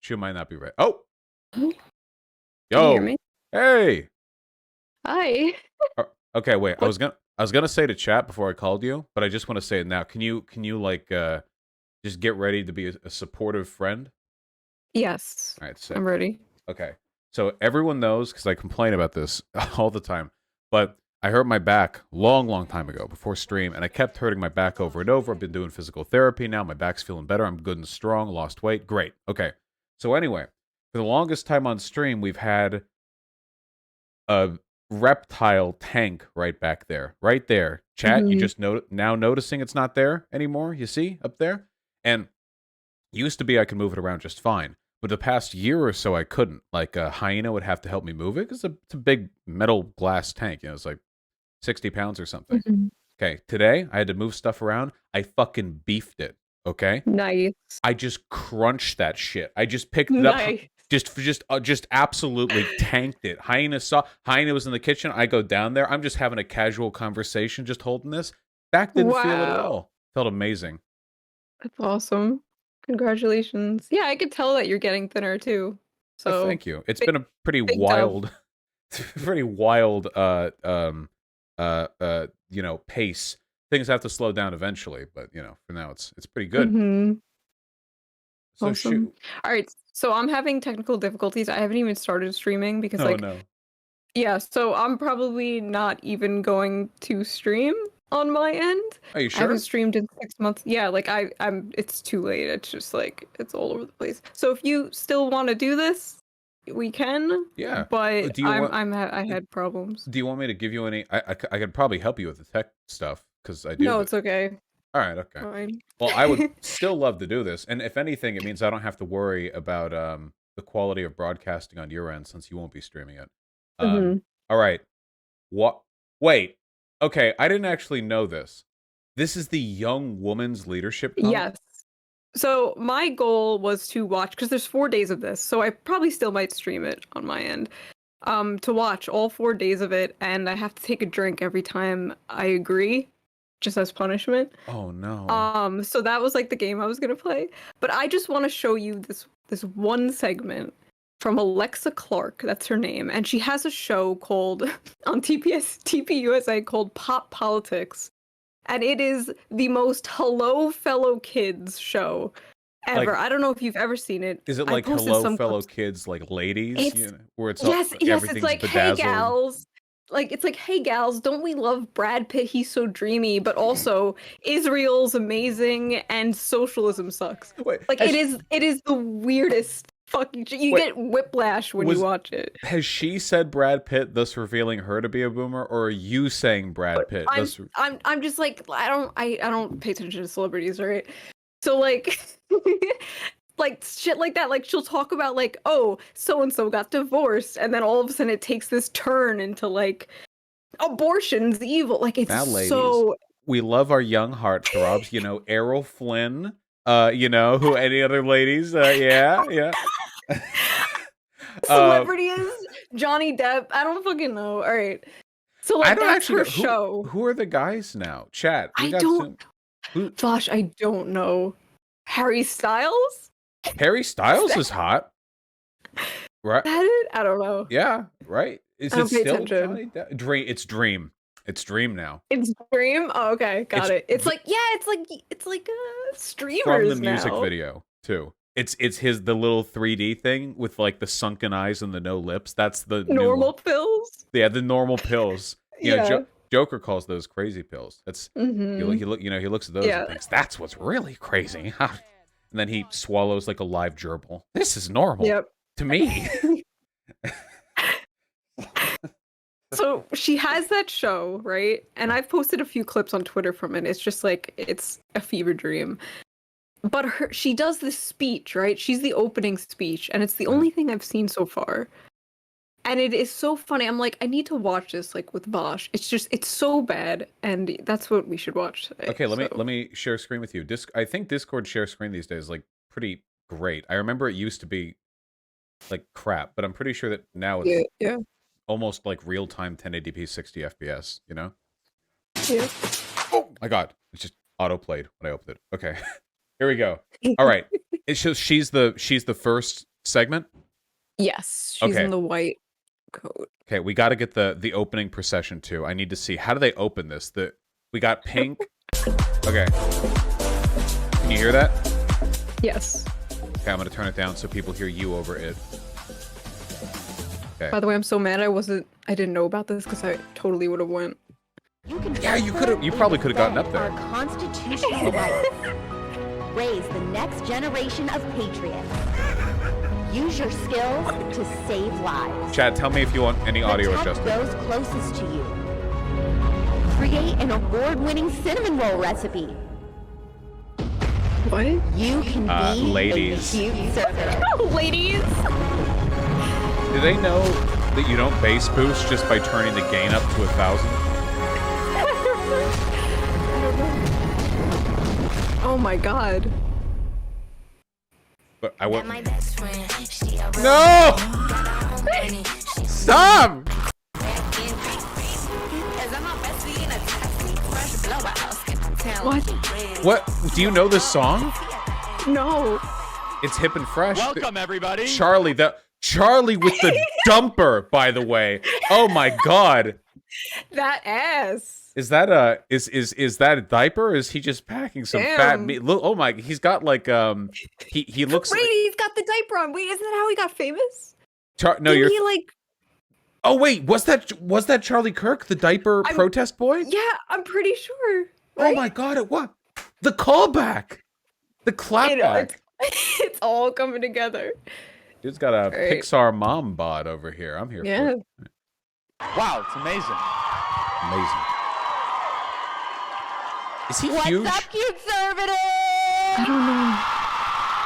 She might not be ready. Oh, Can yo, you hear me? hey. Hi. Okay, wait. I What? was gonna say to chat before I called you, but I just want to say it now. Can you like just get ready to be a supportive friend? Yes, All right, sick. I'm ready. Okay. So everyone knows because I complain about this all the time, but I hurt my back long time ago before stream, and I kept hurting my back over and over. I've been doing physical therapy now. My back's feeling better. I'm good and strong. Lost weight. Great. Okay. So anyway, for the longest time on stream, we've had a reptile tank right back there. Right there. Chat, you Mhm. just now noticing it's not there anymore. You see up there? And used to be I could move it around just fine. But the past year or so I couldn't. Like a hyena would have to help me move it because it's a big metal glass tank. You know, it's like 60 pounds or something. Mhm. Okay, today I had to move stuff around. I fucking beefed it. Okay? Nice. I just crunched that shit. I just picked it up, Nice. just absolutely tanked it. Hyena was in the kitchen. I go down there. I'm just having a casual conversation, just holding this. Back didn't feel it at Wow. all. Felt amazing. That's awesome. Congratulations. Yeah, I could tell that you're getting thinner too. Oh, So thank you. It's big, been a pretty big dub. wild, pretty wild, pace. Things have to slow down eventually, but for now, it's pretty good. Mhm. So Awesome. shoot. All right. So I'm having technical difficulties. I haven't even started streaming because Oh like no. yeah, so I'm probably not even going to stream on my end. Are you I haven't sure? streamed in 6 months. Yeah, like I'm it's too late. It's just like it's all over the place. So if you still want to do this, we can, Yeah. but Do you want? I had problems. Do you want me to give you any? I could probably help you with the tech stuff because I do No, the. it's okay. All right. Okay. Fine. Well, I would still love to do this, and if anything, it means I don't have to worry about the quality of broadcasting on your end since you won't be streaming it. hmm All right. What? Wait. Okay, I didn't actually know this. This is the Young Woman's Leadership Conference. Yes. So my goal was to watch because there's 4 days of this, so I probably still might stream it on my end. To watch all 4 days of it, and I have to take a drink every time I agree, just as punishment. Oh no. So that was like the game I was gonna play. But I just want to show you this one segment from Alexa Clark, that's her name, and she has a show called on TPUSA called Pop Politics, and it is the most hello fellow kids show ever. Like, I don't know if you've ever seen it. is it I like posted hello some fellow clips. kids, like ladies? It's Where it's all yes, it's everything's like, hey bedazzled. gals. Like it's like, hey gals, don't we love Brad Pitt? He's so dreamy, but also Israel's amazing and socialism sucks. Wait, Like it is the weirdest fucking you wait, get whiplash when you was watch it. has she said Brad Pitt, thus revealing her to be a boomer, or are you saying Brad But Pitt, I'm thus? I'm I'm just like I don't pay attention to celebrities, right? So like like shit like that, like she'll talk about like, oh, so and so got divorced, and then all of a sudden it takes this turn into like abortion's evil. Like it's Now, ladies, so we love our young heartthrobs. Errol Flynn. Who any other ladies? Yeah. uh, celebrities, Johnny Depp. I don't fucking know. All right. So I like don't that's actually her know show. who are the guys now. Chat. We I got don't some. Who? Gosh, I don't know. Harry Styles? Harry Is Styles that, is hot, right? that it? I don't know. Yeah, right. Is I it don't pay still attention. Johnny Depp? Dream. It's Dream. It's Dream now. It's Dream? Oh, okay, got It's it. It's like, yeah, it's like from the streamers music now. video too. It's the little 3D thing with like the sunken eyes and the no lips. That's the new. Normal pills? Yeah, the normal pills. Yeah. Joker calls those crazy pills. That's Mm-hmm. he looks at those and Yeah. thinks that's what's really crazy. And then he swallows like a live gerbil. This is normal Yep. to me. So she has that show, right? And I've posted a few clips on Twitter from it. It's just like it's a fever dream. But she does this speech, right? She's the opening speech, and it's the only thing I've seen so far. And it is so funny. I'm like, I need to watch this like with Vaush. It's so bad, and that's what we should watch today. Okay, let So me share screen with you. I think Discord share screen these days is like pretty great. I remember it used to be like crap, but I'm pretty sure that now it's yeah. almost like real time 1080p 60 FPS. Yeah. Oh, My God, it's just auto played when I opened it. Okay, here we go. All right, it shows she's the first segment. Yes, she's Okay. in the white coat. Okay, we got to get the opening procession too. I need to see, how do they open this? We got pink. Okay, can you hear that? Yes. Okay, I'm gonna turn it down so people hear you over it. Okay. By the way, I'm so mad I didn't know about this because I totally would have went. Yeah, you probably could have gotten up there. Our constitutional rights. Raise the next generation of patriots. Use your skills to save lives. Chad, tell me if you want any audio Protect adjustment. those closest to you. Create an award-winning cinnamon roll recipe. What? You can be ladies. a cute server. Ladies! Do they know that you don't base boost just by turning the gain up to 1,000? Oh my God. But I won't. No! Stop! What? Do you know this song? No. It's hip and fresh. Welcome, everybody. Charlie with the dumper, by the way. Oh my God. That ass. Is that is that a diaper? Or is he just packing some fat Damn. meat? Look, oh my, he's got like he looks. Wait, he's got the diaper on. Wait, isn't that how he got famous? No, Didn't you're. he like? Oh wait, was that Charlie Kirk, the diaper protest boy? Yeah, I'm pretty sure. Oh Right? my God! What? The callback, the clapback. It's all coming together. Dude's got a Right. Pixar mom bod over here. I'm here for Yeah. it. Wow, it's amazing. Amazing. Is he What's huge? up, cute conservative? I don't know.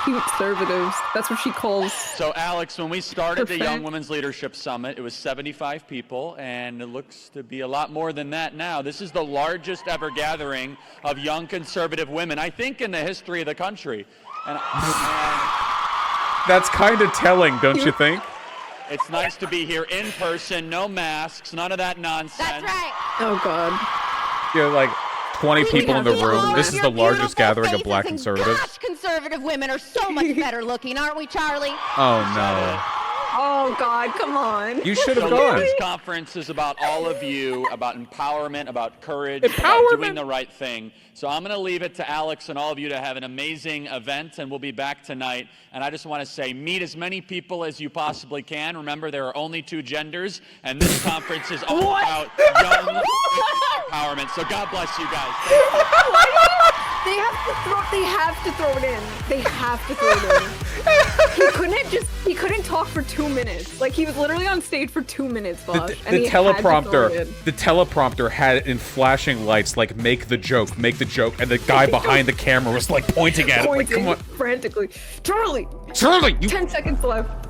Cute conservatives. That's what she calls. So, Alex, when we started the Perfect. Young Women's Leadership Summit, it was 75 people, and it looks to be a lot more than that now. This is the largest ever gathering of young conservative women, I think, in the history of the country. And That's kind of telling, don't you think? it's nice to be here in person, no masks, none of that nonsense. That's right. Oh God. You're like 20 people in the have room. all This of is Your the largest beautiful gathering of faces, black and conservatives. Gosh, conservative women are so much better looking, aren't we, Charlie? Oh no. Oh God, come on. You should have So gone. this conference is about all of you, about empowerment, about courage, about Empowerment. doing the right thing. So I'm going to leave it to Alex and all of you to have an amazing event, and we'll be back tonight. And I just want to say, meet as many people as you possibly can. Remember, there are only 2 genders, and this conference is all about young empowerment. So God bless you guys. They have to throw it in. They have to throw it in. He couldn't talk for 2 minutes. Like he was literally on stage for 2 minutes, Vaush, and The he had to throw it in. teleprompter had it in flashing lights like make the joke, and the guy behind the camera was like pointing at it like, come on, frantically. Charlie, Charlie, you 10 seconds left.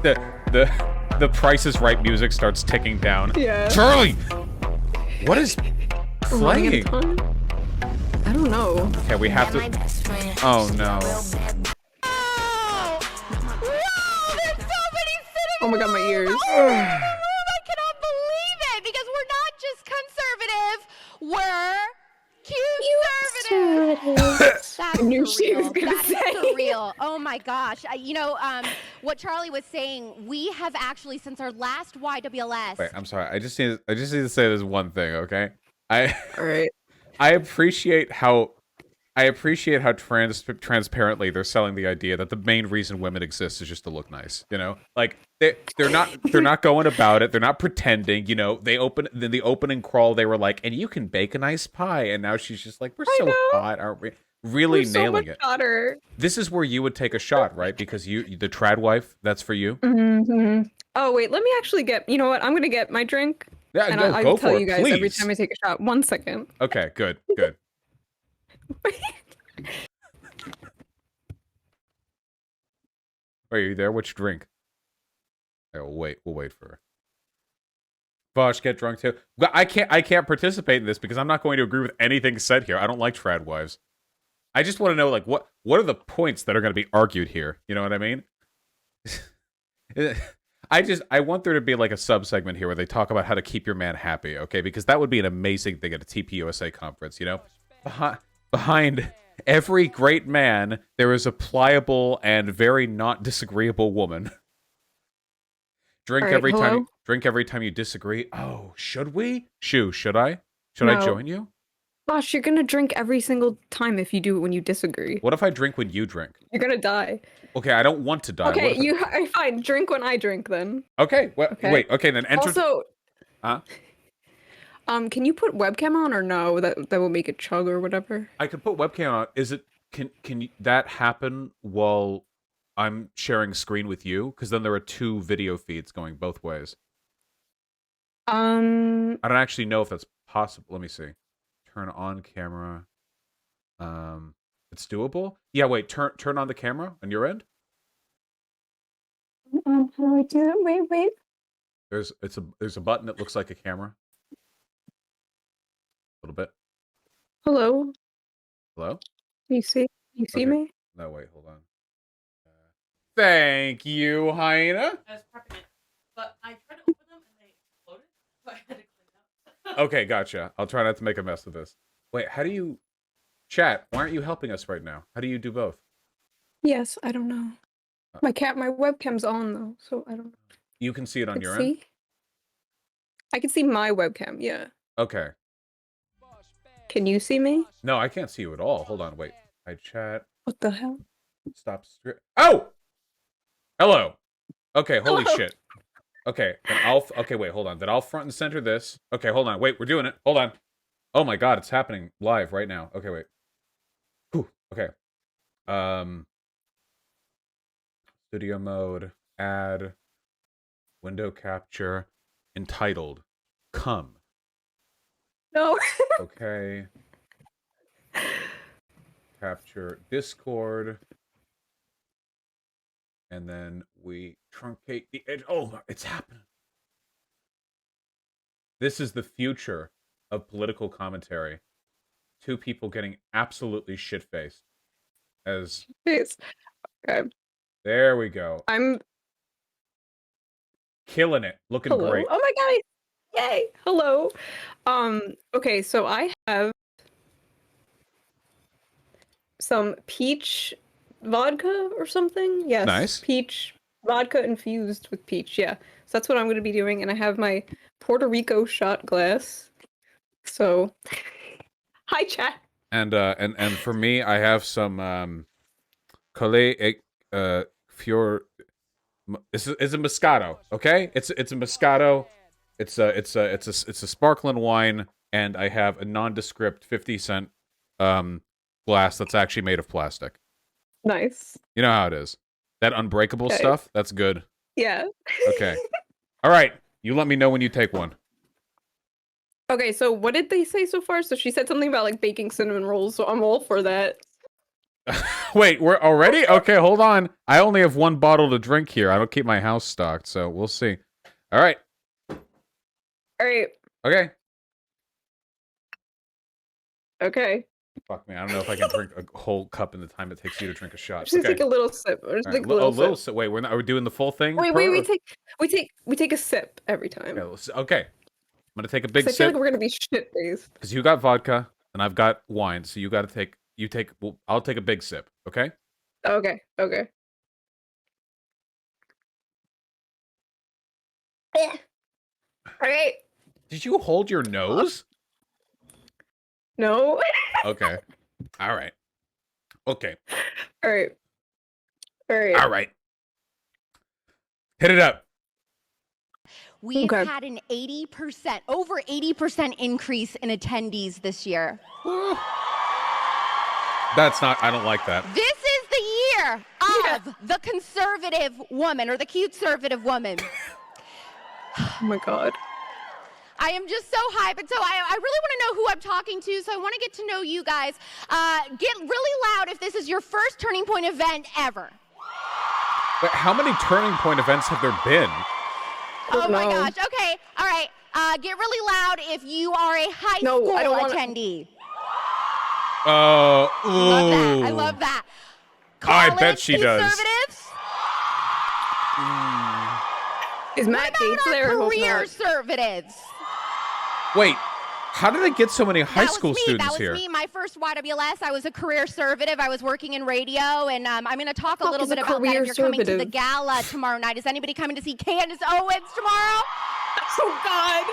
the Price is Right music starts ticking down. Yeah. Charlie, what is Running in playing? time? I don't know. Okay, we have to. Oh no. Oh! Whoa, there's somebody sitting Oh my God, my ears. I cannot believe it because we're not just conservative, we're cute conservative. That's I knew she was surreal. gonna That's say. surreal. Oh my gosh. What Charlie was saying, we have actually, since our last YWLS. Wait, I'm sorry. I just need to say this one thing, okay? All right. I appreciate how transparently they're selling the idea that the main reason women exist is just to look nice. You know, like they're not going about it. They're not pretending. You know, the opening crawl, they were like, and you can bake a nice pie, and now she's just like, we're so hot, aren't we? Really We're so nailing much it. hotter. This is where you would take a shot, right? Because the trad wife, that's for you. Mm-hmm. Oh wait, let me actually get. You know what? I'm gonna get my drink. Yeah, And no, I go will for tell it, you guys every please. time I take a shot. 1 second. Okay, good. Are you there? Which drink? Okay, we'll wait for her. Vaush, get drunk too. I can't participate in this because I'm not going to agree with anything said here. I don't like trad wives. I just want to know, like, what are the points that are going to be argued here? You know what I mean? I want there to be like a sub-segment here where they talk about how to keep your man happy, okay? Because that would be an amazing thing at a TPUSA conference, you know? Behind every great man, there is a pliable and very not disagreeable woman. Drink All right, every hello? time. Drink every time you disagree. Oh, should we? Should I? Should I No. join you? Gosh, you're gonna drink every single time if you do it when you disagree. What if I drink when you drink? You're gonna die. Okay, I don't want to die. What Okay, if I- you fine. Drink when I drink then. Okay, well, Okay. wait. Okay, then enter. Also, Huh? can you put webcam on or no? That will make it chug or whatever. I could put webcam on. Is it? Can that happen while I'm sharing screen with you? Because then there are two video feeds going both ways. I don't actually know if that's possible. Let me see. Turn on camera. It's doable. Yeah. Wait. Turn on the camera on your end. How do I do that? Wait. There's a button that looks like a camera. A little bit. Hello. Hello. You see Okay. me? No, wait. Hold on. Thank you, Hyena. I was prepping it, but I tried to open them and they exploded, so I had to clean up. Okay, gotcha. I'll try not to make a mess of this. Wait, how do you... Chat, why aren't you helping us right now? How do you do both? Yes, I don't know. My webcam's on though, so I don't know. You can see it on Let's your see. end? I can see my webcam, yeah. Okay. Can you see me? No, I can't see you at all. Hold on, wait. I chat. What the hell? Stop. Oh! Hello! Okay, holy Hello. shit. Okay, then okay, wait, hold on. Then I'll front and center this. Okay, hold on. Wait, we're doing it. Hold on. Oh my god, it's happening live right now. Okay, wait. Whew, okay. Studio mode, add, window capture, entitled, come. No. Okay. Capture Discord. And then we truncate the edge. Oh, it's happening. This is the future of political commentary. Two people getting absolutely shit-faced. As Please. Okay. there we go. I'm Killing it. Looking hello. great. Oh my god. Yay. Hello. Okay, so I have some peach vodka or something. Yes. Nice. Peach vodka infused with peach. Yeah. So that's what I'm going to be doing, and I have my Puerto Rico shot glass. So, hi chat. And for me, I have some Calais Fior. It's a Moscato, okay? It's a Moscato. It's a sparkling wine, and I have a nondescript 50-cent glass that's actually made of plastic. Nice. You know how it is. That unbreakable Okay. stuff. That's good. Yeah. Okay. All right. You let me know when you take one. Okay, so what did they say so far? So she said something about like baking cinnamon rolls, so I'm all for that. Wait, we're already? Okay, hold on. I only have one bottle to drink here. I don't keep my house stocked, so we'll see. All right. All right. Okay. Okay. Fuck me. I don't know if I can drink a whole cup in the time it takes you to drink a shot. Just Okay. take a little sip. Or just All take right, a little, little sip. sip. Wait, are we doing the full thing? Wait, per- we take a sip every time. Okay. I'm gonna take a big 'Cause I feel sip like we're gonna be shit faced. because you got vodka and I've got wine, so you got to take. Well, I'll take a big sip. Okay. Okay. Okay. All right. Did you hold your nose? No. Okay. All right. Okay. All right. All right. All right. Hit it up. We've Okay. had an 80%, over 80% increase in attendees this year. That's not. I don't like that. This is the year of the conservative woman, or the cute-servative woman. Oh my god. I am just so hyped, and so I really want to know who I'm talking to, so I want to get to know you guys. Get really loud if this is your first Turning Point event ever. Wait, how many turning point events have there been? Oh my no. gosh, okay, all right. Get really loud if you are a high No, school I don't wanna- attendee. Oh, Love that, I love that. I bet College she does. conservatives? Is Matt What Gates about there? I our hope career not. conservatives? Wait, how did I get so many high That school was me. students That was here? me. My first YWS. I was a career conservative. I was working in radio, and I'm going to talk a Fuck little is a bit about that career if you're coming to the conservative? gala tomorrow night. Is anybody coming to see Candace Owens tomorrow? Oh God.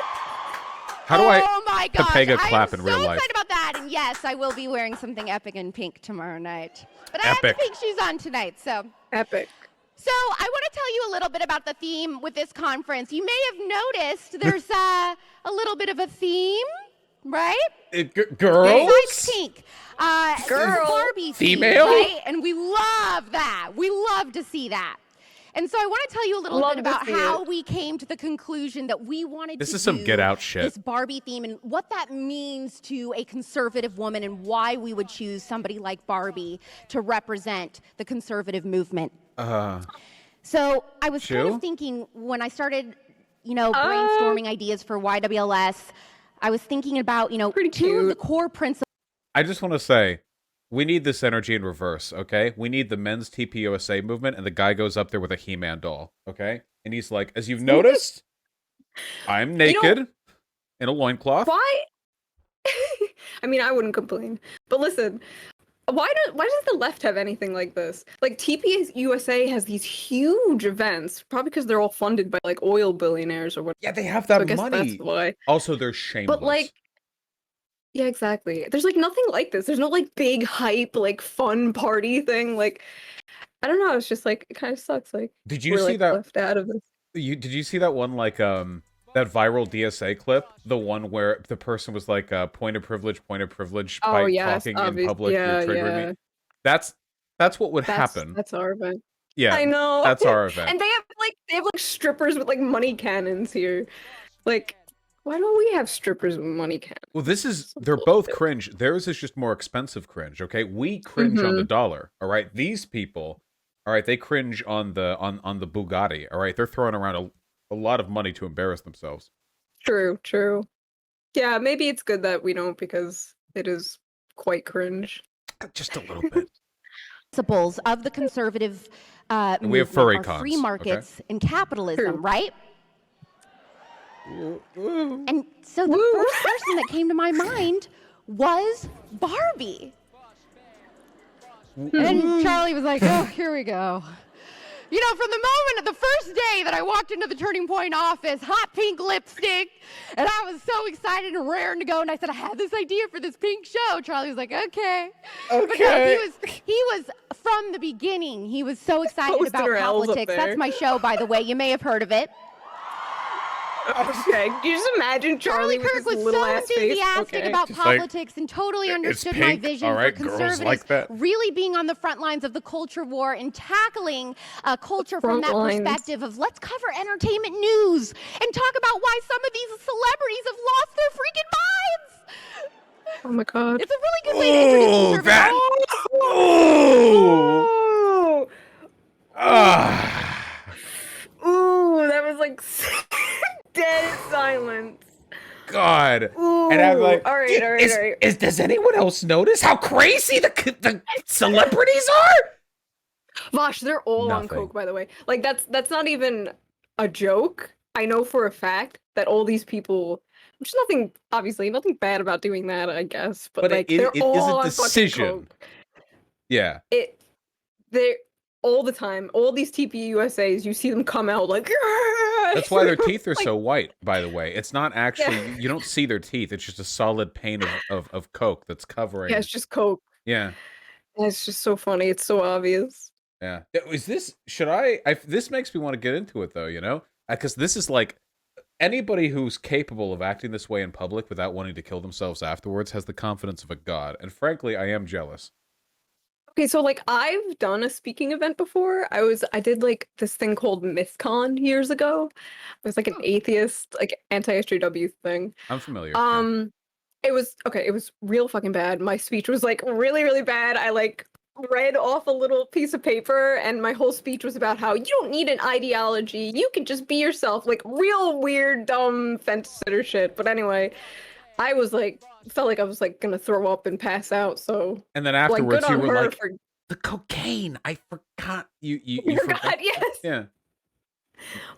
How do I Oh my gosh! Topanga I clap am in real so life? excited about that, and yes, I will be wearing something epic and pink tomorrow night. But I have Epic. the pink shoes on tonight, so. Epic. So I want to tell you a little bit about the theme with this conference. You may have noticed there's a little bit of a theme, right? Girls? Besides pink. Girl. It's Barbie theme, Female? right? And we love that. We love to see that. And so I want to tell you a little Love bit to about see how it. we came to the conclusion that we wanted This to is some do Get Out shit. this Barbie theme and what that means to a conservative woman and why we would choose somebody like Barbie to represent the conservative movement. So I was kind Chew? of thinking when I started, brainstorming ideas for YWLS, I was thinking about, Pretty two of the cute. core principles. I just want to say, we need this energy in reverse, okay? We need the men's TPUSA movement, and the guy goes up there with a He-Man doll, okay? And he's like, as you've noticed, I'm naked in a loincloth. Why? I mean, I wouldn't complain. But listen, why does the left have anything like this? Like TPUSA has these huge events, probably because they're all funded by like oil billionaires or whatever. Yeah, they have So I that guess money. that's why. Also, they're shameless. But like, yeah, exactly. There's like nothing like this. There's no like big hype, like fun party thing. Like, I don't know. It's just like it kind of sucks. Like, did you we're see like that? left out of this? Did you see that one like that viral DSA clip? The one where the person was like, point of privilege Oh by yes, talking in public. yeah, You're triggering yeah. me. That's what would happen. That's our event. Yeah, I know. that's our event. And they have like strippers with like money cannons here. Like, why don't we have strippers with money cannons? Well, they're both cringe. Theirs is just more expensive cringe, okay? We cringe on the dollar, all right? These people, all right, they cringe on the Bugatti, all right? They're throwing around a lot of money to embarrass themselves. True. Yeah, maybe it's good that we don't because it is quite cringe. Just a little bit. Principles of the conservative And we have movement furry are cons, free markets and capitalism, True. right? And so the first person that came to my mind was Barbie. And Charlie was like, oh, here we go. From the moment of the first day that I walked into the Turning Point office, hot pink lipstick, and I was so excited and raring to go, and I said, I had this idea for this pink show. Charlie was like, okay. Because he was from the beginning, he was so excited Posted about her L's up politics. That's there. my show, by the way. You may have heard of it. Okay, can you just imagine Charlie with Kirk his was little so ass face? enthusiastic Okay. about Just like, politics and totally "It's understood my pink, vision all right, for girls conservatives like that." really being on the front lines of the culture war and tackling culture from Front that lines. perspective of let's cover entertainment news and talk about why some of these celebrities have lost their freaking minds. Oh my god. It's a really good way to introduce conservatives. Oh! Ah. Ooh, that was like dead silence. God. Ooh. And I'm like, all right. does anyone else notice how crazy the celebrities are? Vaush, they're all on Nothing. coke, by the way. Like that's not even a joke. I know for a fact that all these people, which is nothing, obviously, nothing bad about doing that, I guess. But like, it they're is all a on fucking decision. coke. Yeah. They're all the time. All these TPUSAs, you see them come out like. That's why their teeth are so white, by the way. It's not actually, you don't see their teeth. It's just a solid pane of coke that's covering. Yeah, it's just coke. Yeah. And it's just so funny. It's so obvious. Yeah. Is this, this makes me want to get into it though, Because this is like, anybody who's capable of acting this way in public without wanting to kill themselves afterwards has the confidence of a god. And frankly, I am jealous. Okay, so like I've done a speaking event before. I did like this thing called MythCon years ago. It was like an atheist, like anti-SJW thing. I'm familiar. It was real fucking bad. My speech was like really, really bad. I like read off a little piece of paper and my whole speech was about how you don't need an ideology. You can just be yourself. Like real weird, dumb fence sitter shit. But anyway, I was like, felt like I was like gonna throw up and pass out. So And then like, afterwards good you on were her like, for the cocaine. I forgot. You forgot. forgot. Yes. Yeah.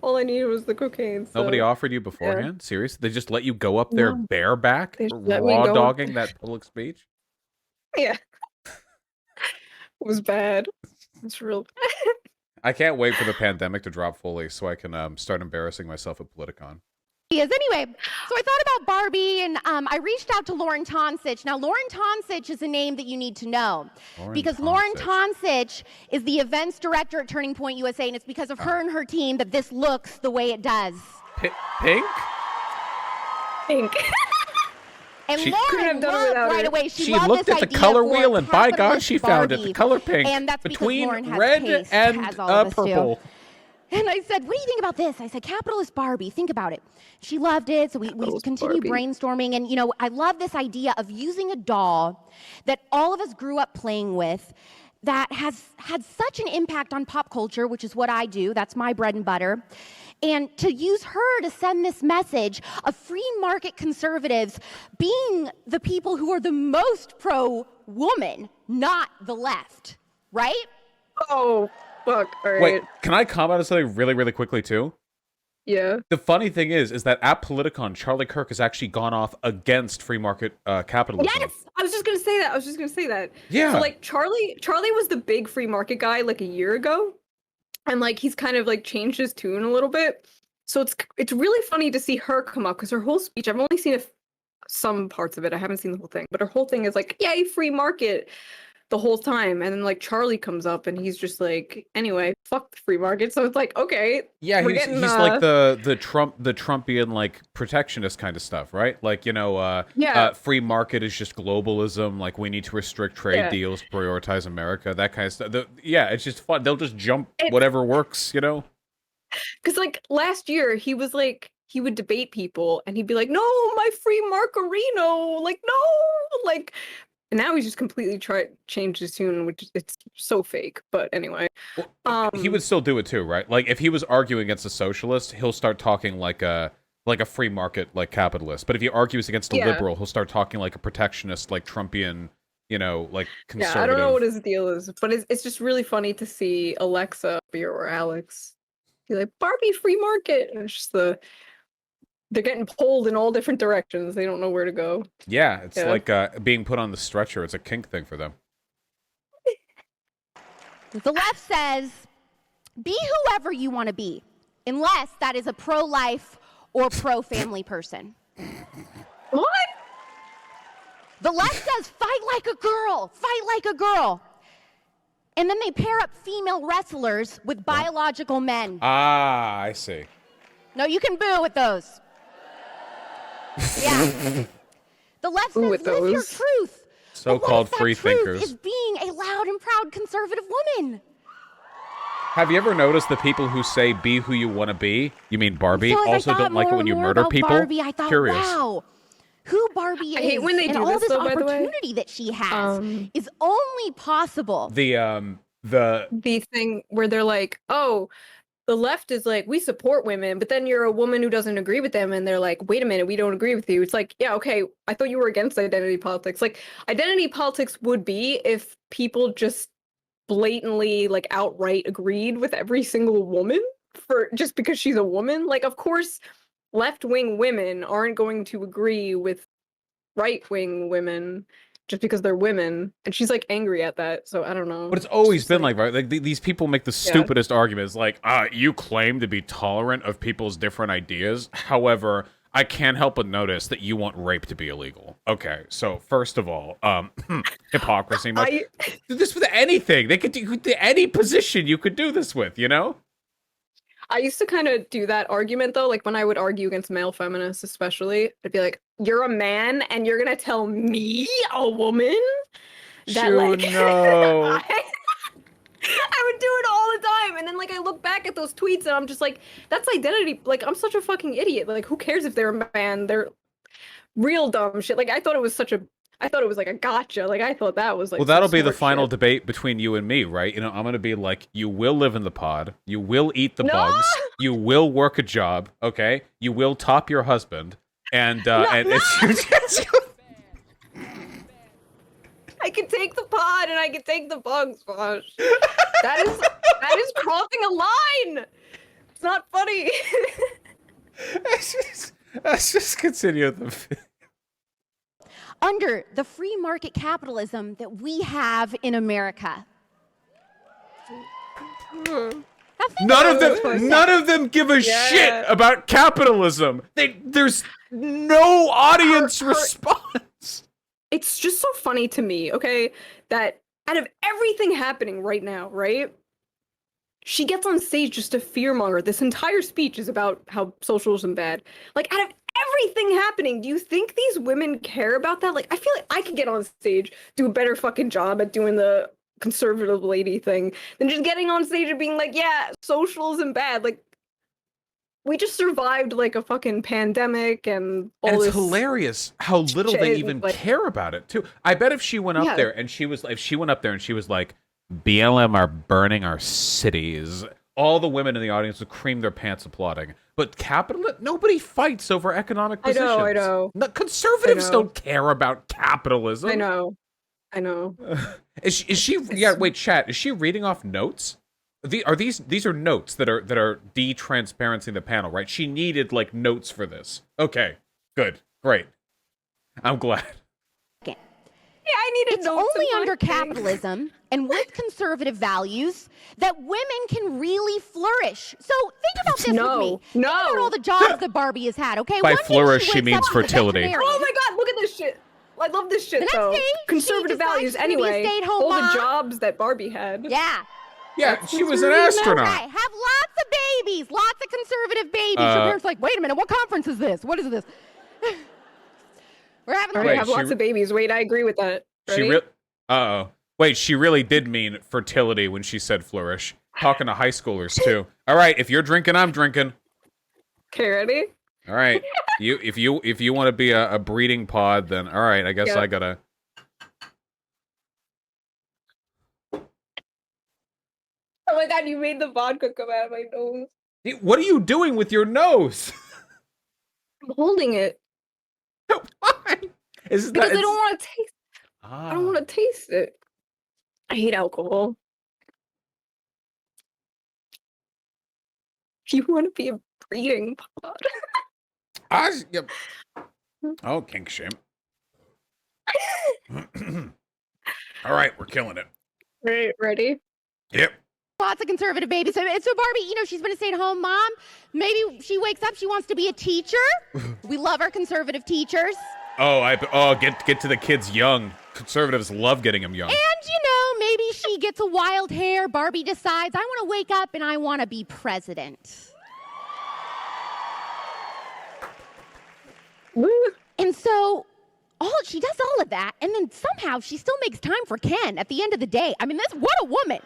All I needed was the cocaine. So, Nobody offered you beforehand? Seriously? They just let you go up there No. bareback, They just let me raw go. dogging that public speech? Yeah. It was bad. It's real bad. I can't wait for the pandemic to drop fully so I can start embarrassing myself at Politicon. Anyway, so I thought about Barbie, and I reached out to Lauren Tonsich. Now, Lauren Tonsich is a name that you need to know because Lauren Tonsich is the events director at Turning Point USA, and it's because of her and her team that this looks the way it does. Pink? Pink. And She- Couldn't Lauren have done it loved without right her. away. She loved looked this at the idea color for wheel, and by God, capitalist she found it. Barbie. The color pink And that's because between Lauren has red taste, and as all of us do. purple. And I said, what do you think about this? I said, capitalist Barbie, think about it. She loved it, so we continue Barbie. brainstorming. And, you know, I love this idea of using a doll that all of us grew up playing with that has had such an impact on pop culture, which is what I do. That's my bread and butter. And to use her to send this message of free market conservatives being the people who are the most pro-woman, not the left, right? Oh, fuck. All right. Wait, can I comment on something really, really quickly, too? Yeah. The funny thing is that at Politicon, Charlie Kirk has actually gone off against free market capitalism. Yes, I was just gonna say that. Yeah. So like Charlie was the big free market guy like a year ago, and like he's kind of like changed his tune a little bit. So it's really funny to see her come up because her whole speech, I've only seen some parts of it. I haven't seen the whole thing, but her whole thing is like, yay, free market the whole time. And then like Charlie comes up and he's just like, anyway, fuck the free market. So it's like, okay. Yeah, we're he's getting, like the Trumpian like protectionist kind of stuff, right? Like, you know, Yeah. free market is just globalism. Like, we need to restrict trade deals, prioritize America, that kind of stuff. Yeah, it's just fun. They'll just jump whatever works, you know? Because like last year he was like, he would debate people and he'd be like, no, my free Margarino, like, no, like, and now he's just completely changed his tune, which it's so fake. But anyway, He would still do it too, right? Like, if he was arguing against a socialist, he'll start talking like a free market, like capitalist. But if he argues against a liberal, he'll start talking like a protectionist, like Trumpian, you know, like conservative. Yeah, I don't know what his deal is, but it's just really funny to see Alexa or Alex be like, Barbie free market, and it's just they're getting pulled in all different directions. They don't know where to go. Yeah, it's like being put on the stretcher. It's a kink thing for them. The left says, be whoever you want to be, unless that is a pro-life or pro-family person. What? The left says, fight like a girl, fight like a girl. And then they pair up female wrestlers with biological men. Ah, I see. No, you can boo with those. Yeah. The left says, live your truth. So-called free truth thinkers. is being a loud and proud conservative woman. Have you ever noticed the people who say "be who you want to be"? You mean Barbie? So Also, don't like it when you murder people. Barbie, I thought, Curious. wow, who Barbie is, I hate when they and do all this, this though, by the way. opportunity that she has is only possible. The thing where they're like, oh, the left is like, we support women, but then you're a woman who doesn't agree with them, and they're like, wait a minute, we don't agree with you. It's like, yeah, okay, I thought you were against identity politics. Like, identity politics would be if people just blatantly, like, outright agreed with every single woman for just because she's a woman. Like, of course, left-wing women aren't going to agree with right-wing women just because they're women, and she's like angry at that. So I don't know. But it's always been like, right? Like these people make the stupidest arguments, like, you claim to be tolerant of people's different ideas. However, I can't help but notice that you want rape to be illegal. Okay, so first of all, hypocrisy. Do this with anything. They could do any position you could do this with, you know? I used to kind of do that argument, though, like when I would argue against male feminists, especially, I'd be like, you're a man and you're gonna tell me, a woman, that, like, no. I would do it all the time. And then, like, I look back at those tweets and I'm just like, that's identity. Like, I'm such a fucking idiot. Like, who cares if they're a man? They're real dumb shit. Like, I thought it was like a gotcha. Like, I thought that was like. Well, that'll be the final debate between you and me, right? You know, I'm gonna be like, you will live in the pod, you will eat the bugs, you will work a job, okay? You will top your husband, and it's I can take the pod and I can take the bugs, Vaush. That is crossing a line. It's not funny. Let's just continue the. Under the free market capitalism that we have in America. None of them give a shit about capitalism. There's no audience response. It's just so funny to me, okay, that out of everything happening right now, right? She gets on stage just to fearmonger. This entire speech is about how socialism bad. Like, out of everything happening, do you think these women care about that? Like, I feel like I could get on stage, do a better fucking job at doing the conservative lady thing than just getting on stage and being like, yeah, socialism bad. Like, we just survived like a fucking pandemic and all and it's this hilarious how little they shit, even like- care about it too. I bet if she went up there and she was like, BLM are burning our cities, all the women in the audience would cream their pants applauding. But nobody fights over economic positions. I know. Conservatives don't care about capitalism. I know. Is she? Yeah, wait, chat. Is she reading off notes? These are notes that are de-transparencying the panel, right? She needed like notes for this. Okay, good, great. I'm glad. Yeah, I needed It's notes. only in my under thing. capitalism and with conservative values that women can really flourish. So think about this with me. No. Think about all the jobs that Barbie has had, okay? By One day flourish, she wakes means up as a fertility. veterinarian. Oh my god, look at this shit. I love this shit The next though. day, she Conservative decides values she's gonna be a anyway. stay-at-home All mom. the jobs that Barbie had. Yeah. Yeah, she was an astronaut. Okay, have lots of babies, lots of conservative babies. Your parents are like, wait a minute, what conference is this? What is this? We're having All Wait, right, have she lots of babies. Wait, I agree with that. Ready? Wait, she really did mean fertility when she said flourish. Talking to high schoolers too. All right, if you're drinking, I'm drinking. Okay, ready? All right, if you want to be a breeding pod, then all right, I guess Yeah. I gotta. Oh my god, you made the vodka come out of my nose. What are you doing with your nose? I'm holding it Why? Is because that? I don't want to taste. I don't want to taste it. I hate alcohol. You want to be a breeding pod? Yep. Oh, kink shame. All right, we're killing it. Right, ready? Yep. Lots of conservative babies. So Barbie, she's been a stay-at-home mom. Maybe she wakes up, she wants to be a teacher. We love our conservative teachers. Get to the kids young. Conservatives love getting them young. And, maybe she gets a wild hair. Barbie decides, I want to wake up and I want to be president. Woo. And so she does all of that, and then somehow she still makes time for Ken at the end of the day. I mean, what a woman.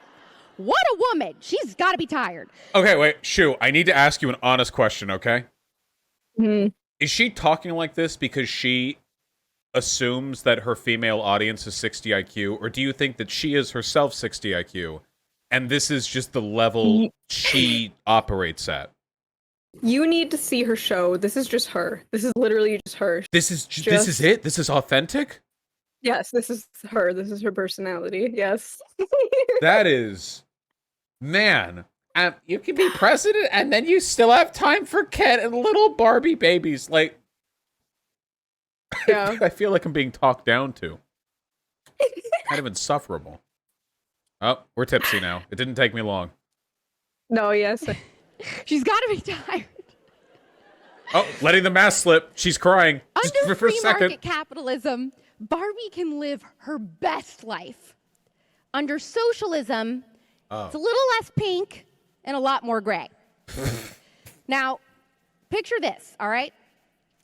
What a woman. She's got to be tired. Okay, wait, Shu, I need to ask you an honest question, okay? Mhm. Is she talking like this because she assumes that her female audience is 60 IQ, or do you think that she is herself 60 IQ, and this is just the level she operates at? You need to see her show. This is just her. This is literally just her. This is it? This is authentic? Yes, this is her. This is her personality. Yes. That is... Man, you can be president, and then you still have time for Ken and little Barbie babies. Like, Yeah. I feel like I'm being talked down to. Kind of insufferable. Oh, we're tipsy now. It didn't take me long. No, yes. She's got to be tired. Oh, letting the mask slip. She's crying. Under For a free second. market capitalism, Barbie can live her best life. Under socialism, it's a little less pink and a lot more gray. Now, picture this, all right?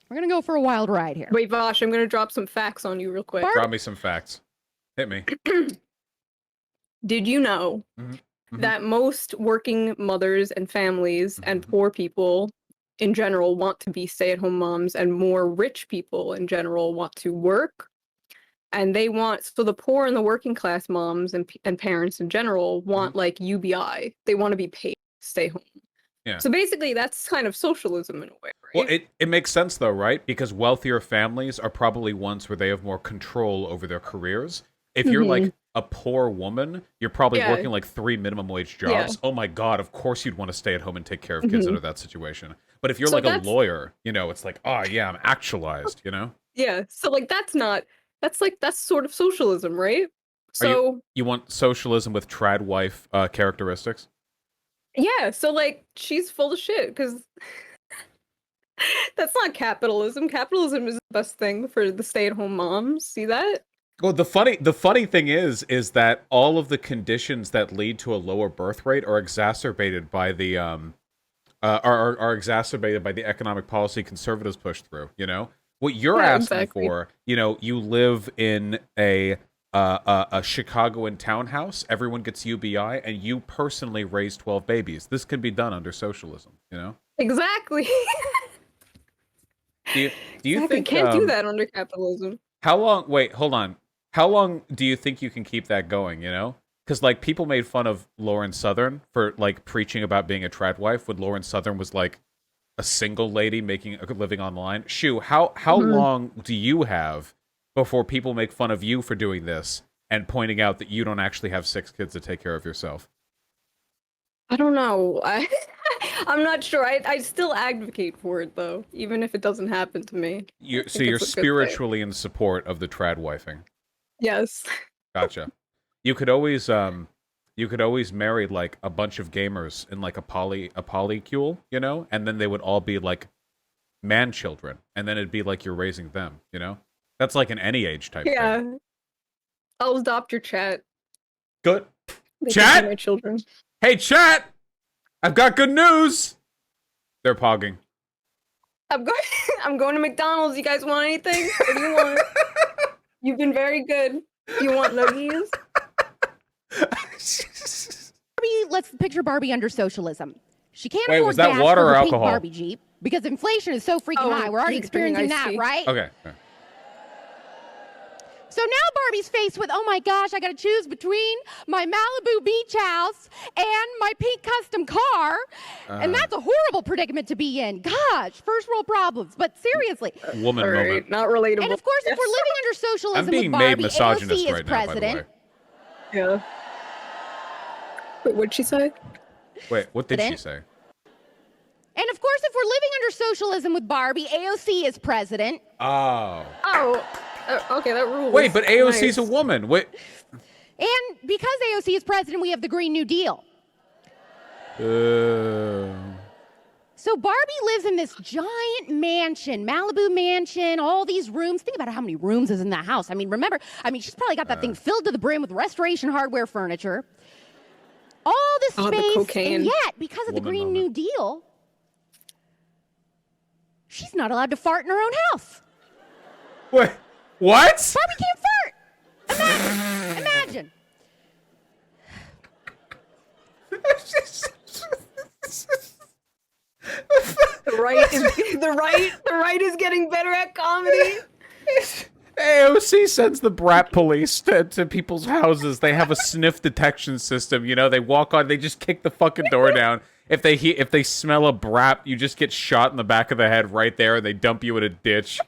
We're going to go for a wild ride here. Wait, Vaush, I'm going to drop some facts on you real quick. Drop me some facts. Hit me. Did you know that most working mothers and families and poor people in general want to be stay-at-home moms, and more rich people in general want to work? And they want, so the poor and the working class moms and parents in general want like UBI. They want to be paid to stay home. Yeah. So basically that's kind of socialism in a way, right? Well, it makes sense though, right? Because wealthier families are probably ones where they have more control over their careers. if you're like a poor woman, you're probably Yeah. working like 3 minimum wage jobs. Oh my god, of course you'd want to stay at home and take care of kids under that situation. But if you're So like a that's- lawyer, you know, it's like, oh yeah, I'm actualized, you know? Yeah. So like that's sort of socialism, right? Are So you want socialism with trad wife characteristics? yeah, so like she's full of shit because that's not capitalism. Capitalism is the best thing for the stay-at-home moms. See that? Well, the funny thing is that all of the conditions that lead to a lower birth rate are exacerbated by the are exacerbated by the economic policy conservatives push through. You know what you're Yeah, asking exactly. for. You know, you live in a Chicagoan townhouse. Everyone gets UBI, and you personally raise 12 babies. This can be done under socialism. You know. Exactly. Do you Exactly. think Can't do that under capitalism? How long? Wait, hold on. How long do you think you can keep that going? You know, because like people made fun of Lauren Southern for like preaching about being a trad wife when Lauren Southern was like a single lady making a living online. Shoo, how long do you have before people make fun of you for doing this and pointing out that you don't actually have 6 kids to take care of yourself? I don't know. I'm not sure. I still advocate for it though, even if it doesn't happen to me. So you're it's a good thing. spiritually in support of the trad wifing. Yes. Gotcha. You could always marry like a bunch of gamers in like a polycule, you know, and then they would all be like man children, and then it'd be like you're raising them, you know. That's like an any age type Yeah. thing. I'll adopt your chat. Good. They can Chat? be my children. Hey, chat! I've got good news. They're pogging. I'm going. I'm going to McDonald's. You guys want anything? What do you want? You've been very good. Do you want nuggies? Barbie, let's picture Barbie under socialism. She can't Wait, afford was that gas water for or her pink alcohol? Barbie Jeep because inflation is so freaking Oh, high. We're already drinking experiencing iced that, tea. right? Okay. So now Barbie's faced with, oh my gosh, I got to choose between my Malibu beach house and my pink custom car. And that's a horrible predicament to be in. Gosh, first world problems. But seriously. Woman All right, moment. not relatable. And of course, if we're living under socialism I'm being with made Barbie, misogynist AOC is right now, by the president. way. Yeah. Wait, what'd she say? Wait, what did she President? say? And of course, if we're living under socialism with Barbie, AOC is president. Oh. Oh, okay, that rules. Wait, but AOC's a Nice. woman. Wait. And because AOC is president, we have the Green New Deal. So Barbie lives in this giant mansion, Malibu mansion, all these rooms. Think about how many rooms is in that house. I mean, remember, she's probably got that thing filled to the brim with restoration hardware furniture. All this Oh, the space, cocaine. and yet, because of the Woman Green moment. New Deal, she's not allowed to fart in her own house. Wait. What? Barbie can't fart. Imagine. The right is getting better at comedy. AOC sends the brat police to people's houses. They have a sniff detection system. You know, they walk on, they just kick the fucking door down. If they smell a brat, you just get shot in the back of the head right there, and they dump you in a ditch.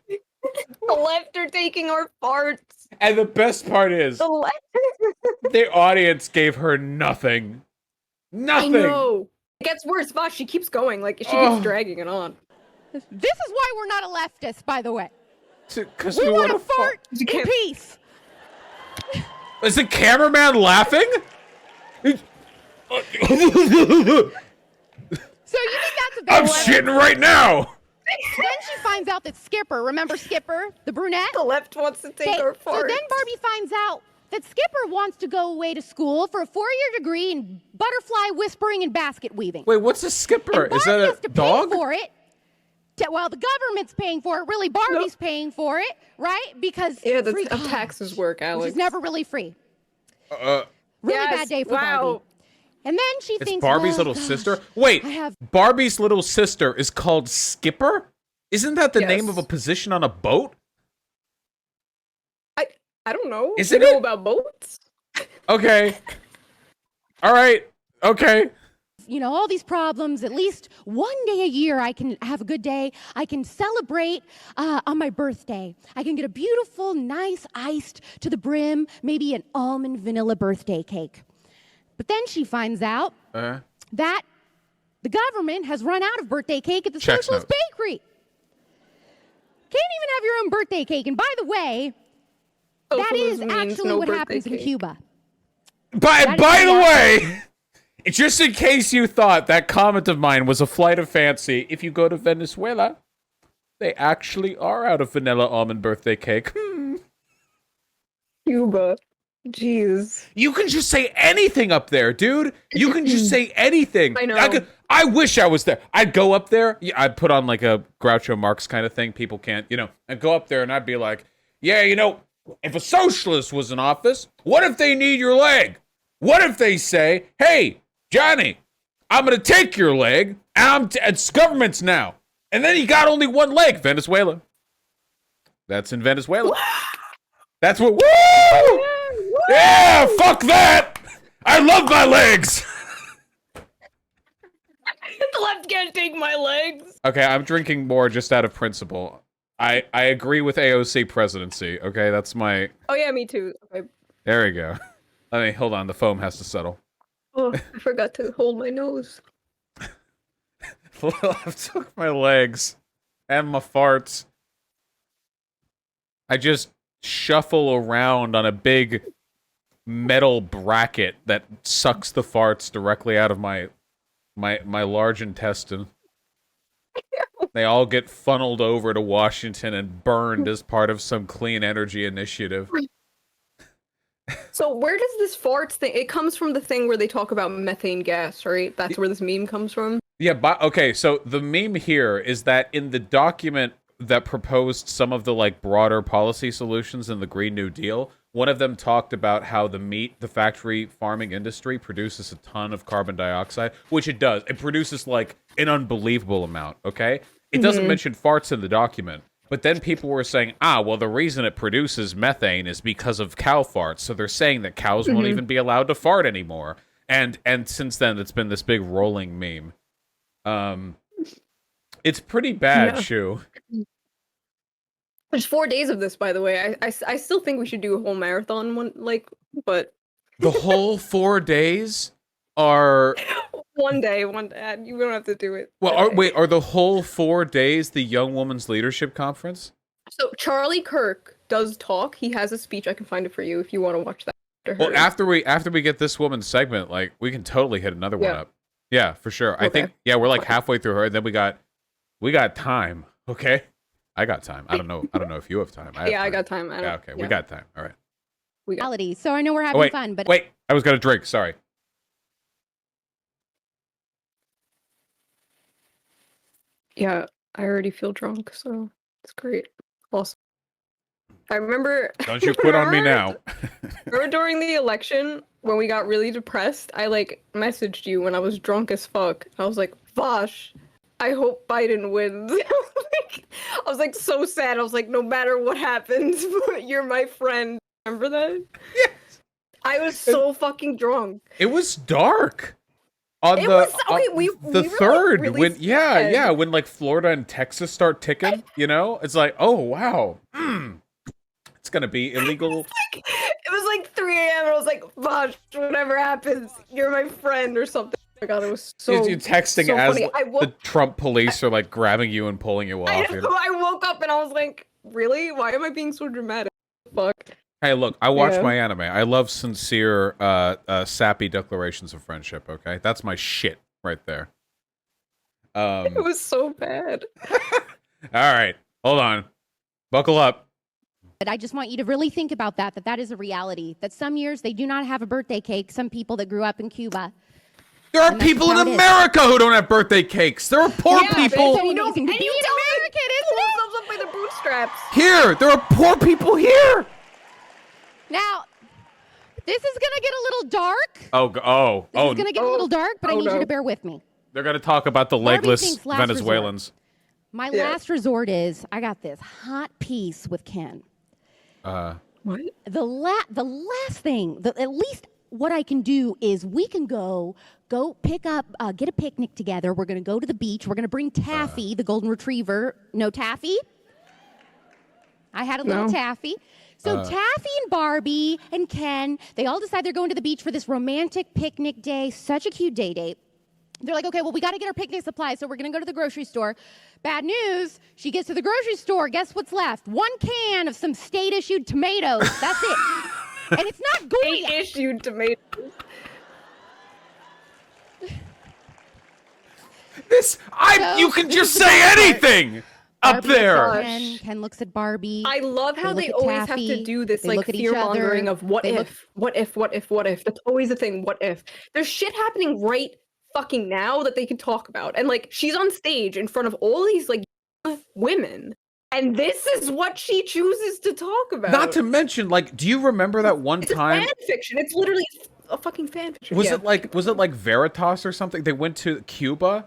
The left are taking our farts. And the best part is, The left. the audience gave her nothing. I Nothing. know. It gets worse. Vaush, she keeps going. Like, she keeps dragging it on. This is why we're not a leftist, by the way. Because We want to wanna fart You in can't- peace. Is the cameraman laughing? So you think that's a bad I'm shitting right now. Then she finds out that Skipper, remember Skipper, the brunette? The left wants to take They- our so farts. then Barbie finds out that Skipper wants to go away to school for a 4-year degree in butterfly whispering and basket weaving. Wait, what's a skipper? And Is Barbie has that to a dog? pay for it. Well, the government's paying for it. Really, Barbie's paying for it, right? Because Yeah, that's free how college, taxes work, which Alex. is never really free. Uh, Really Yes, bad day for wow. Barbie. And then she it's thinks, Barbie's oh, little gosh, sister. Wait, I have Barbie's little sister is called Skipper? Isn't that the name Yes. of a position on a boat? I don't know. Isn't you know it? about boats? Okay. All right. Okay. all these problems. At least one day a year I can have a good day. I can celebrate on my birthday. I can get a beautiful, nice, iced to the brim, maybe an almond vanilla birthday cake. But then she finds out that the government has run out of birthday cake at the Socialist Bakery. Can't even have your own birthday cake. And by the way, that is actually what happens in Cuba. By the way, just in case you thought that comment of mine was a flight of fancy, if you go to Venezuela, they actually are out of vanilla almond birthday cake. Cuba. Jeez. You can just say anything up there, dude. You can just say anything. I know. I wish I was there. I'd go up there. Yeah, I'd put on like a Groucho Marx kind of thing. People can't, I'd go up there and I'd be like, yeah, if a socialist was in office, what if they need your leg? What if they say, hey, Johnny, I'm going to take your leg and it's government's now. And then he got only one leg. Venezuela. That's in Venezuela. That's what, woo! Yeah, fuck that! I love my legs! The left can't take my legs. Okay, I'm drinking more just out of principle. I agree with AOC presidency, okay? That's my... Oh yeah, me too. Okay. There we go. Hold on, the foam has to settle. Oh, I forgot to hold my nose. I took my legs and my farts. I just shuffle around on a big metal bracket that sucks the farts directly out of my large intestine. They all get funneled over to Washington and burned as part of some clean energy initiative. So where does this farts thing? It comes from the thing where they talk about methane gas, right? That's where this meme comes from. Yeah, but okay, so the meme here is that in the document that proposed some of the broader policy solutions in the Green New Deal, one of them talked about how the factory farming industry produces a ton of carbon dioxide, which it does. It produces an unbelievable amount, okay? It doesn't mention farts in the document, but then people were saying, well, the reason it produces methane is because of cow farts. So they're saying that cows won't even be allowed to fart anymore. And since then, it's been this big rolling meme. It's pretty bad, Shu. There's 4 days of this, by the way. I still think we should do a whole marathon one, but the whole 4 days are one day. You don't have to do it. Well, are the whole 4 days the Young Woman's Leadership Conference? So Charlie Kirk does talk. He has a speech. I can find it for you if you want to watch that. Well, after we get this woman's segment, we can totally hit another one up. Yeah, for sure. Okay. I think we're halfway through her, and then we got time. Okay. I got time. I don't know if you have time. I got time. Okay, we got time. All right. Reality. So I know we're having fun, but wait, I was gonna drink. Sorry. Yeah, I already feel drunk, so it's great. Awesome. I remember. Don't you quit on me now. Remember during the election when we got really depressed? I messaged you when I was drunk as fuck. I was like, Vaush, I hope Biden wins. I was so sad. I was like, no matter what happens, you're my friend. Remember that? Yes. I was so fucking drunk. It was dark. On we the third, really when Florida and Texas start ticking, it's oh wow, it's gonna be illegal. It was 3 a.m. and I was like, Vaush, whatever happens, you're my friend or something. Oh my god, it was so. You're texting so as the Trump police are grabbing you and pulling you off. I woke up and I was like, really? Why am I being so dramatic? Fuck. Hey, look, I watch my anime. I love sincere, sappy declarations of friendship, okay? That's my shit right there. It was so bad. All right, hold on. Buckle up. But I just want you to really think about that is a reality. That some years they do not have a birthday cake, some people that grew up in Cuba. There are people in America who don't have birthday cakes. There are poor people. So amazing to be an American, isn't it? Themselves up by their bootstraps. Here, there are poor people here. Now, this is gonna get a little dark. This is gonna get a little dark, but I need you to bear with me. They're gonna talk about the legless Venezuelans. My last resort is I got this hot piece with Ken. What? The last thing, at least what I can do is we can go go pick up, get a picnic together. We're going to go to the beach. We're going to bring Taffy, the golden retriever. No Taffy? I had a little Taffy. So Taffy and Barbie and Ken, they all decide they're going to the beach for this romantic picnic day. Such a cute date. They're like, okay, well, we got to get our picnic supplies, so we're going to go to the grocery store. Bad news, she gets to the grocery store. Guess what's left? 1 can of some state-issued tomatoes. That's it. And it's not going. State-issued tomatoes. You can just say anything up Barbie there. Ken looks at Barbie. I love how they always have to do this like fear-mongering of what if. That's always the thing, what if. There's shit happening right fucking now that they can talk about. And like she's on stage in front of all these like women. And this is what she chooses to talk about. Not to mention, like, do you remember that one time? It's fan fiction. It's literally a fucking fan fiction. Was it like Veritas or something? They went to Cuba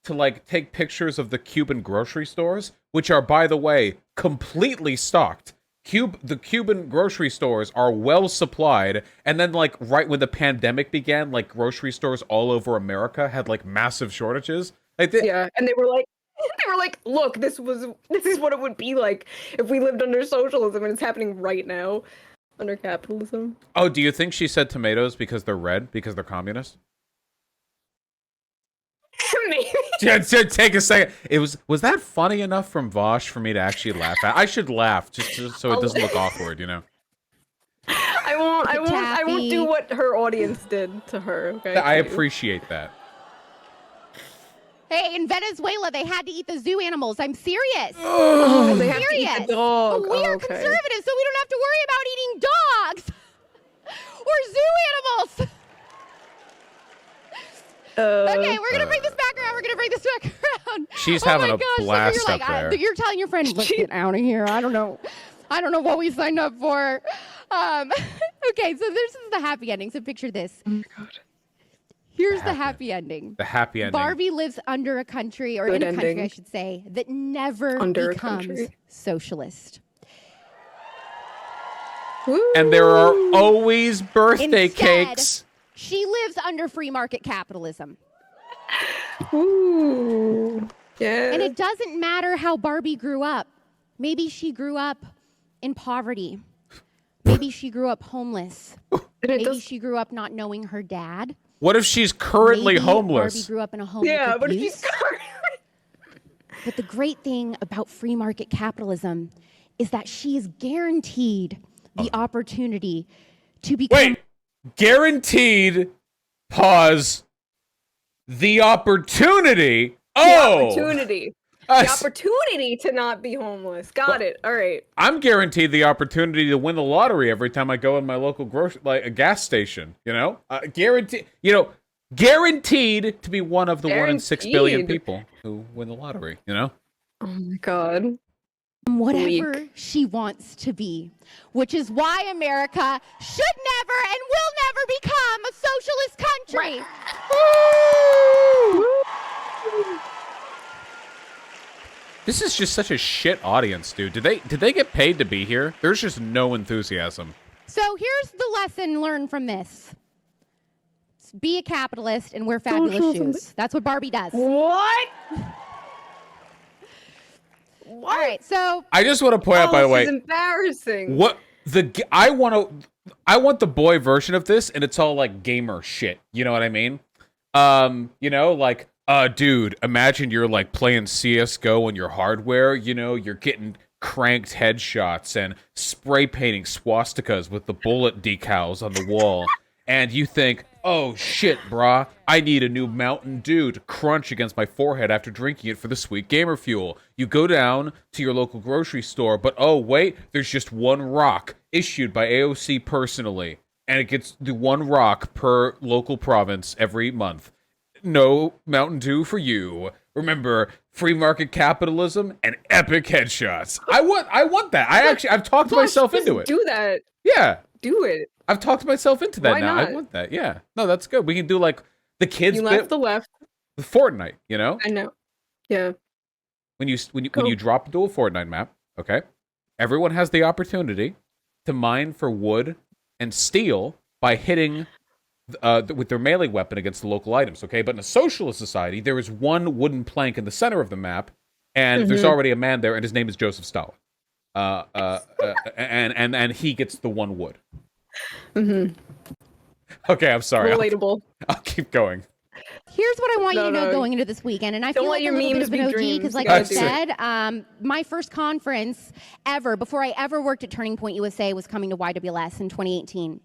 to like take pictures of the Cuban grocery stores, which are, by the way, completely stocked. The Cuban grocery stores are well supplied, and then like right when the pandemic began, like grocery stores all over America had like massive shortages. And they were like, look, this is what it would be like if we lived under socialism, and it's happening right now under capitalism. Oh, do you think she said tomatoes because they're red, because they're communist? Maybe. Take a second. Was that funny enough from Vaush for me to actually laugh at? I should laugh just so it doesn't look awkward, you know. I won't do what her audience did to her. Okay. I appreciate that. Hey, in Venezuela, they had to eat the zoo animals. I'm serious. Oh, they have to eat the dog. But we are conservative, so we don't have to worry about eating dogs or zoo animals. Okay, we're gonna bring this back around. We're gonna bring this back around. She's having a blast so you're up there. You're telling your friend, "Let's get out of here." I don't know what we signed up for. Okay, so this is the happy ending. So picture this. Oh my God. Here's the happy ending. The happy ending. Barbie lives under a country, or in a country, I should say, that never becomes socialist. And there are always birthday cakes. She lives under free market capitalism. Ooh. Yeah. And it doesn't matter how Barbie grew up. Maybe she grew up in poverty. Maybe she grew up homeless. Maybe she grew up not knowing her dad. What if she's currently homeless? Barbie grew up in a home yeah, with but if abuse. she's currently... But the great thing about free market capitalism is that she is guaranteed the opportunity to become... Wait! Guaranteed, pause, the opportunity. The opportunity to not be homeless. Got it. All right. I'm guaranteed the opportunity to win the lottery every time I go in my local a gas station, you know? Guaranteed to be one of the 1 in 6 billion people who win the lottery, you know? Oh my God. Whatever she wants to be, which is why America should never and will never become a socialist country. This is just such a shit audience, dude. Did they get paid to be here? There's just no enthusiasm. So here's the lesson learned from this. Be a capitalist and wear fabulous shoes. That's what Barbie does. What? All right, so I just want to point out, by the way, this is embarrassing. I want the boy version of this, and it's all like gamer shit. You know what I mean? You know, like, dude, imagine you're like playing CS:GO on your hardware. You know, you're getting cranked headshots and spray painting swastikas with the bullet decals on the wall, and you think, oh shit, brah, I need a new Mountain Dew to crunch against my forehead after drinking it for the sweet gamer fuel. You go down to your local grocery store, but oh wait, there's just one rock issued by AOC personally, and it gets the one rock per local province every month. No Mountain Dew for you. Remember, free market capitalism and epic headshots. I want that. I've talked myself into it. Do that. Yeah. Do it. I've talked myself into that. Why now. not? I want that. Yeah. No, that's good. We can do like the kids bit left. with Fortnite, you know? I know. Yeah. When you drop into a Fortnite map, okay? Everyone has the opportunity to mine for wood and steel by hitting with their melee weapon against the local items. Okay, but in a socialist society, there is one wooden plank in the center of the map, and there's already a man there, and his name is Joseph Stalin. And he gets the one wood. Okay, I'm sorry. Relatable. I'll keep going. Here's what I want you to know going into this weekend, and I feel like a little bit of an OG because, like I said, my first conference ever, before I ever worked at Turning Point USA, was coming to YWLS in 2018.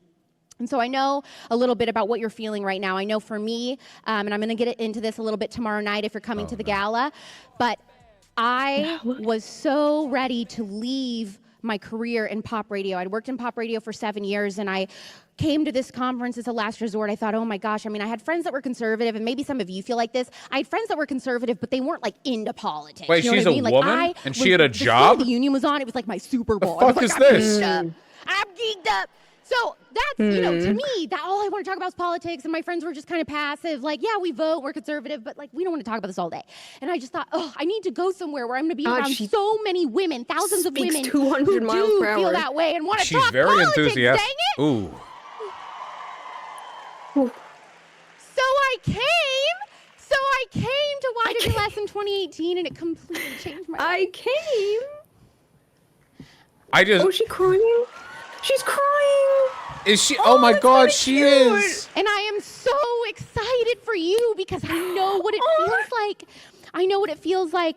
And so I know a little bit about what you're feeling right now. I know for me, and I'm going to get into this a little bit tomorrow night if you're coming to the gala, but I was so ready to leave my career in pop radio. I'd worked in pop radio for 7 years, and I came to this conference as a last resort. I thought, oh my gosh, I mean, I had friends that were conservative, and maybe some of you feel like this. I had friends that were conservative, but they weren't like into politics. Wait, you know she's what I mean? a woman? And she had a job? The union was on. It was like my Super Bowl. The fuck is this? I'm geeked up. So that's, you know, to me, that all I want to talk about is politics, and my friends were just kind of passive, like, yeah, we vote, we're conservative, but like, we don't want to talk about this all day. And I just thought, oh, I need to go somewhere where I'm going to be around so many women, thousands of women who do feel that way and want to talk very politics, enthusiastic. dang it. Ooh. So I came to YWLS in 2018, and it completely changed my life. I came. Oh, is she crying? She's crying. Is she? Oh my God, she is. And I am so excited for you because I know what it feels like. I know what it feels like.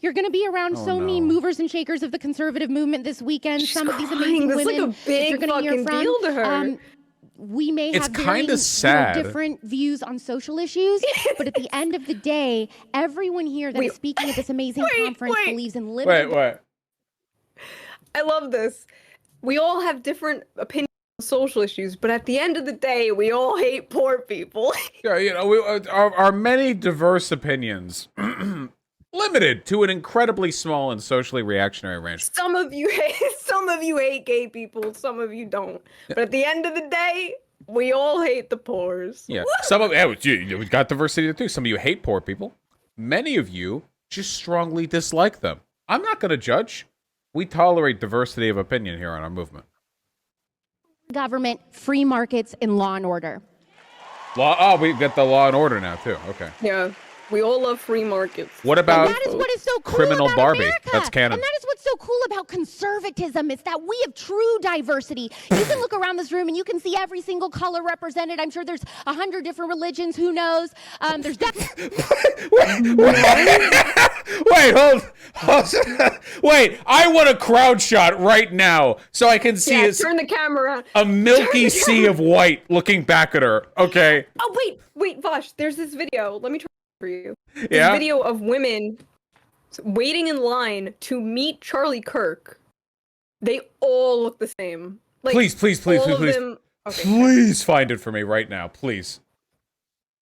You're going to be around many movers and shakers of the conservative movement this weekend. Some of these amazing women. Like a big you're gonna hear from. deal to her. We may have kind of sad. Different views on social issues, but at the end of the day, everyone here that is speaking at this amazing conference believes in liberty. Wait. I love this. We all have different opinions on social issues, but at the end of the day, we all hate poor people. Yeah, you know, our many diverse opinions limited to an incredibly small and socially reactionary range. Some of you hate gay people, some of you don't. But at the end of the day, we all hate the poors. Yeah, we got diversity too. Some of you hate poor people. Many of you just strongly dislike them. I'm not going to judge. We tolerate diversity of opinion here on our movement. Government, free markets, and law and order. We got the law and order now too. Okay. Yeah. We all love free markets. What about that is what is so cool criminal about Barbie? America. That's canon. And that is what's so cool about conservatism is that we have true diversity. You can look around this room and you can see every single color represented. I'm sure there's 100 different religions. Who knows? There's definitely. Wait, hold. Wait, I want a crowd shot right now so I can see turn the camera. A milky sea of white looking back at her. Okay. Oh, wait, Vaush, there's this video. Let me try for you. Yeah. This video of women waiting in line to meet Charlie Kirk. They all look the same. Like, please. them... okay. Please find it for me right now, please.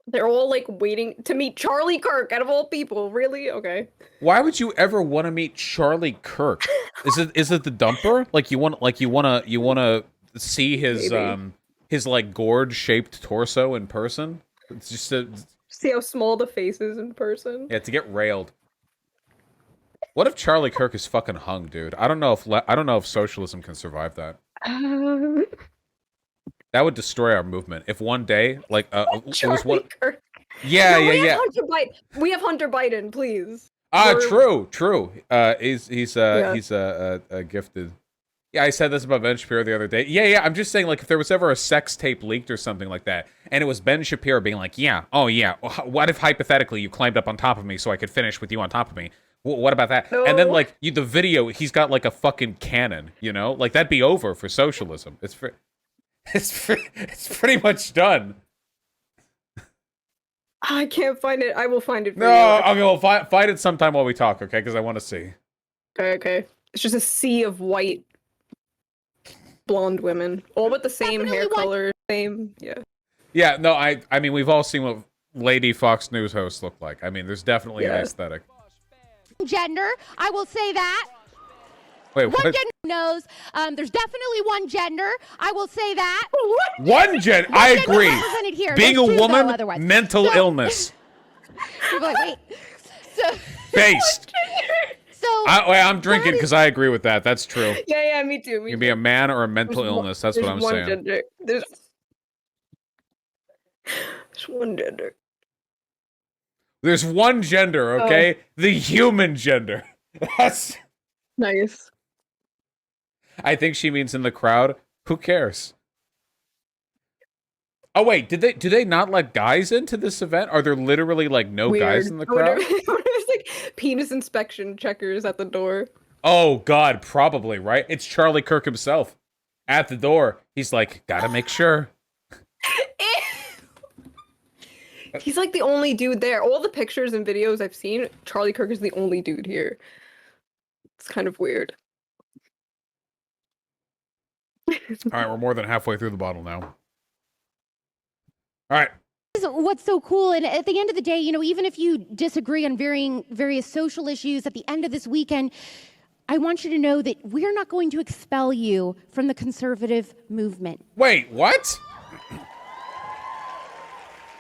They're all like waiting to meet Charlie Kirk out of all people. Really? Okay. Why would you ever want to meet Charlie Kirk? Is it the dumper? Like you want to see his like gourd shaped torso in person? It's just see how small the face is in person. Yeah, to get railed. What if Charlie Kirk is fucking hung, dude? I don't know if socialism can survive that. That would destroy our movement. If one day, like, it was one. Kirk. Yeah. We have Hunter Biden, please. True. He's gifted. Yeah, I said this about Ben Shapiro the other day. Yeah. I'm just saying, like, if there was ever a sex tape leaked or something like that, and it was Ben Shapiro being like, what if hypothetically you climbed up on top of me so I could finish with you on top of me? What about that? No. And then, like, the video, he's got like a fucking cannon, you know? Like, that'd be over for socialism. It's pretty much done. I can't find it. I will find it for you. Okay, well, find it sometime while we talk, okay? Because I want to see. Okay. It's just a sea of white blonde women, all with the same hair color, same, Yeah, no, I mean, we've all seen what Lady Fox News hosts look like. I mean, there's definitely an aesthetic. Gender, I will say that. Wait, what? One gender knows. There's definitely one gender. I will say that. One gender. I agree. Here. Being a woman, mental illness. You're like, wait. So. Based. I'm drinking because I agree with that. That's true. Yeah, me too. You can be a man or a mental illness. That's what I'm saying. Gender. There's one gender. There's one gender, okay? The human gender. That's. Nice. I think she means in the crowd. Who cares? Oh wait, do they not let guys into this event? Are there literally like no guys in the crowd? It's like penis inspection checkers at the door. Oh God, probably, right? It's Charlie Kirk himself at the door. He's like, gotta make sure. He's like the only dude there. All the pictures and videos I've seen, Charlie Kirk is the only dude here. It's kind of weird. All right, we're more than halfway through the bottle now. All right. What's so cool, and at the end of the day, you know, even if you disagree on various social issues, at the end of this weekend, I want you to know that we're not going to expel you from the conservative movement. Wait, what?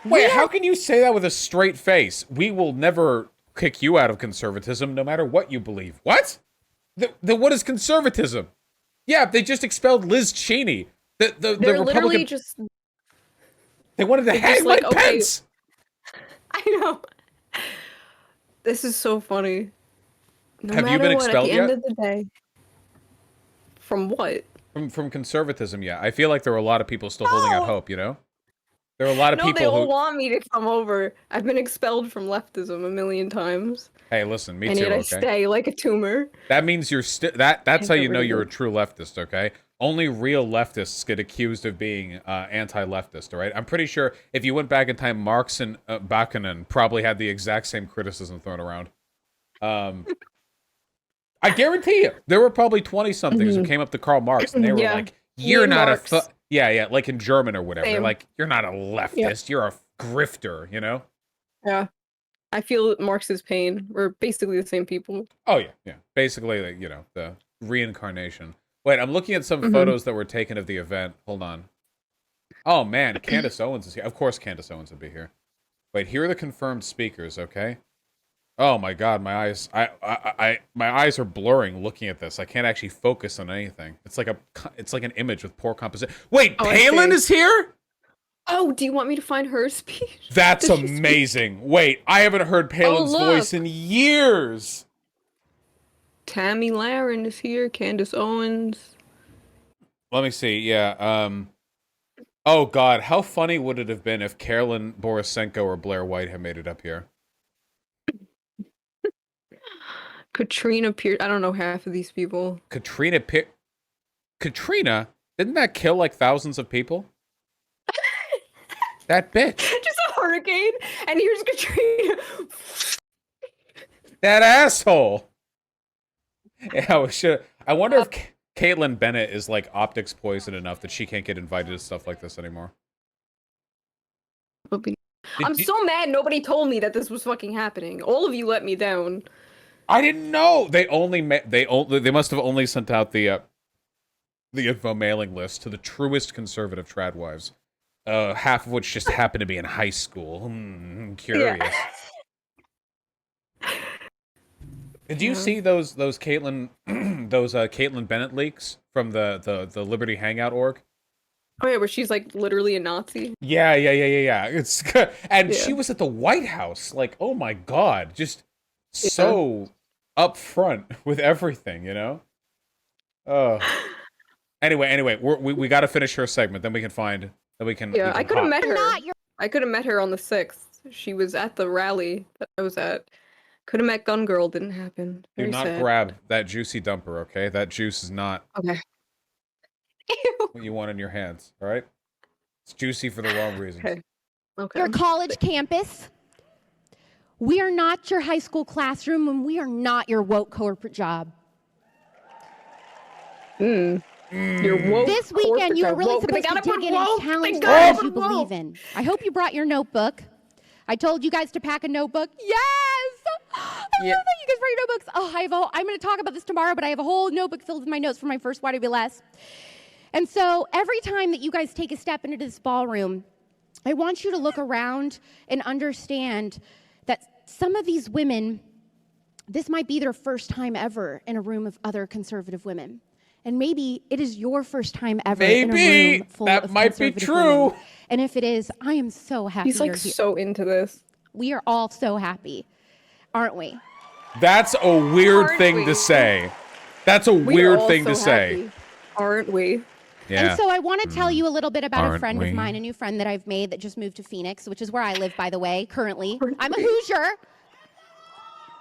Wait, how can you say that with a straight face? We will never kick you out of conservatism, no matter what you believe. What? Then what is conservatism? Yeah, they just expelled Liz Cheney. The They're Republican. literally just. They wanted to hang Mike Pence. I know. This is so funny. No Have you matter been what, expelled at the yet? end of the day. From what? From conservatism, yeah. I feel like there are a lot of people still holding out hope, you know? There are a lot of No, people they all who... want me to come over. I've been expelled from leftism a million times. Hey, listen, me and too, yet I okay? stay like a tumor. That means you're that's Can't how get you know rid of you're a it. true leftist, okay? Only real leftists get accused of being anti-leftist, all right? I'm pretty sure if you went back in time, Marx and Bakunin probably had the exact same criticism thrown around. I guarantee you, there were probably 20-somethings who came up to Karl Marx and they were Yeah. like, "You're Me and not Marx. yeah, like in German or whatever. They're Same. like, "You're not a leftist. You're a grifter," you know? Yeah. I feel Marx's pain. We're basically the same people. Oh yeah. Basically, like, you know, the reincarnation. Wait, I'm looking at some photos that were taken of the event. Hold on. Oh man, Candace Owens is here. Of course, Candace Owens would be here. Wait, here are the confirmed speakers. Okay. Oh my God, my eyes. My eyes are blurring looking at this. I can't actually focus on anything. It's like an image with poor composition. Wait, Oh, I Palin see. is here? Oh, do you want me to find her speech? That's Did she speak? amazing. Wait, I haven't heard Palin's look. voice in years. Tammy Laren is here. Candace Owens. Let me see. Yeah. Oh God, how funny would it have been if Carolyn Borisenko or Blair White had made it up here? Katrina Pierce. I don't know half of these people. Katrina, didn't that kill like thousands of people? That bitch. Just a hurricane, and here's Katrina. That asshole. Yeah, I wonder if Caitlyn Bennett is like optics poison enough that she can't get invited to stuff like this anymore. I'm so mad nobody told me that this was fucking happening. All of you let me down. I didn't know. They must have only sent out the info mailing list to the truest conservative tradwives. Half of which just happened to be in high school. Curious. Yeah. Did you see those Caitlyn Caitlyn Bennett leaks from the Liberty Hangout org? Oh yeah, where she's like literally a Nazi. Yeah. It's and she was at the White House. Like, oh my God, just so upfront with everything, you know. Anyway, we got to finish her segment, then we can find. Yeah, I could have met her. Not your I could have met her on the 6th. She was at the rally that I was at. Could have met Gun Girl, didn't happen. Do Very not sad. grab that juicy dumper, okay? That juice is not Okay. what you want in your hands, all right? It's juicy for the wrong reasons. Okay. Okay. your college campus. We are not your high school classroom, and we are not your woke corporate job. You're woke. This weekend, you were really woke. They supposed to gotta dig put in woke. and challenge They the gotta things you put woke. believe in. I hope you brought your notebook. I told you guys to pack a notebook. Yes! I love that you guys brought your notebooks. Oh, I'm going to talk about this tomorrow, but I have a whole notebook filled with my notes from my first YWLS. And so every time that you guys take a step into this ballroom, I want you to look around and understand that some of these women, this might be their first time ever in a room of other conservative women. And maybe it is your first time ever in a Maybe room full that of might be conservative true. women. And if it is, I am so happy He's you're like here. so into this. We are all so happy, aren't we? That's a weird Aren't thing we? to say. That's a We're weird all thing so to say. happy, aren't we? Yeah. And so I want to tell you a little bit about a Aren't friend we? of mine, a new friend that I've made that just moved to Phoenix, which is where I live, by the way, currently. Aren't I'm a we? Hoosier.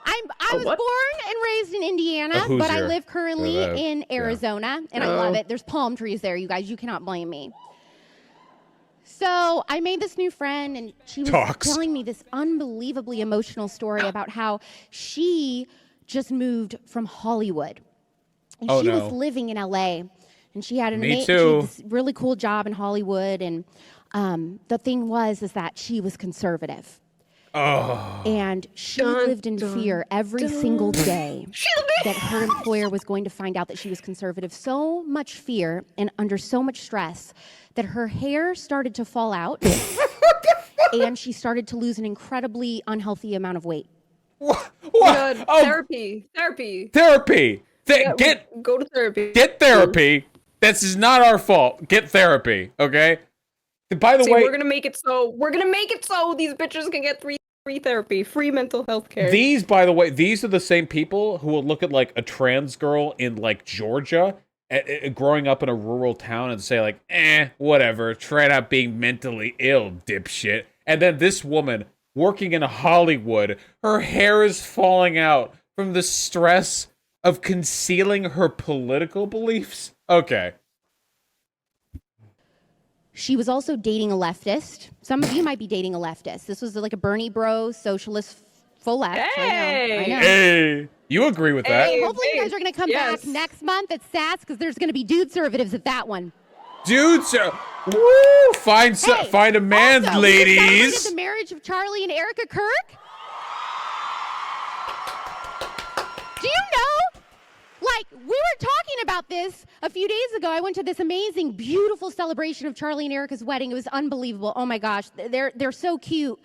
I was what? born and raised in Indiana, A but I Hoosier. live currently Yeah, in yeah. Arizona, and I Oh. love it. There's palm trees there, you guys. You cannot blame me. So I made this new friend, and she was Talks. telling me this unbelievably emotional story about how she just moved from Hollywood. And Oh, she no. was living in LA, and she had Me she too. had this really cool job in Hollywood, and the thing was that she was conservative. Oh. And she Dun, lived in dun, fear every dun. single day that her employer was going to find out that she was conservative. So much fear and under so much stress that her hair started to fall out and she started to lose an incredibly unhealthy amount of weight. What? Good. Oh, Therapy. therapy. Yeah, go to therapy. Get therapy. This is not our fault. Get therapy, okay? By the See, way, we're gonna make it so these bitches can get free therapy, free mental health care. these, by the way, these are the same people who will look at like a trans girl in like Georgia, growing up in a rural town, and say like, whatever, try not being mentally ill, dipshit. And then this woman working in Hollywood, her hair is falling out from the stress of concealing her political beliefs. Okay. She was also dating a leftist. Some of you might be dating a leftist. This was like a Bernie bro, socialist, full left. Hey! I know. Hey, you agree with that? Hey. Hopefully you guys are going to come Yes. back next month at SAS because there's going to be dude conservatives at that one. Dudes, woo! Find a man, Also, we ladies. celebrated the marriage of Charlie and Erica Kirk. Do you know? Like, we were talking about this a few days ago. I went to this amazing, beautiful celebration of Charlie and Erica's wedding. It was unbelievable. Oh my gosh, they're so cute.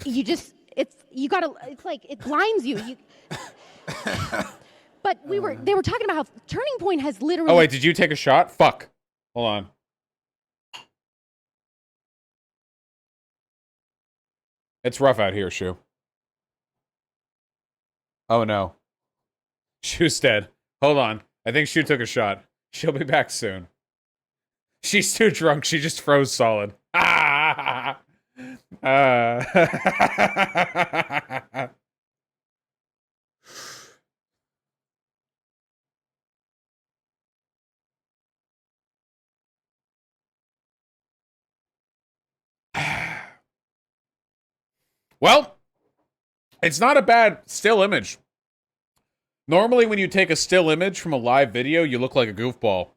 It's like it blinds you. But they were talking about how Turning Point has literally. Oh wait, did you take a shot? Fuck. Hold on. It's rough out here, Shu. Oh no. Shu's dead. Hold on. I think Shu took a shot. She'll be back soon. She's too drunk. She just froze solid. Well, it's not a bad still image. Normally, when you take a still image from a live video, you look like a goofball.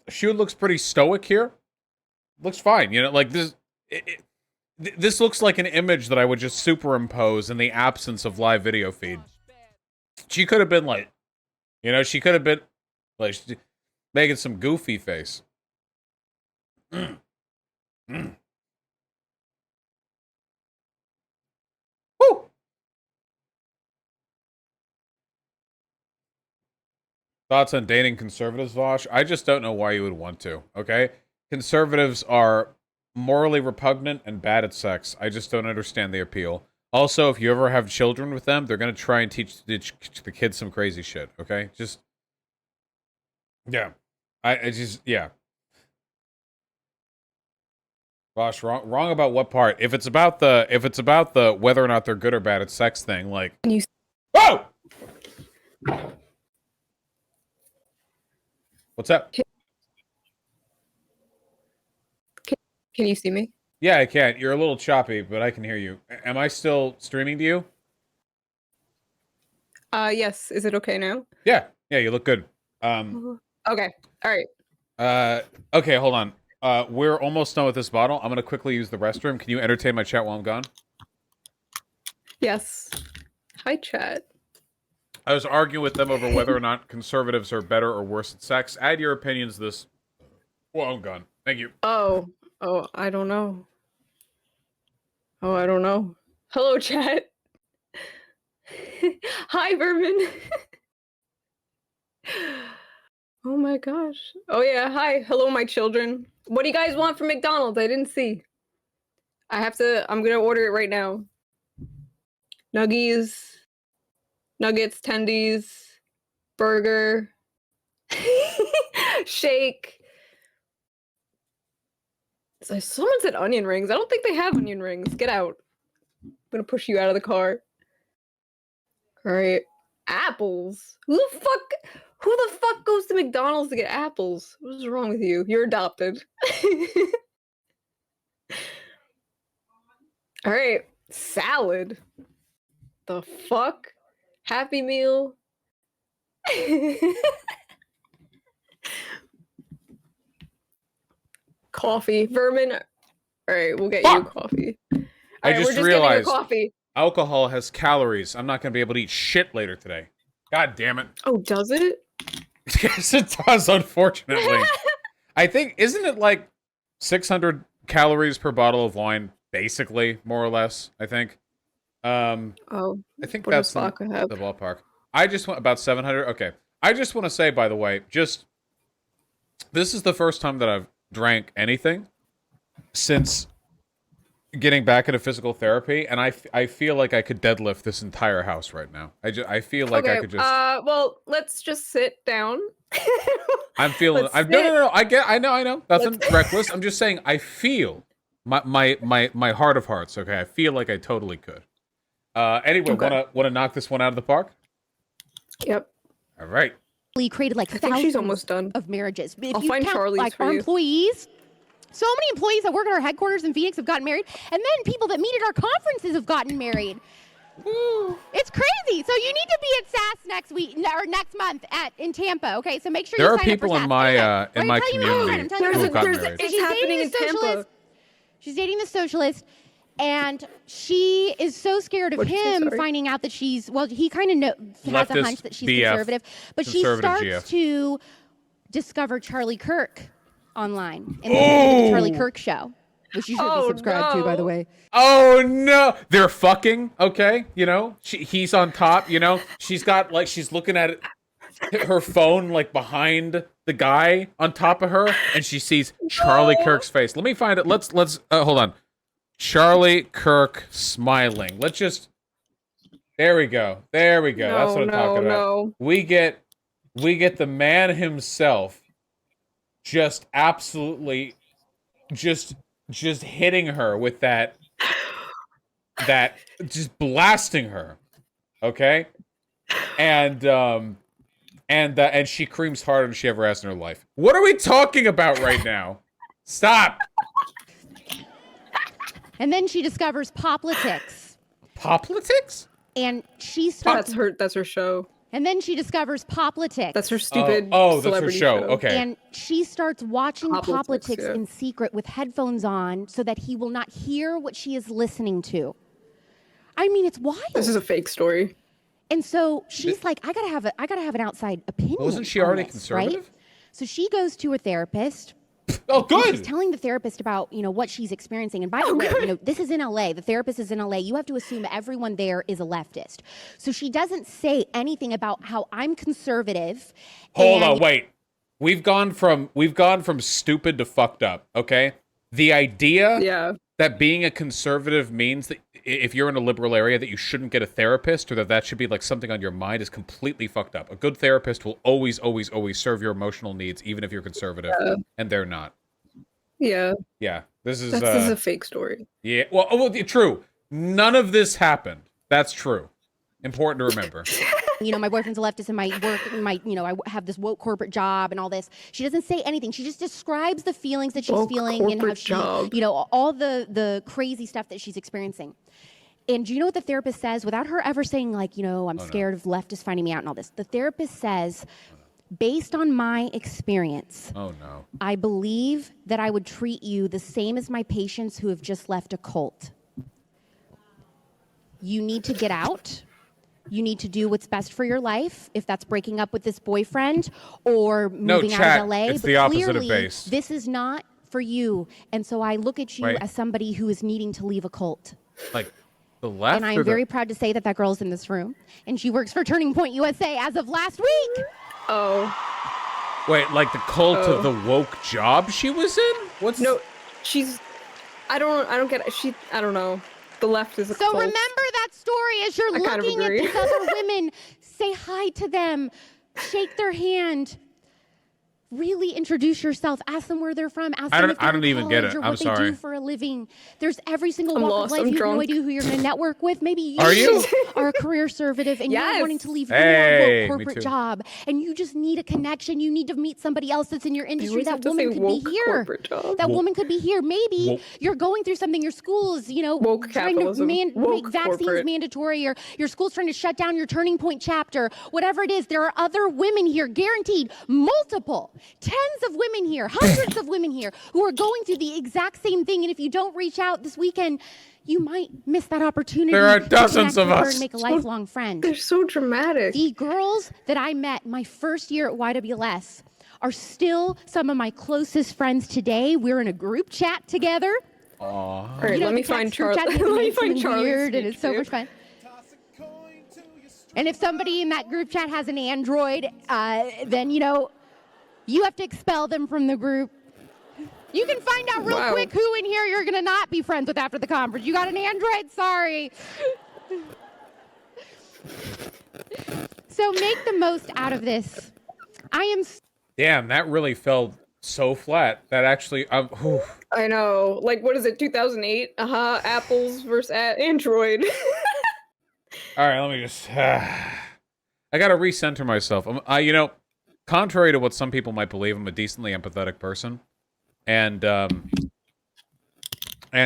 Shu looks pretty stoic here. Looks fine. You know, like this. This looks like an image that I would just superimpose in the absence of live video feed. She could have been like, you know, she could have been like making some goofy face. Woo! Thoughts on dating conservatives, Vaush? I just don't know why you would want to, okay? Conservatives are morally repugnant and bad at sex. I just don't understand the appeal. Also, if you ever have children with them, they're going to try and teach the kids some crazy shit, okay? Just... Yeah. I just... Yeah. Vaush, wrong about what part? If it's about the whether or not they're good or bad at sex thing, like... Whoa! What's that? Can you see me? Yeah, I can. You're a little choppy, but I can hear you. Am I still streaming to you? Yes. Is it okay now? Yeah. Yeah, you look good. Okay. All right. Okay, hold on. We're almost done with this bottle. I'm gonna quickly use the restroom. Can you entertain my chat while I'm gone? Yes. Hi, chat. I was arguing with them over whether or not conservatives are better or worse at sex. Add your opinions to this while I'm gone. Thank you. Oh, I don't know. Oh, I don't know. Hello, chat. Hi, Vermin. Oh my gosh. Oh yeah, hi. Hello, my children. What do you guys want from McDonald's? I didn't see. I'm gonna order it right now. Nuggies, nuggets, tendies, burger, shake. So someone said onion rings. I don't think they have onion rings. Get out. I'm gonna push you out of the car. All right. Apples. Who the fuck goes to McDonald's to get apples? What is wrong with you? You're adopted. All right. Salad. The fuck? Happy Meal. Coffee. Vermin. All right, we'll get you coffee. All I right, just we're just realized getting you coffee. alcohol has calories. I'm not going to be able to eat shit later today. God damn it. Oh, does it? Yes, it does, unfortunately. I think, isn't it like 600 calories per bottle of wine, basically, more or less, I think? Oh, I think what that's does the vodka have? ballpark. I just want about 700. Okay. I just want to say, by the way, this is the first time that I've drank anything since getting back into physical therapy, and I feel like I could deadlift this entire house right now. I feel like I could just. Well, let's just sit down. I'm feeling. No. I know. Nothing reckless. I'm just saying. I feel my heart of hearts. Okay, I feel like I totally could. Anyway, wanna knock this one out of the park? Yep. All right. Created like I think she's almost done. of marriages. If I'll you find count, Charlie's like for our you. employees, so many employees that work at our headquarters in Phoenix have gotten married, and then people that meet at our conferences have gotten married. It's crazy. So you need to be at SAS next week or next month in Tampa. Okay, so make sure There you are sign people up for in SAS. my Anyway, community I'm telling you who have what. gotten married. It's She's happening dating in a socialist. Tampa. She's dating the socialist, and she is so scared of What'd you say? him Sorry. finding out that she's, well, he kind of has a Leftist hunch that she's BF. conservative, but she Conservative starts GF. to discover Charlie Kirk online and listen to the Charlie Kirk show, which you should be subscribed to, by the way. Oh no, they're fucking. Okay, you know, he's on top. You know, she's got like she's looking at her phone like behind the guy on top of her, and she sees Charlie Kirk's face. Let me find it. Let's hold on. Charlie Kirk smiling. Let's just. There we go. There we go. That's what I'm talking about. No. We get the man himself, just absolutely, just hitting her with that, just blasting her, okay, and she creams harder than she ever has in her life. What are we talking about right now? Stop. And then she discovers politics. Politics? And she starts. That's her show. And then she discovers politics. That's her stupid. Oh, that's her celebrity show. Okay. And she starts watching politics yeah. in secret with headphones on so that he will not hear what she is listening to. I mean, it's wild. This is a fake story. And so she's like, I gotta have an outside opinion. Wasn't she on already this, conservative? Right? So she goes to her therapist. Oh, good. She's telling the therapist about, what she's experiencing. And by the way, this is in LA. The therapist is in LA. You have to assume everyone there is a leftist. So she doesn't say anything about how I'm conservative. Hold on, wait. We've gone from stupid to fucked up, okay? The idea that being a conservative means that if you're in a liberal area that you shouldn't get a therapist, or that should be like something on your mind, is completely fucked up. A good therapist will always serve your emotional needs, even if you're conservative, and they're not. Yeah. Yeah, this is a fake story. Yeah, well, true. None of this happened. That's true. Important to remember. My boyfriend's a leftist and my work, I have this woke corporate job and all this. She doesn't say anything. She just describes the feelings that she's Woke feeling and how she, job. all the crazy stuff that she's experiencing. And do you know what the therapist says without her ever saying I'm scared of leftists finding me out and all this? The therapist says, based on my experience, I believe that I would treat you the same as my patients who have just left a cult. You need to get out. You need to do what's best for your life, if that's breaking up with this boyfriend or moving out of LA. It's but the opposite of clearly, base. this is not for you. And so I look at you Wait. as somebody who is needing to leave a cult. Like the left. And I'm very proud to say that girl is in this room. And she works for Turning Point USA as of last week. Oh. Wait, like the cult of the woke job she was in? What's No, she's. I don't get it. I don't know. The left is a So cult. remember that story as you're I kind of looking at agree. these other women. Say hi to them. Shake their hand. Really introduce yourself. Ask them where they're from. Ask them if they're I don't in even get college it. or I'm what they sorry. do for a living. There's every single I'm walk lost. of life. I'm You have no drunk. idea who you're going to network with. Maybe you Are you? are a career conservative and Yes. you're wanting to leave Hey, your me corporate too. job and you just need a connection. You need to meet somebody else that's in your industry. always That have to woman say could be woke here. corporate job. That Woke- woman could be here. Maybe woke- you're going through something. Your school is, Woke trying to capitalism. make Woke vaccines corporate. mandatory, or your school's trying to shut down your Turning Point chapter. Whatever it is, there are other women here, guaranteed, multiple, tens of women here, hundreds of women here who are going through the exact same thing. And if you don't reach out this weekend, you might miss that opportunity. There are to dozens connect of with her us. and make a lifelong friend. They're so dramatic. The girls that I met my first year at YWLS are still some of my closest friends today. We're in a group chat together. All right, let The me find text group Charlie. chat Let is me find amazing and Charlie's weird, and speech it's so too. much fun. And if somebody in that group chat has an Android, then you have to expel them from the group. You can find out real Wow. quick who in here you're gonna not be friends with after the conference. You got an Android? Sorry. So make the most out of this. I am. Damn, that really fell so flat. That actually, whew. I know. Like, what is it? 2008? Apples versus Android. All right, let me just. I gotta recenter myself. Contrary to what some people might believe, I'm a decently empathetic person, and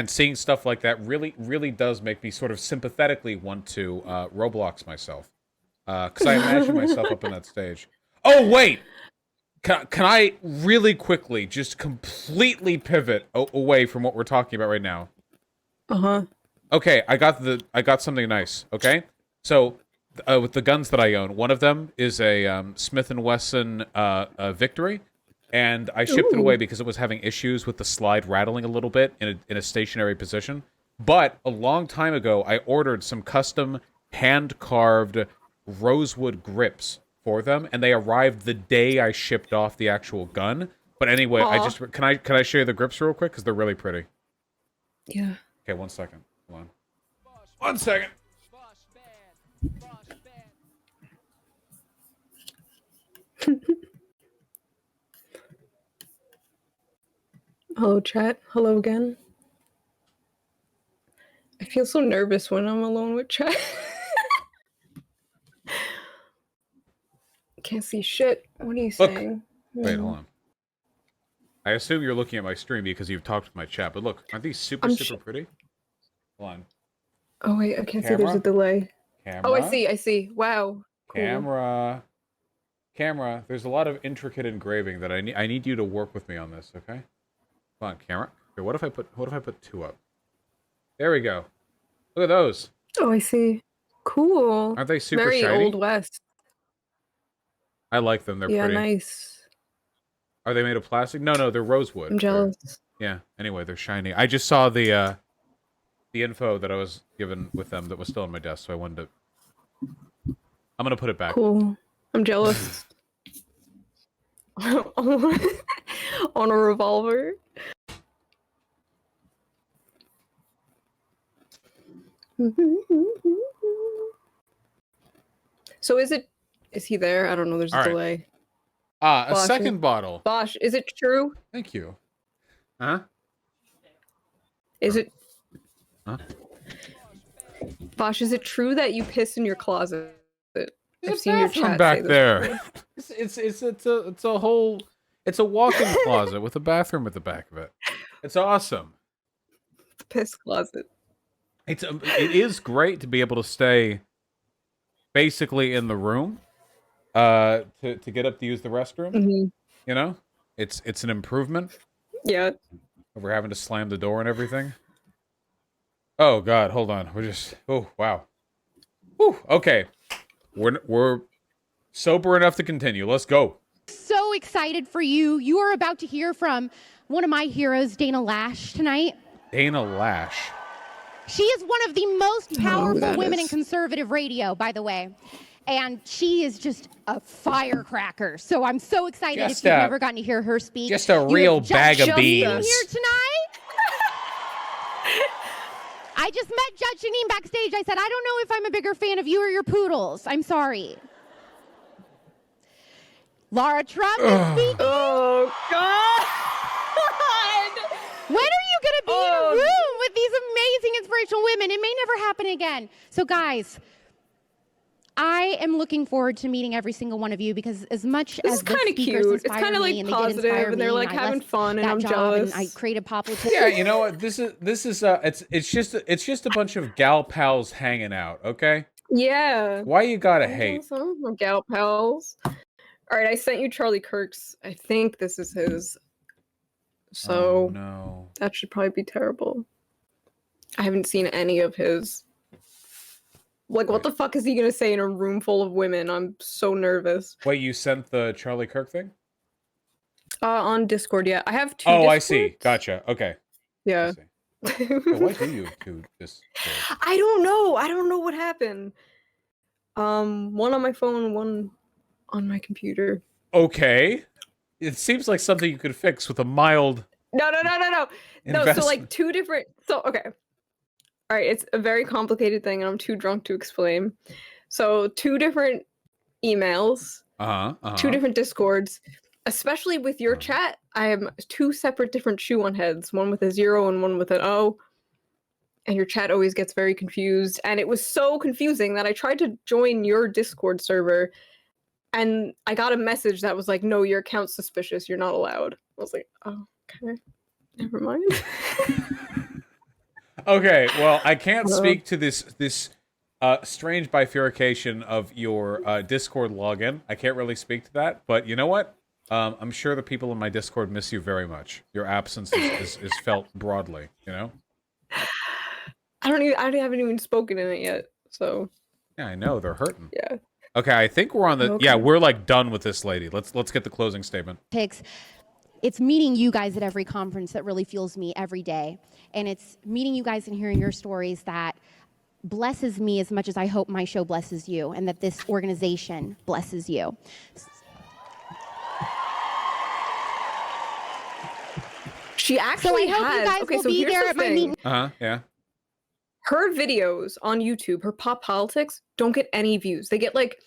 seeing stuff like that really, really does make me sort of sympathetically want to Roblox myself, because I imagine myself up on that stage. Oh wait, can I really quickly just completely pivot away from what we're talking about right now? Okay, I got something nice. Okay, so with the guns that I own, one of them is a Smith & Wesson Victory, and I shipped it away because it was having issues with the slide rattling a little bit in a stationary position. But a long time ago, I ordered some custom hand-carved rosewood grips for them, and they arrived the day I shipped off the actual gun. But anyway, Aw. can I show you the grips real quick because they're really pretty. Yeah. Okay, 1 second. Hold on. 1 second. Hello, chat. Hello again. I feel so nervous when I'm alone with chat. Can't see shit. What are you Look. saying? Wait, hold on. I assume you're looking at my stream because you've talked with my chat, but look, aren't these super pretty? Hold on. Oh wait, I can't see. There's Camera? a delay. Camera. Oh, I see. I see. Wow. Cool. Camera. There's a lot of intricate engraving that I need you to work with me on this, okay? Come on, camera. Okay, what if I put 2 up? There we go. Look at those. Oh, I see. Cool. Aren't they super Very shiny? Old West. I like them. They're Yeah, pretty. nice. Are they made of plastic? No, they're rosewood. I'm jealous. Yeah. Anyway, they're shiny. I just saw the info that I was given with them that was still on my desk, so I wanted to. I'm gonna put it back. Cool. I'm jealous. On a revolver. So is he there? I don't know, there's a All right. delay. A Vaush, second bottle. Vaush, is it true? Thank you. Huh? Is it Huh? Vaush, is it true that you piss in your closet? There's I've a seen your bathroom chat back say this there. before. It's a walk-in closet with a bathroom at the back of it. It's awesome. Piss closet. It is great to be able to stay basically in the room to get up to use the restroom. Mm-hmm. You know, it's an improvement Yeah. over having to slam the door and everything. Oh God, hold on. Oh wow. Whew, okay, we're sober enough to continue. Let's go. So excited for you. You are about to hear from one of my heroes, Dana Lash, tonight. Dana Lash. She is one of the most powerful that women is. in conservative radio, by the way. And she is just a firecracker. So I'm so excited Just if you've a- never gotten to hear her speak. just a You have real just bag of been beans. here tonight. I just met Judge Janine backstage. I said, I don't know if I'm a bigger fan of you or your poodles. I'm sorry. Laura Trump is speaking. Oh God! When are you going to be in a room with these amazing, inspirational women? It may never happen again. So, guys, I am looking forward to meeting every single one of you because as much This as is kind of cute. It's kind of like positive, and they're like having fun, and I'm jealous. And I created pop. Yeah, you know what? This is it's just a bunch of gal pals hanging out, okay? Yeah. Why you gotta hate? Some gal pals. All right, I sent you Charlie Kirk's. I think this is his. So Oh, no. that should probably be terrible. I haven't seen any of his. Like, what the fuck is he gonna say in a room full of women? I'm so nervous. Wait, you sent the Charlie Kirk thing? On Discord, yeah. I have two. Oh, I see. Discords. Gotcha. Okay. Yeah. I see. So why do you do this? I don't know. I don't know what happened. One on my phone, one on my computer. Okay. It seems like something you could fix with a mild. No. No, so like two different. So, okay. All right, it's a very complicated thing, and I'm too drunk to explain. So, two different emails, two different Discords. Especially with your chat, I have two separate different shoe on heads, one with a 0 and one with an O. And your chat always gets very confused. And it was so confusing that I tried to join your Discord server, and I got a message that was like, no, your account's suspicious. You're not allowed. I was like, oh, okay. Never mind. Okay, well, I can't speak to this strange bifurcation of your Discord login. I can't really speak to that, but you know what? I'm sure the people in my Discord miss you very much. Your absence is felt broadly, you know? I haven't even spoken in it yet, so. Yeah, I know, they're hurting. Yeah. Okay, I think we're on the... Okay. Yeah, we're like done with this lady. Let's get the closing statement. It's meeting you guys at every conference that really fuels me every day. And it's meeting you guys and hearing your stories that blesses me as much as I hope my show blesses you and that this organization blesses you. She actually So I hope has... you guys okay, will so be here's there the at my thing. meeting. Yeah. Her videos on YouTube, her pop politics, don't get any views. They get like,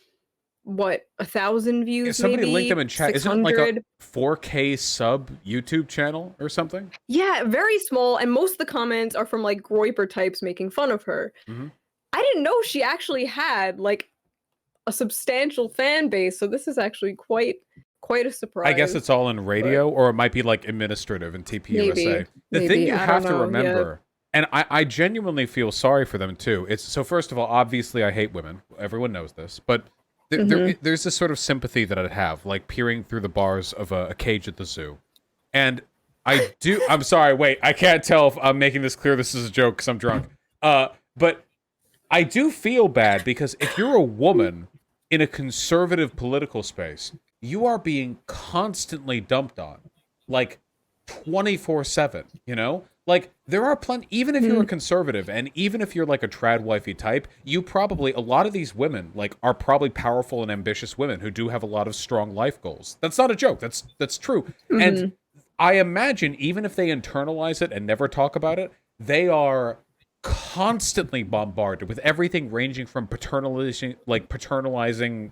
what, 1,000 views? Yeah, somebody maybe? linked them in chat. 600? Isn't it like a 4K sub YouTube channel or something? Yeah, very small, and most of the comments are from like Groiper types making fun of her. Mm-hmm. I didn't know she actually had like a substantial fan base, so this is actually quite a surprise. I guess it's all in radio, or it might be like administrative in TPUSA. The thing you I have don't to know, remember, and I genuinely feel sorry for them too. It's so first of all, obviously I hate women. Everyone knows this, but there's this sort of sympathy that I'd have, like peering through the bars of a cage at the zoo, and I do. I'm sorry. Wait, I can't tell if I'm making this clear. This is a joke because I'm drunk. But I do feel bad because if you're a woman in a conservative political space, you are being constantly dumped on, like 24/7, you know? Like, there are plenty, even if you're a conservative, and even if you're like a trad wifey type, you probably, a lot of these women, like, are probably powerful and ambitious women who do have a lot of strong life goals. That's not a joke, that's true. And I imagine, even if they internalize it and never talk about it, they are constantly bombarded with everything ranging from paternalizing,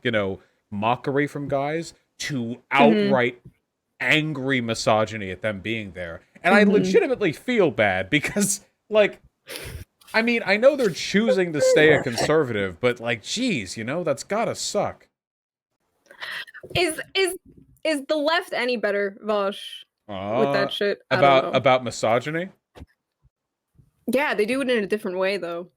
you know, mockery from guys to outright angry misogyny at them being there. And I legitimately feel bad because, like, I mean, I know they're choosing to stay a conservative, but, like, geez, you know, that's gotta suck. Is the left any better, Vaush, with that shit? I don't know. About misogyny? Yeah, they do it in a different way, though.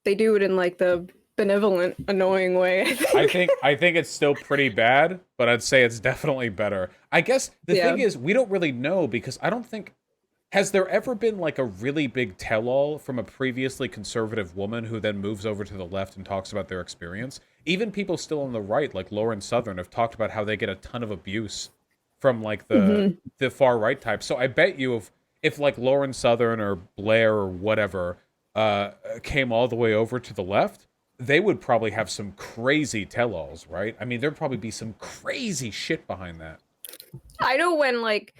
They do it in, like, the benevolent, annoying way, I think. I think it's still pretty bad, but I'd say it's definitely better. I guess the thing is, we don't really know because I don't think... Has there ever been, like, a really big tell-all from a previously conservative woman who then moves over to the left and talks about their experience? Even people still on the right, like Lauren Southern, have talked about how they get a ton of abuse from, like, the far-right type. So I bet you if like, Lauren Southern or Blair or whatever came all the way over to the left, they would probably have some crazy tell-alls, right? I mean, there'd probably be some crazy shit behind that. I know when like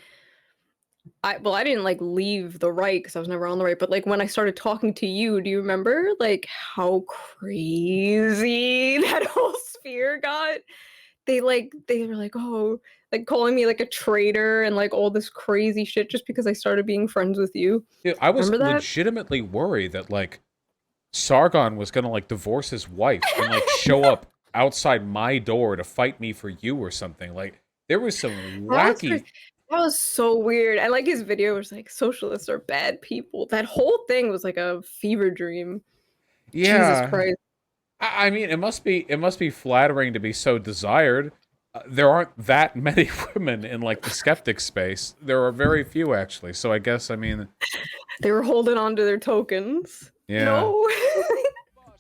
I didn't like leave the right because I was never on the right, but like when I started talking to you, do you remember like how crazy that whole sphere got? They were like, oh, like calling me like a traitor and like all this crazy shit just because I started being friends with you. Dude, I was Remember that? legitimately worried that like Sargon was gonna like divorce his wife and like show up outside my door to fight me for you or something. Like there was some wacky. That was so weird. And like his video was like socialists are bad people. That whole thing was like a fever dream. Yeah. Jesus Christ. I mean, it must be flattering to be so desired. There aren't that many women in like the skeptic space. There are very few actually. So I guess I mean they were holding on to their tokens. Yeah. No.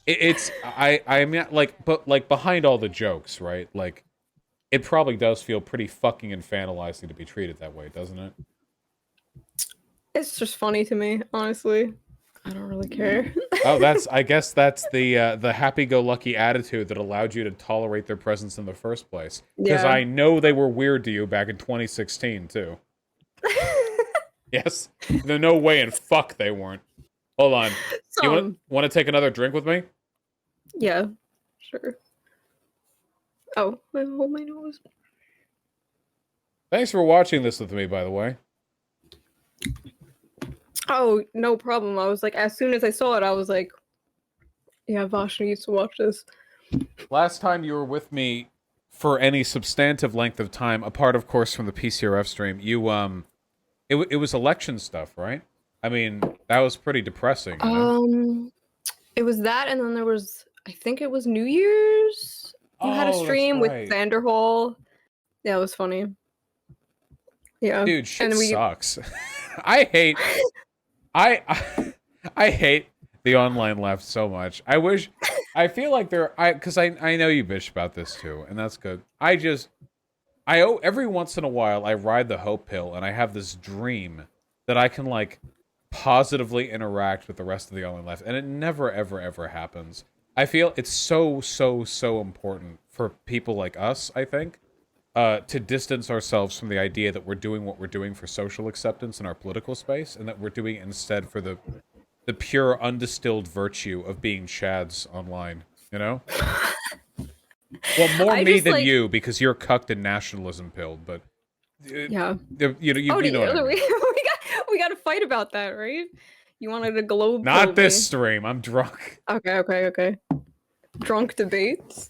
I mean like but like behind all the jokes, right? Like it probably does feel pretty fucking infantilizing to be treated that way, doesn't it? It's just funny to me, honestly. I don't really care. Oh, I guess that's the happy-go-lucky attitude that allowed you to tolerate their presence in the first place. Because Yeah. I know they were weird to you back in 2016 too. Yes, there's no way in fuck they weren't. Hold on, you want to take another drink with me? Yeah, sure. Oh, hold my nose. Thanks for watching this with me, by the way. Oh, no problem. I was like, as soon as I saw it, I was like, yeah, Vaush needs to watch this. Last time you were with me for any substantive length of time, apart, of course, from the PCRF stream, you, it was election stuff, right? I mean, that was pretty depressing. You know? It was that, and then there was, I think it was New Year's. You had a stream with Vanderhall. Yeah, it was funny. Yeah. Dude, shit and sucks. I hate I hate the online left so much. I feel like because I know you bitch about this too, and that's good. Every once in a while I ride the hope pill and I have this dream that I can like positively interact with the rest of the online left, and it never ever ever happens. I feel it's so important for people like us, I think, to distance ourselves from the idea that we're doing what we're doing for social acceptance in our political space, and that we're doing it instead for the pure, undistilled virtue of being chads online, you know? Well, more me than you, because you're cucked and nationalism pilled, but... yeah. You know what I mean. We got to fight about that, right? You wanted a globe. Not this stream, I'm drunk. Okay. Drunk debates.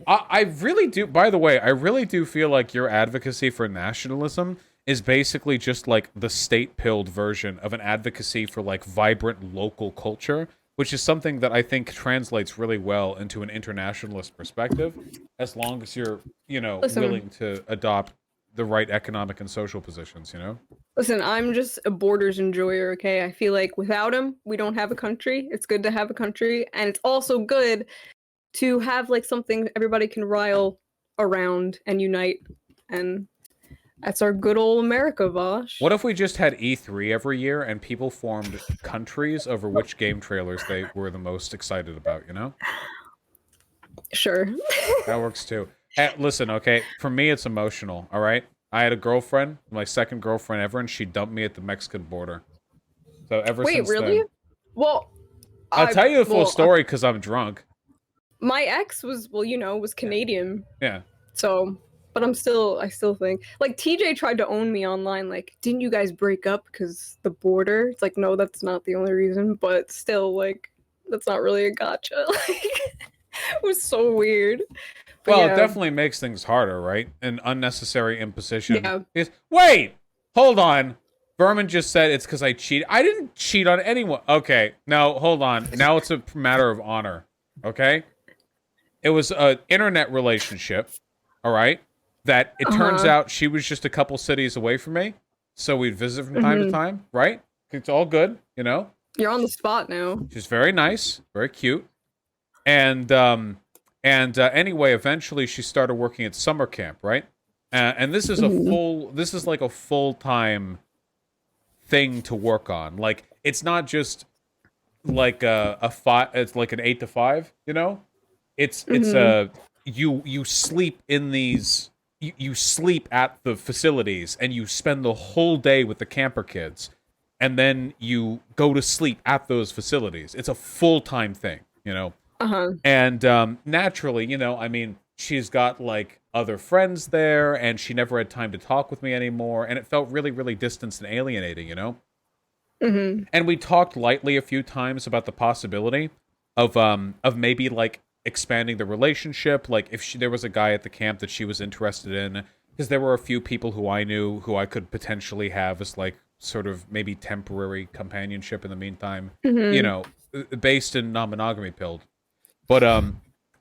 I really do, by the way, I really do feel like your advocacy for nationalism is basically just like the state-pilled version of an advocacy for like vibrant local culture, which is something that I think translates really well into an internationalist perspective, as long as you're, you know, willing to adopt the right economic and social positions, you know? Listen, I'm just a borders enjoyer, okay? I feel like without them, we don't have a country. It's good to have a country, and it's also good to have like something everybody can rile around and unite, and that's our good old America, Vaush. What if we just had E3 every year and people formed countries over which game trailers they were the most excited about, you know? Sure. That works too. Hey, listen, okay, for me it's emotional, all right? I had a girlfriend, my second girlfriend ever, and she dumped me at the Mexican border. So ever since really? then... Well, I'll tell you the full story because I'm drunk. My ex was, well, you know, was Canadian. Yeah. So, but I still think, like, TJ tried to own me online, like, didn't you guys break up because the border? It's like, no, that's not the only reason, but still, like, that's not really a gotcha. Like, it was so weird. But well, yeah. It definitely makes things harder, right? An unnecessary imposition. Yeah. Wait! Hold on! Berman just said it's because I cheated. I didn't cheat on anyone. Okay, no, hold on. Now it's a matter of honor, okay? It was an internet relationship, all right? That it turns out she was just a couple cities away from me, so we'd visit from time to time, right? It's all good, you know? You're on the spot now. She's very nice, very cute. And anyway, eventually she started working at summer camp, right? And this is this is like a full-time thing to work on. Like, it's not just like a five. It's like an 8 to 5. You know, it's you sleep in these. You sleep at the facilities and you spend the whole day with the camper kids, and then you go to sleep at those facilities. It's a full-time thing, you know. And naturally, you know, I mean, she's got like other friends there, and she never had time to talk with me anymore, and it felt really, really distant and alienating, you know. And we talked lightly a few times about the possibility of maybe like expanding the relationship, like if there was a guy at the camp that she was interested in, because there were a few people who I knew who I could potentially have as like sort of maybe temporary companionship in the meantime, you know, based in non-monogamy build. But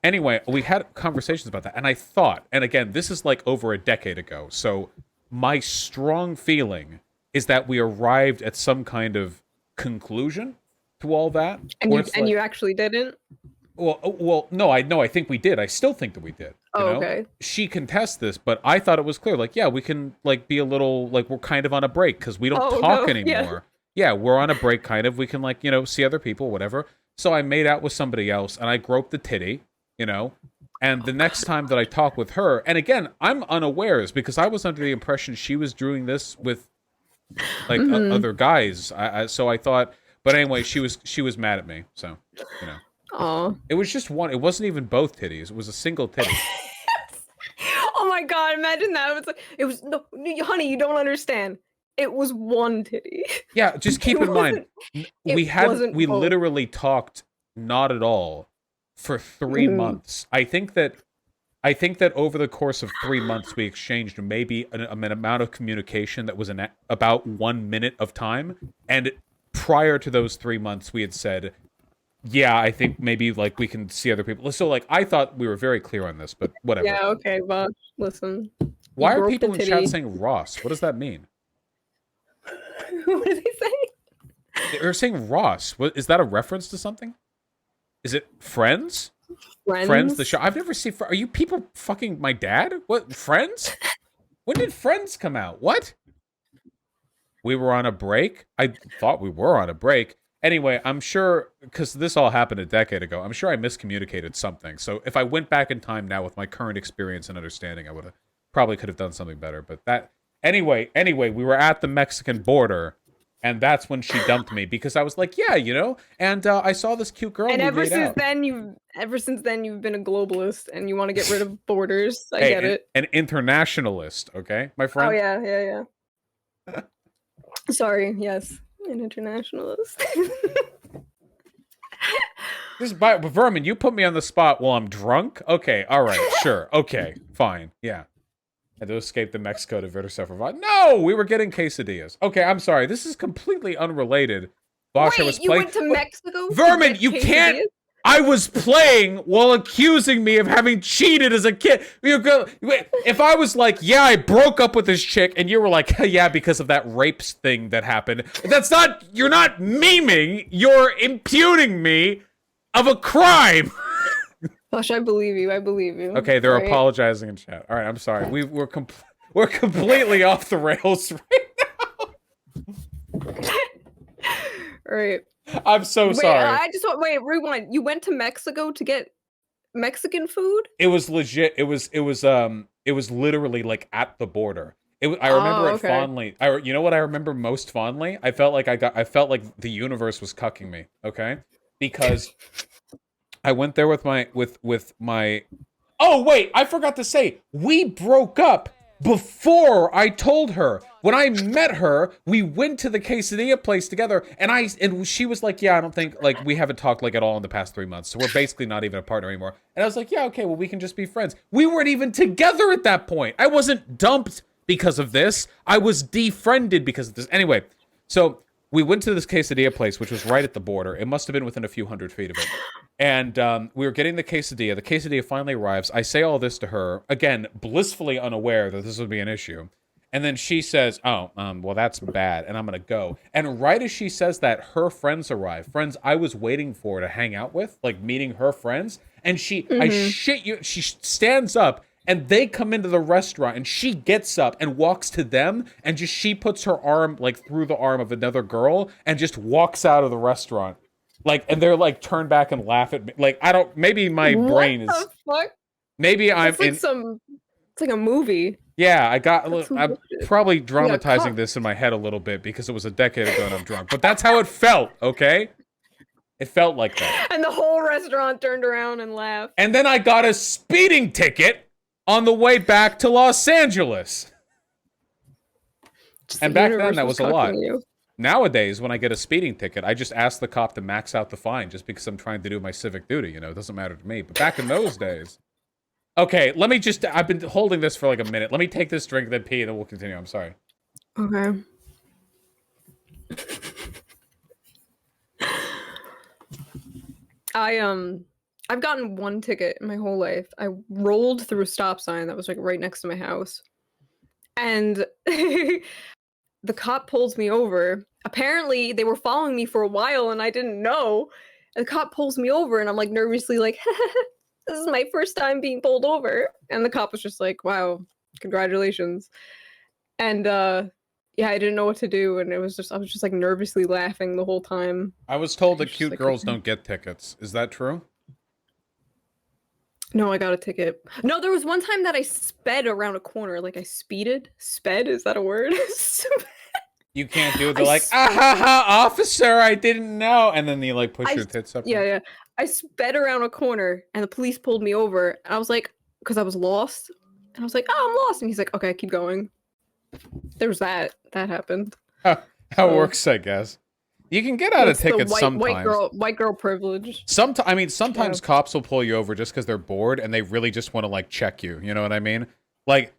anyway, we had conversations about that, and I thought, and again, this is like over a decade ago, so my strong feeling is that we arrived at some kind of conclusion to all that. And you actually didn't? Well, no, I think we did. I still think that we did. You know? Okay. She contests this, but I thought it was clear. Like, yeah, we can like be a little like we're kind of on a break because we don't talk anymore. Yeah, we're on a break, kind of. We can like see other people, whatever. So I made out with somebody else, and I groped the titty, you know. And the next time that I talk with her, and again, I'm unawares because I was under the impression she was doing this with like other guys. So I thought, but anyway, she was mad at me. So you know. Oh. It was just one. It wasn't even both titties. It was a single titty. Oh my god! Imagine that. It was no, honey. You don't understand. It was one titty. Yeah, just keep in mind we both. literally talked not at all for 3 months. I think that over the course of 3 months we exchanged maybe an amount of communication that was about 1 minute of time, and prior to those 3 months we had said, yeah, I think maybe like we can see other people. So like I thought we were very clear on this, but whatever. Yeah, okay, Vaush, listen. Why are people in chat saying Ross? What does that mean? What did they say? They're saying Ross. What is that a reference to something? Is it Friends? Friends? The show. I've never seen. Are you people fucking my dad? What Friends? When did Friends come out? What? We were on a break? I thought we were on a break. Anyway, I'm sure, because this all happened a decade ago, I'm sure I miscommunicated something. So if I went back in time now with my current experience and understanding, I probably could have done something better. But that, anyway, we were at the Mexican border, and that's when she dumped me, because I was like, yeah, you know, and I saw this cute girl. And ever since then, you've been a globalist, and you want to get rid of borders. I get it. An internationalist, okay, my friend? Oh, yeah. Sorry, yes. An internationalist. Vermin, you put me on the spot while I'm drunk? Okay, alright, sure. Okay, fine. Yeah. Had to escape to Mexico to Versa. No! We were getting quesadillas. Okay, I'm sorry. This is completely unrolelated. Wait, you went to Mexico? Vermin, you can't... I was playing while accusing me of having cheated as a kid. If I was like, yeah, I broke up with this chick, and you were like, yeah, because of that rapes thing that happened. That's not, you're not memeing, you're imputing me of a crime. Gosh, I believe you. Okay, they're apologizing in chat. All right, I'm sorry. We're completely off the rails right now. All right. I'm so sorry. Rewind. You went to Mexico to get Mexican food? It was legit. It was literally like at the border. I remember it fondly. You know what I remember most fondly? I felt like the universe was cucking me, okay? Because I went there with my Oh wait, I forgot to say, we broke up before I told her. When I met her, we went to the quesadilla place together, and she was like, yeah, I don't think, like, we haven't talked, like, at all in the past 3 months, so we're basically not even a partner anymore. And I was like, yeah, okay, well, we can just be friends. We weren't even together at that point. I wasn't dumped because of this. I was defriended because of this. Anyway, so we went to this quesadilla place, which was right at the border. It must have been within a few hundred feet of it. And we were getting the quesadilla. The quesadilla finally arrives. I say all this to her, again, blissfully unaware that this would be an issue. And then she says, oh, well, that's bad, and I'm going to go. And right as she says that, her friends arrive. Friends I was waiting for to hang out with, like meeting her friends. And I shit you, she stands up, and they come into the restaurant, and she gets up and walks to them, and she puts her arm, like, through the arm of another girl, and just walks out of the restaurant. Like, and they're like turn back and laugh at me. Like, I don't. Maybe my brain is. What the fuck? Maybe I'm It's like in. It's like a movie. Yeah, I got. That's some I'm bullshit. probably Yeah, dramatizing cut. this in my head a little bit because it was a decade ago and I'm drunk. But that's how it felt. Okay, it felt like that. And the whole restaurant turned around and laughed. And then I got a speeding ticket on the way back to Los Angeles. Just And the back universe then, that was a cucking lot. you. Nowadays, when I get a speeding ticket, I just ask the cop to max out the fine just because I'm trying to do my civic duty. You know, it doesn't matter to me. But back in those days. Okay, let me just. I've been holding this for like a minute. Let me take this drink, then pee, and then we'll continue. I'm sorry. Okay. I've gotten one ticket in my whole life. I rolled through a stop sign that was like right next to my house. And the cop pulls me over. Apparently they were following me for a while and I didn't know. And the cop pulls me over and I'm like nervously like, this is my first time being pulled over. And the cop was just like, wow, congratulations. And yeah, I didn't know what to do, and I was just like nervously laughing the whole time. I was told that Just cute like, girls okay. don't get tickets. Is that true? No, I got a ticket. No, there was one time that I sped around a corner, like I speeded. Sped, is that a word? You can't do it. I They're like, ah ha ha, officer, I didn't know. And then you like push your tits up. Yeah, yeah. I sped around a corner, and the police pulled me over. And I was like, because I was lost, and I was like, oh, I'm lost. And he's like, okay, keep going. There was that. That happened. How it So- works, I guess. You can get out of It's the tickets sometimes. white girl privilege. Sometimes cops will pull you over just because they're bored and they really just want to like check you. You know what I mean? Like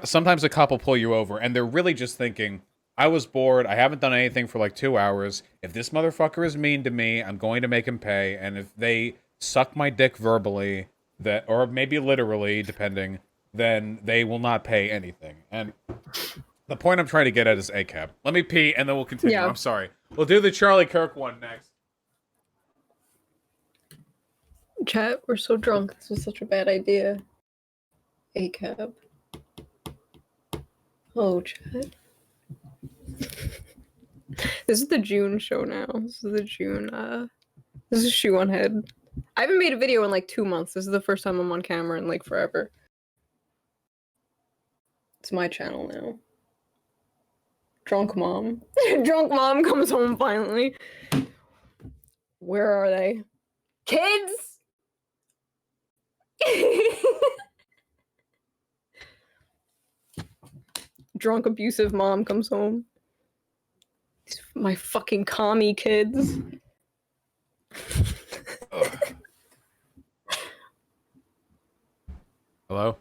sometimes a cop will pull you over and they're really just thinking, I was bored. I haven't done anything for like 2 hours. If this motherfucker is mean to me, I'm going to make him pay. And if they suck my dick verbally, or maybe literally, depending, then they will not pay anything. And the point I'm trying to get at is ACAB. Let me pee and then we'll continue. Yeah. I'm sorry. We'll do the Charlie Kirk one next. Chat, we're so drunk. This was such a bad idea. ACAB. Oh, chat. This is the June show now. This is the June, this is Shoe on Head. I haven't made a video in like 2 months. This is the first time I'm on camera in like forever. It's my channel now. Drunk mom. Drunk mom comes home finally. Where are they? Kids! Drunk abusive mom comes home. My fucking commie kids. Hello?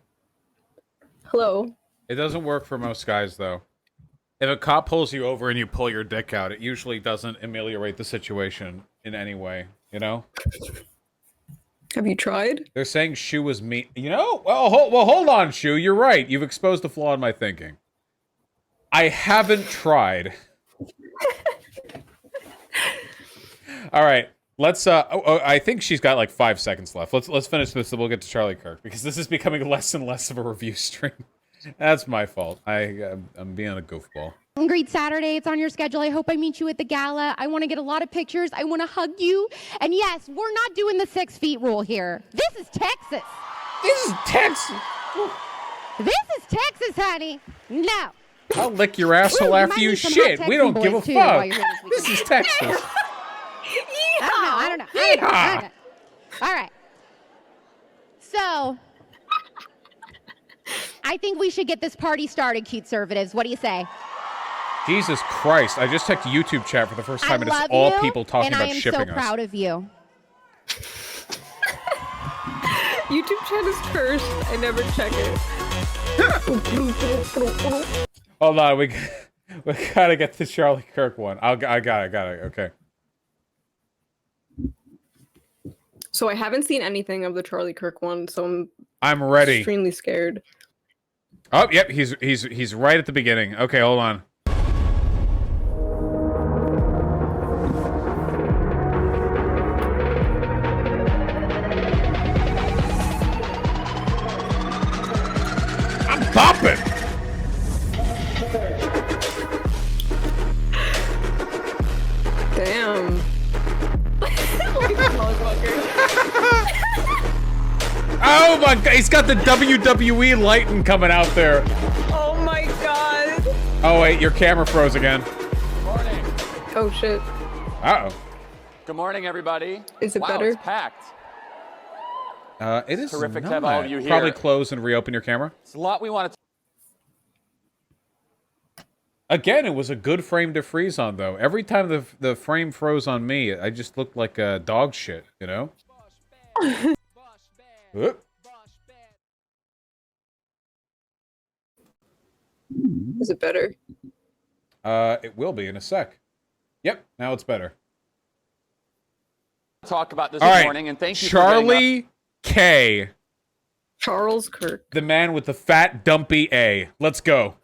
Hello. It doesn't work for most guys, though. If a cop pulls you over and you pull your dick out, it usually doesn't ameliorate the situation in any way, you know? Have you tried? They're saying Shu was mean. You know? Well, hold on, Shu. You're right. You've exposed a flaw in my thinking. I haven't tried. All right. Let's I think she's got like 5 seconds left. Let's finish this and we'll get to Charlie Kirk because this is becoming less and less of a review stream. That's my fault. I'm being a goofball. Great Saturday. It's on your schedule. I hope I meet you at the gala. I want to get a lot of pictures. I want to hug you. And yes, we're not doing the 6 feet rule here. This is Texas. This is Texas. This is Texas, honey. No. I'll lick your asshole Ooh, after might you need some shit. hot We don't Texan give a boys, too, while fuck. you're here this This is Texas. I don't know. All right. So, I think we should get this party started, cute conservatives. What do you say? Jesus Christ. I just checked YouTube chat for the first time and it's love all you, people talking about shipping and I am so proud of you. YouTube chat is cursed. I never check it. Hold on, we gotta get the Charlie Kirk one. I got it. Okay. So I haven't seen anything of the Charlie Kirk one, so I'm I'm ready. extremely scared. Oh, yep, he's right at the beginning. Okay, hold on. I'm bopping. Damn. my god, he's got the WWE lighting coming out there. Oh my god. Oh wait, your camera froze again. Good morning. Oh shit. Uh-oh. Good morning, everybody. Is it wow, better? It's packed. It is Terrific to not. have all of you here. Probably close and reopen your camera. It's a lot we want to. Again, it was a good frame to freeze on, though. Every time the frame froze on me, I just looked like dog shit, you know? Whoop. Is it better? It will be in a sec. Yep, now it's better. Talk about this All right, morning, and thank you for getting up. Charlie K, Charles Kirk. the man with the fat, dumpy A. Let's go.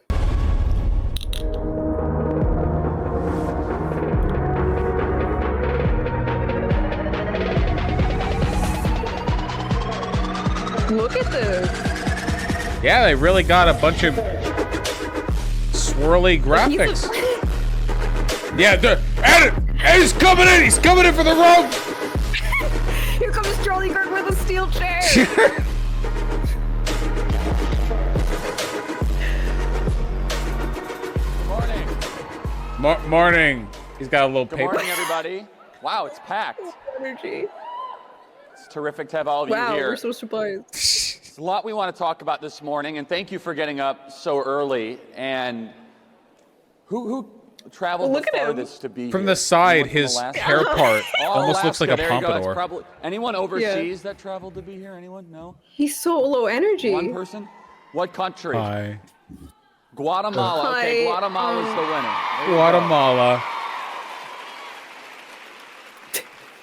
Look at this. Yeah, they really got a bunch of swirly graphics. Yeah, and he's coming in! He's coming in for the rope! Here comes Charlie Kirk with a steel chair. Good morning. Morning. He's got a little Good paper. morning, everybody. Wow, it's packed. Energy. It's terrific to have all of you Wow, here. we're so surprised. There's a lot we want to talk about this morning, and thank you for getting up so early. And who traveled Look the at him. farthest to be From here? the side, Anyone from his Alaska? hair part Oh, almost looks like Alaska, a there you go. It's pompadour. probably, anyone overseas that traveled to be here? Anyone? No? He's so low energy. One person? What country? Hi. Guatemala. Okay, Hi. Guatemala's the winner. There you go. Guatemala.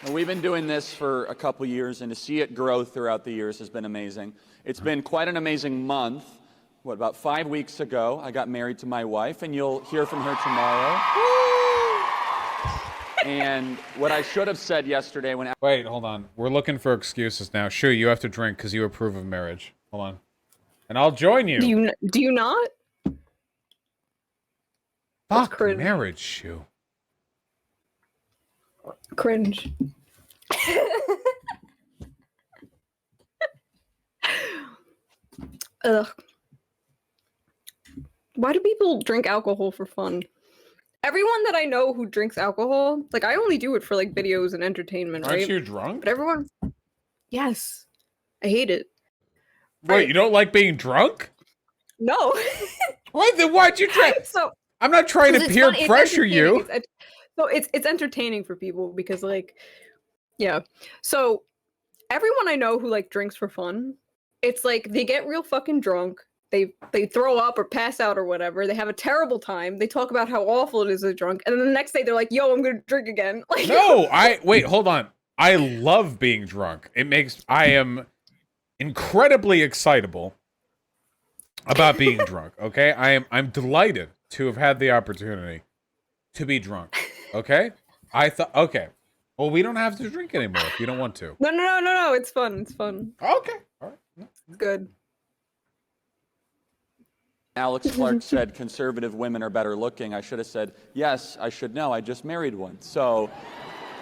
And we've been doing this for a couple years, and to see it grow throughout the years has been amazing. It's been quite an amazing month. What, about 5 weeks ago, I got married to my wife, and you'll hear from her tomorrow. And what I should have said yesterday when... Wait, hold on. We're looking for excuses now. Sure, you have to drink because you approve of marriage. Hold on. And I'll join you. Do you not? Fuck cringe. marriage, Shu. Cringe. Ugh. Why do people drink alcohol for fun? Everyone that I know who drinks alcohol, like I only do it for like videos and entertainment, Aren't right? you drunk? But everyone, yes, I hate it. Wait, you don't like being drunk? No. Wait, then why'd you drink? So I'm not trying to 'cause it's peer fun- it's pressure entertaining. you. So it's entertaining for people because like, yeah. So everyone I know who like drinks for fun, it's like they get real fucking drunk. They throw up or pass out or whatever. They have a terrible time. They talk about how awful it is to be drunk, and then the next day they're like, "Yo, I'm gonna drink again." Like, No, wait, hold on. I love being drunk. I am incredibly excitable about being drunk. Okay, I'm delighted to have had the opportunity to be drunk. Okay, I thought, okay, well, we don't have to drink anymore if you don't want to. No. It's fun. It's fun. Okay, all right. It's good. Alex Clark said conservative women are better looking, I should have said, yes, I should know. I just married one. So...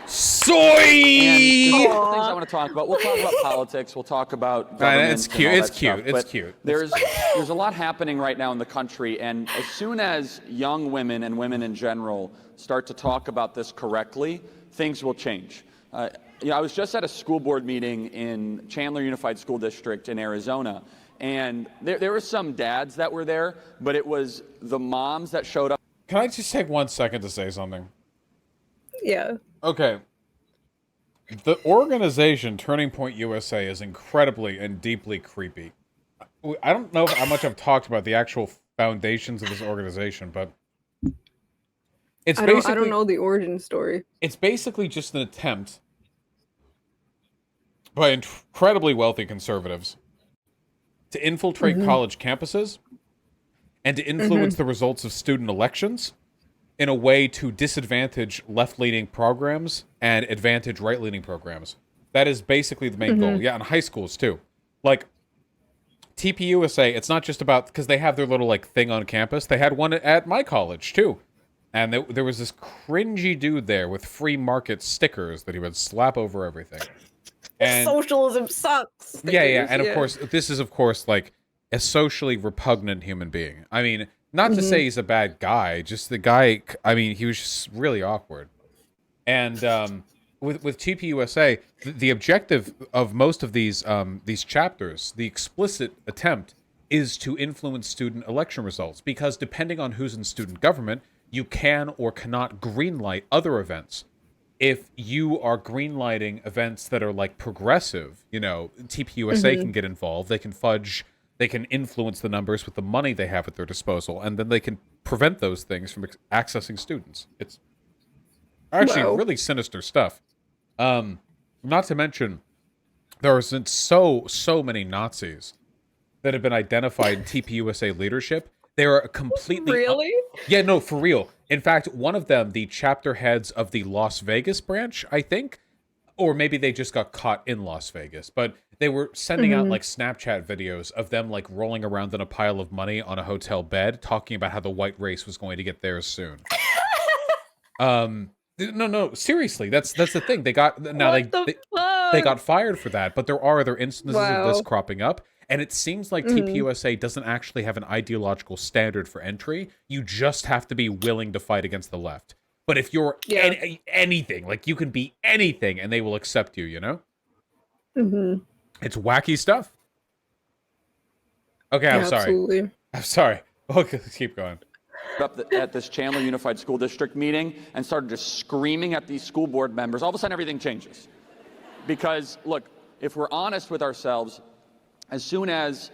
Soy. And there's other things I want to talk about. We'll talk about politics. We'll talk about government. It's cute. and all It's that cute. stuff. It's But cute. There's a lot happening right now in the country, and as soon as young women and women in general start to talk about this correctly, things will change. I was just at a school board meeting in Chandler Unified School District in Arizona, and there were some dads that were there, but it was the moms that showed up. Can I just take 1 second to say something? Yeah. Okay. The organization Turning Point USA is incredibly and deeply creepy. I don't know how much I've talked about the actual foundations of this organization, but it's I don't know the origin story. It's basically just an attempt by incredibly wealthy conservatives to infiltrate college campuses and to influence the results of student elections in a way to disadvantage left-leaning programs and advantage right-leaning programs. That is basically the main goal. Yeah, and high schools too. Like TPUSA, it's not just about, because they have their little like thing on campus. They had one at my college too. And there was this cringy dude there with free market stickers that he would slap over everything. And socialism sucks. yeah, and of Yeah. course, this is of course like a socially repugnant human being. I mean, not to say he's a bad guy, just the guy. I mean, he was just really awkward. And with TPUSA, the objective of most of these chapters, the explicit attempt is to influence student election results, because depending on who's in student government, you can or cannot greenlight other events. If you are greenlighting events that are like progressive, you know, TPUSA can get involved. They can fudge, they can influence the numbers with the money they have at their disposal, and then they can prevent those things from accessing students. It's actually really sinister stuff. Not to mention, there are so many Nazis that have been identified in TPUSA leadership. They are completely Really? yeah, no, for real. In fact, one of them, the chapter heads of the Las Vegas branch, I think, or maybe they just got caught in Las Vegas, but they were sending out like Snapchat videos of them like rolling around in a pile of money on a hotel bed, talking about how the white race was going to get theirs soon. No, seriously, that's the thing. They got now they got fired for that, but there are other instances of this cropping up, and it seems like TPUSA doesn't actually have an ideological standard for entry. You just have to be willing to fight against the left. But if you're anything, like you can be anything, and they will accept you. You know, it's wacky stuff. Okay, I'm sorry. Absolutely. I'm sorry. Okay, let's keep going. Up at this Chandler Unified School District meeting and started just screaming at these school board members. All of a sudden, everything changes. Because, look, if we're honest with ourselves, as soon as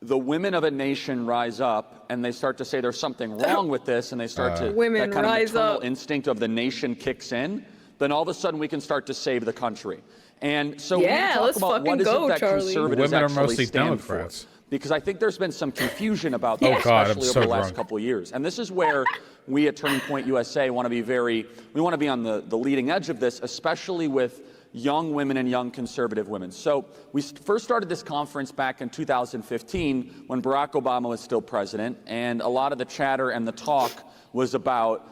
the women of a nation rise up and they start to say there's something wrong with this, and they start to, women that kind of rise maternal up. instinct of the nation kicks in, then all of a sudden we can start to save the country. And so we Yeah, talk let's about what fucking is go, it that Charlie. conservatives Women are actually mostly stand Democrats. for. Because I think there's been some confusion about that, Oh God, I'm especially so over the last drunk. couple of years. And this is where we at Turning Point USA want to be we want to be on the leading edge of this, especially with young women and young conservative women. So we first started this conference back in 2015 when Barack Obama was still president, and a lot of the chatter and the talk was about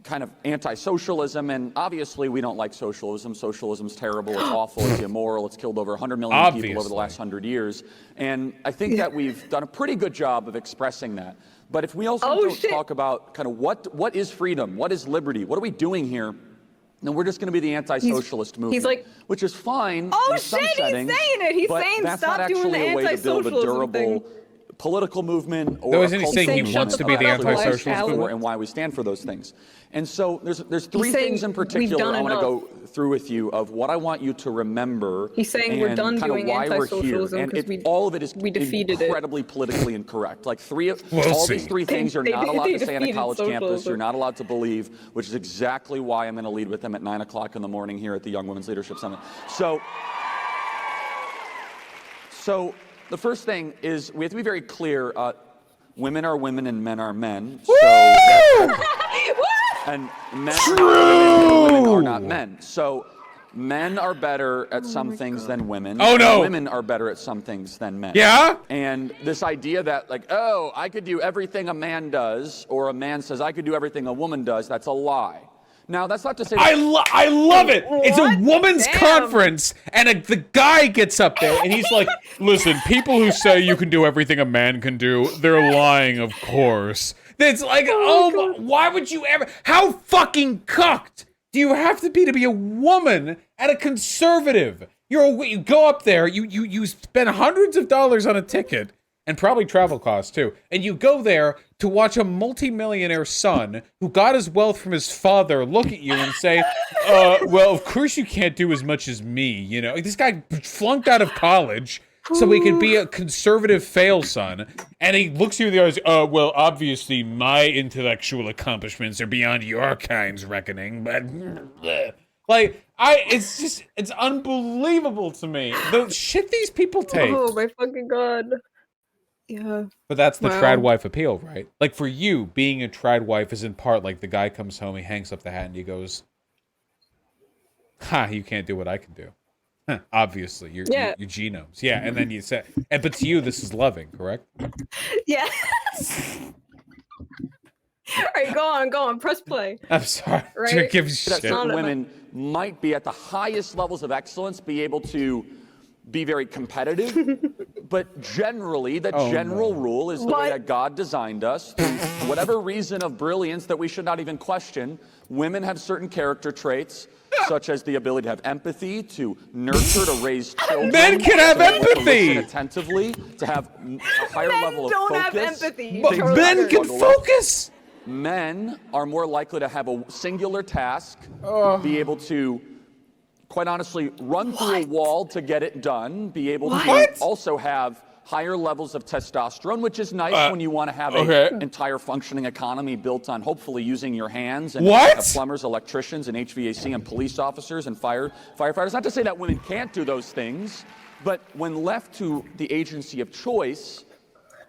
kind of anti-socialism, and obviously we don't like socialism. Socialism's terrible, it's awful, it's immoral, it's killed over 100 million people over the last 100 years. And I think that we've done a pretty good job of expressing that. But if we also don't talk about kind of what is freedom, what is liberty, what are we doing here, then we're just going to be the anti-socialist movement, he's like, which is fine in some shit, settings, he's saying it. He's but saying that's stop not doing the actually a way to build a anti-socialism durable thing. political movement or No, a isn't he saying cultural he wants to be movement the about what anti-socialist we stand for movement? and why we stand for those things. And so there's three saying things in we've particular done I want to enough. go through with you of what I want you to remember. He's saying we're and done kind of doing why we're here. anti-socialism And 'cause all of it is we defeated it. incredibly politically incorrect. Like We'll all see. these three things you're They- not allowed they to say on a defeated college campus. socialism. You're not allowed to believe, which is exactly why I'm going to lead with them at 9 o'clock in the morning here at the Young Women's Leadership Summit. So the first thing is we have to be very clear. Women are women and men are men. And men and women are not men. So men are better at some things than women. Oh, no. And women are better at some things than men. Yeah? And this idea that like, oh, I could do everything a man does, or a man says I could do everything a woman does, that's a lie. Now, that's not to say I love it. It's a woman's Damn. conference, and the guy gets up there, and he's like, listen, people who say you can do everything a man can do, they're lying, of course. It's like, why would you ever? How fucking cucked do you have to be a woman at a conservative? You go up there, you spend hundreds of dollars on a ticket, and probably travel costs too, and you go there to watch a multimillionaire son who got his wealth from his father look at you and say, well, of course you can't do as much as me, you know? This guy flunked out of college so he could be a conservative fail son, and he looks you in the eyes, well, obviously my intellectual accomplishments are beyond your kind's reckoning, but... Like, it's unbelievable to me. The shit these people take. Oh my fucking God. Yeah. But that's the Wow. trad wife appeal, right? Like for you, being a trad wife is in part like the guy comes home, he hangs up the hat and he goes, ha, you can't do what I can do. Huh, obviously, your genomes. Yeah, and then you say, but to you, this is loving, correct? Yeah. All right, go on, press play. I'm sorry. Right? Give a that shit. certain women might be at the highest levels of excellence, be able to be very competitive, but generally, the general rule is the way that God designed us. Through whatever reason of brilliance that we should not even question, women have certain character traits, such as the ability to have empathy, to nurture, to raise children. Men can have to empathy! listen attentively, to have a higher level of don't focus. have empathy. But men can focus. Men are more likely to have a singular task, be able to, quite honestly, run through a wall to get it done, be able to also have higher levels of testosterone, which is nice when you want to have an entire functioning economy built on hopefully using your hands and have plumbers, electricians, and HVAC and police officers and firefighters. Not to say that women can't do those things, but when left to the agency of choice,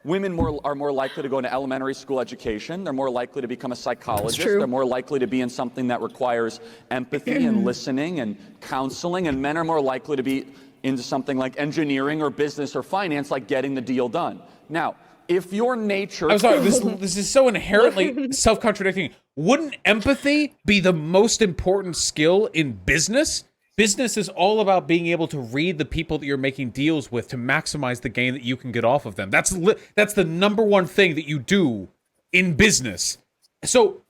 women are more likely to go into elementary school education. They're more likely to become a psychologist. They're more likely to be in something that requires empathy and listening and counseling. And men are more likely to be into something like engineering or business or finance, like getting the deal done. Now, if your nature... I'm sorry, this is so inherently self-contradicting. Wouldn't empathy be the most important skill in business? Business is all about being able to read the people that you're making deals with to maximize the gain that you can get off of them. That's the number one thing that you do in business. So,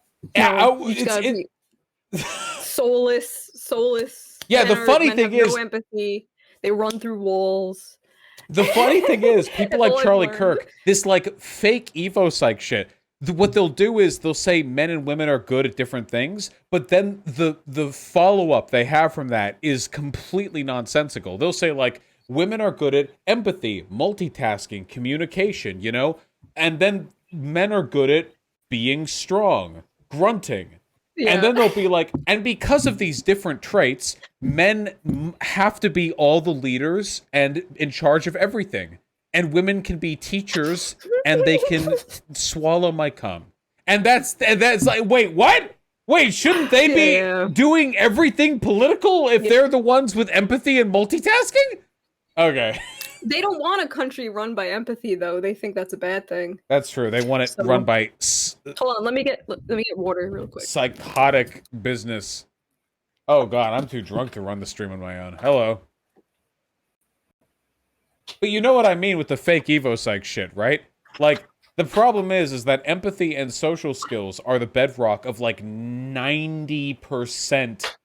soulless. Yeah, the funny thing is, no empathy. They run through walls. The funny thing is, people like Charlie Kirk, this like fake Evo psych shit. What they'll do is they'll say men and women are good at different things, but then the follow-up they have from that is completely nonsensical. They'll say like women are good at empathy, multitasking, communication, you know, and then men are good at being strong, grunting. Yeah. And then they'll be like, and because of these different traits, men have to be all the leaders and in charge of everything. And women can be teachers and they can swallow my cum. And that's like, wait, what? Wait, shouldn't they be doing everything political if they're the ones with empathy and multitasking? Okay. They don't want a country run by empathy, though. They think that's a bad thing. That's true. They want it run by... Hold on, let me get water real quick. Psychotic business. Oh, God, I'm too drunk to run the stream on my own. Hello. But you know what I mean with the fake Evo psych shit, right? Like, the problem is that empathy and social skills are the bedrock of, like, 90%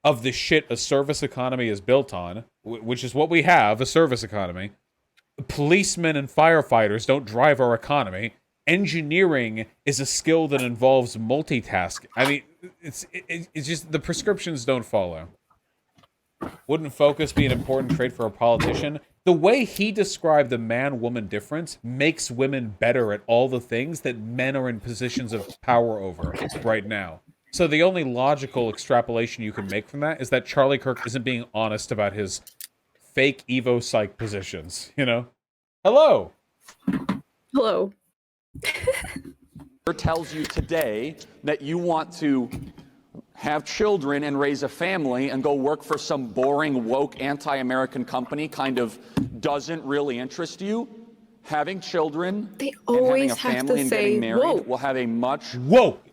of the shit a service economy is built on, which is what we have, a service economy. Policemen and firefighters don't drive our economy. Engineering is a skill that involves multitasking. I mean, it's just the prescriptions don't follow. Wouldn't focus be an important trait for a politician? The way he described the man-woman difference makes women better at all the things that men are in positions of power over right now. So the only logical extrapolation you can make from that is that Charlie Kirk isn't being honest about his fake Evo psych positions, you know? Hello! Hello. Tells you today that you want to have children and raise a family and go work for some boring, woke, anti-American company kind of doesn't really interest you. Having children and having a family and getting married will have a much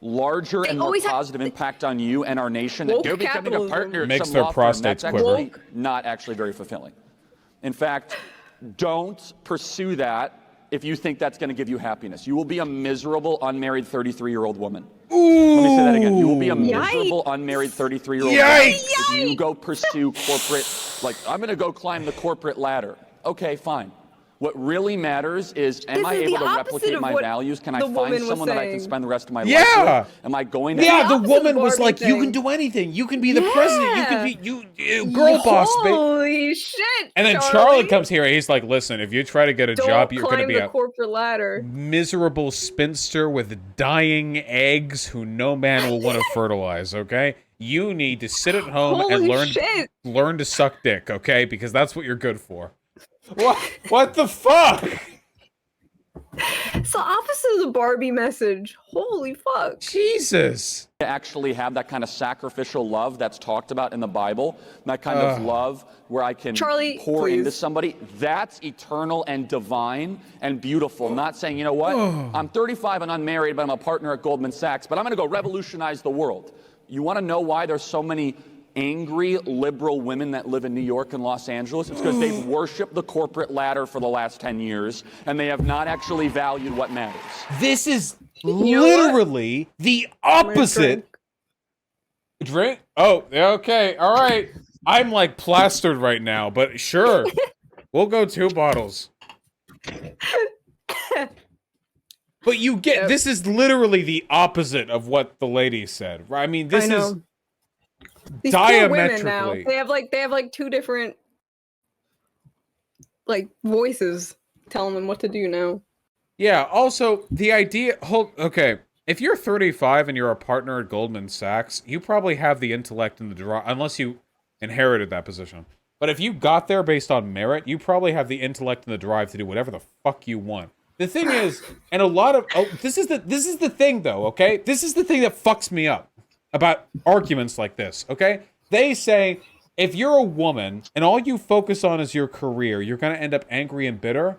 larger and more positive impact on you and our nation than you're becoming a partner at some law firm. That's actually not actually very fulfilling. In fact, don't pursue that if you think that's going to give you happiness. You will be a miserable, unmarried 33-year-old woman. Ooh. Let me say that again. You will be a miserable, unmarried 33-year-old woman if you go pursue corporate, like, I'm going to go climb the corporate ladder. Okay, fine. What really matters is, am I able to replicate my values? Can I find someone that I can spend the rest of my life with? Am I going to... Yeah, the woman was like, you can do anything. You can be the president. You can be... girl boss, babe. Holy shit, And then Charlie comes here and he's like, listen, if you try to get a job, you're going to be a corporate ladder. Miserable spinster with dying eggs who no man will want to fertilize, okay? You need to sit at home and learn to suck dick, okay? Because that's what you're good for. What the fuck? It's the opposite of the Barbie message. Holy fuck. Jesus. To actually have that kind of sacrificial love that's talked about in the Bible, that kind of love where I can Charlie, pour please. into somebody, that's eternal and divine and beautiful. Not saying, you know what, I'm 35 and unmarried, but I'm a partner at Goldman Sachs, but I'm going to go revolutionize the world. You want to know why there's so many angry liberal women that live in New York and Los Angeles? It's because they've worshipped the corporate ladder for the last 10 years, and they have not actually valued what matters. This is know literally the opposite. Drink? Oh, okay. All right. I'm like plastered right now, but sure. We'll go 2 bottles. But you get, this is literally the opposite of what the lady said. I mean, this is These poor women diametrically. now. They have like 2 different like voices telling them what to do now. Yeah, also, the idea, okay, if you're 35 and you're a partner at Goldman Sachs, you probably have the intellect and the drive, unless you inherited that position. But if you got there based on merit, you probably have the intellect and the drive to do whatever the fuck you want. The thing is, and a lot of, this is the thing though, okay? This is the thing that fucks me up about arguments like this, okay? They say, if you're a woman and all you focus on is your career, you're gonna end up angry and bitter.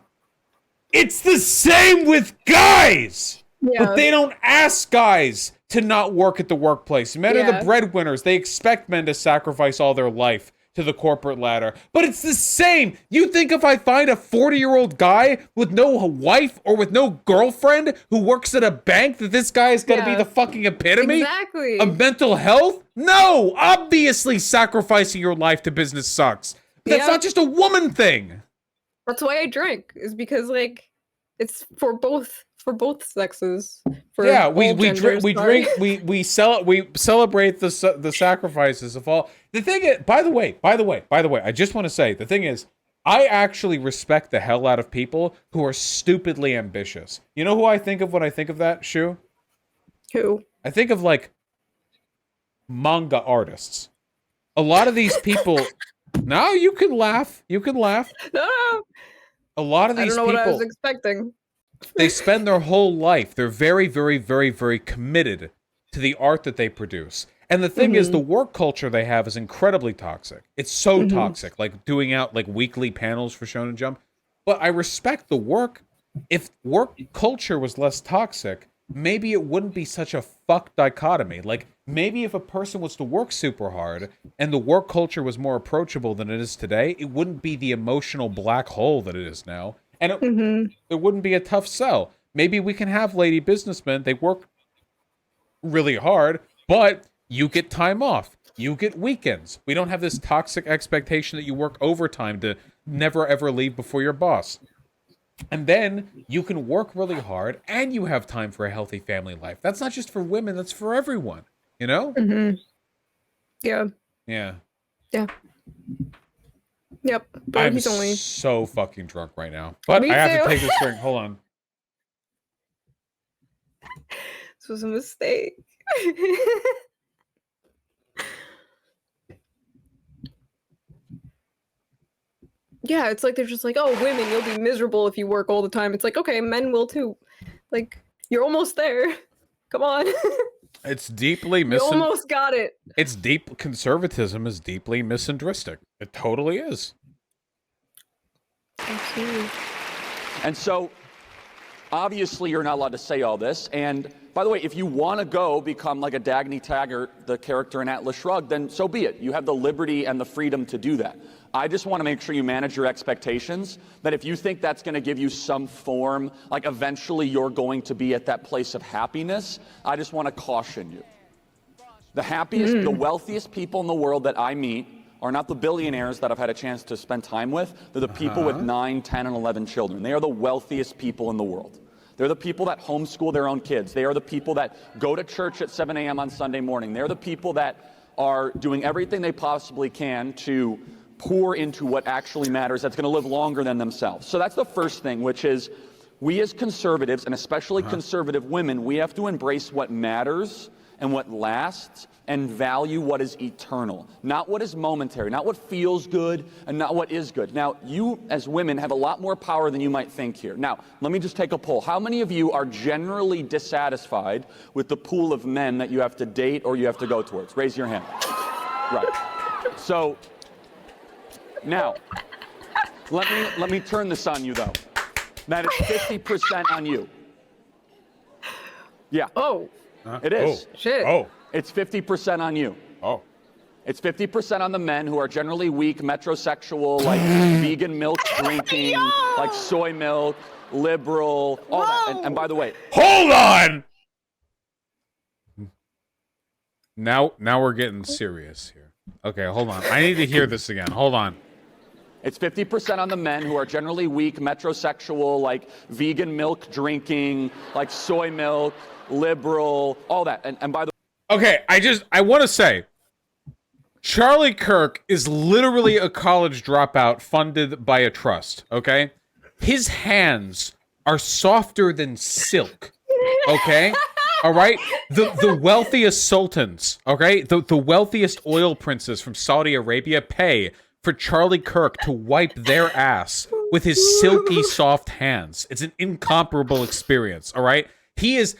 It's the same with guys! Yeah. But they don't ask guys to not work at the workplace. Men are the breadwinners. They expect men to sacrifice all their life to the corporate ladder. But it's the same. You think if I find a 40-year-old guy with no wife or with no girlfriend who works at a bank that this guy is going to be the fucking epitome of mental health? No! Obviously sacrificing your life to business sucks. But that's not just a woman thing. That's why I drink, is because like it's for both sexes. For we celebrate the sacrifices of all. The thing is, by the way, I just want to say, the thing is, I actually respect the hell out of people who are stupidly ambitious. You know who I think of when I think of that, Shu? Who? I think of like manga artists. A lot of these people. No, you can laugh. You can laugh. No. A lot of these people. I don't know what I was expecting. They spend their whole life. They're very, very, very, very committed to the art that they produce. And the thing is, the work culture they have is incredibly toxic. It's so toxic, like doing out like weekly panels for Shonen Jump. But I respect the work. If work culture was less toxic, maybe it wouldn't be such a fucked dichotomy. Like, maybe if a person was to work super hard and the work culture was more approachable than it is today, it wouldn't be the emotional black hole that it is now. And it wouldn't be a tough sell. Maybe we can have lady businessmen. They work really hard, but you get time off. You get weekends. We don't have this toxic expectation that you work overtime to never ever leave before your boss. And then you can work really hard and you have time for a healthy family life. That's not just for women, that's for everyone. You know? Yeah. Yeah. Yeah. Yep. But I'm he's only so fucking drunk right now. But Me I have too. to take this drink. Hold on. This was a mistake. Yeah, it's like they're just like, oh, women, you'll be miserable if you work all the time. It's like, okay, men will too. Like, you're almost there. Come on. It's deeply You almost got it. It's deep. Conservatism is deeply misandristic. It totally is. Thank you. And so, obviously, you're not allowed to say all this. And by the way, if you want to go become like a Dagny Taggart, the character in Atlas Shrugged, then so be it. You have the liberty and the freedom to do that. I just want to make sure you manage your expectations, that if you think that's going to give you some form, like eventually you're going to be at that place of happiness, I just want to caution you. The happiest, the wealthiest people in the world that I meet are not the billionaires that I've had a chance to spend time with. They're the people with 9, 10, and 11 children. They are the wealthiest people in the world. They're the people that homeschool their own kids. They are the people that go to church at 7 a.m. on Sunday morning. They're the people that are doing everything they possibly can to pour into what actually matters, that's going to live longer than themselves. So that's the first thing, which is we as conservatives, and especially conservative women, we have to embrace what matters and what lasts and value what is eternal, not what is momentary, not what feels good and not what is good. Now, you as women have a lot more power than you might think here. Now, let me just take a poll. How many of you are generally dissatisfied with the pool of men that you have to date or you have to go towards? Raise your hand. Right. So, now, let me turn this on you though. That is 50% on you. Yeah. Oh, It is. shit. Oh. It's 50% on you. Oh. It's 50% on the men who are generally weak, metrosexual, like vegan milk drinking, like soy milk, liberal, all that. And by the way, Hold on. Now we're getting serious here. Okay, hold on. I need to hear this again. Hold on. it's 50% on the men who are generally weak, metrosexual, like vegan milk drinking, like soy milk, liberal, all that. And by the Okay, I want to say, Charlie Kirk is literally a college dropout funded by a trust, okay? His hands are softer than silk, okay? All right? The wealthiest sultans, okay? The wealthiest oil princes from Saudi Arabia pay for Charlie Kirk to wipe their ass with his silky soft hands. It's an incomparable experience, all right? He is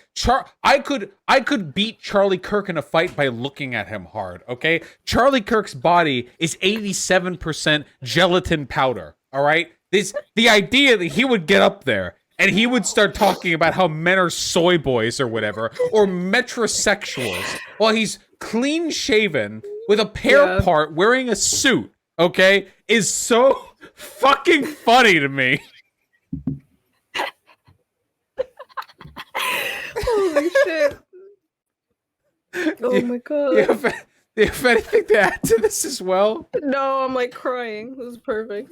I could beat Charlie Kirk in a fight by looking at him hard, okay? Charlie Kirk's body is 87% gelatin powder, all right? The idea that he would get up there and he would start talking about how men are soy boys or whatever, or metrosexuals, while he's clean shaven with a pear part wearing a suit, okay, is so fucking funny to me. Holy shit. Oh my god. Do you have anything to add to this as well? No, I'm like crying. This is perfect.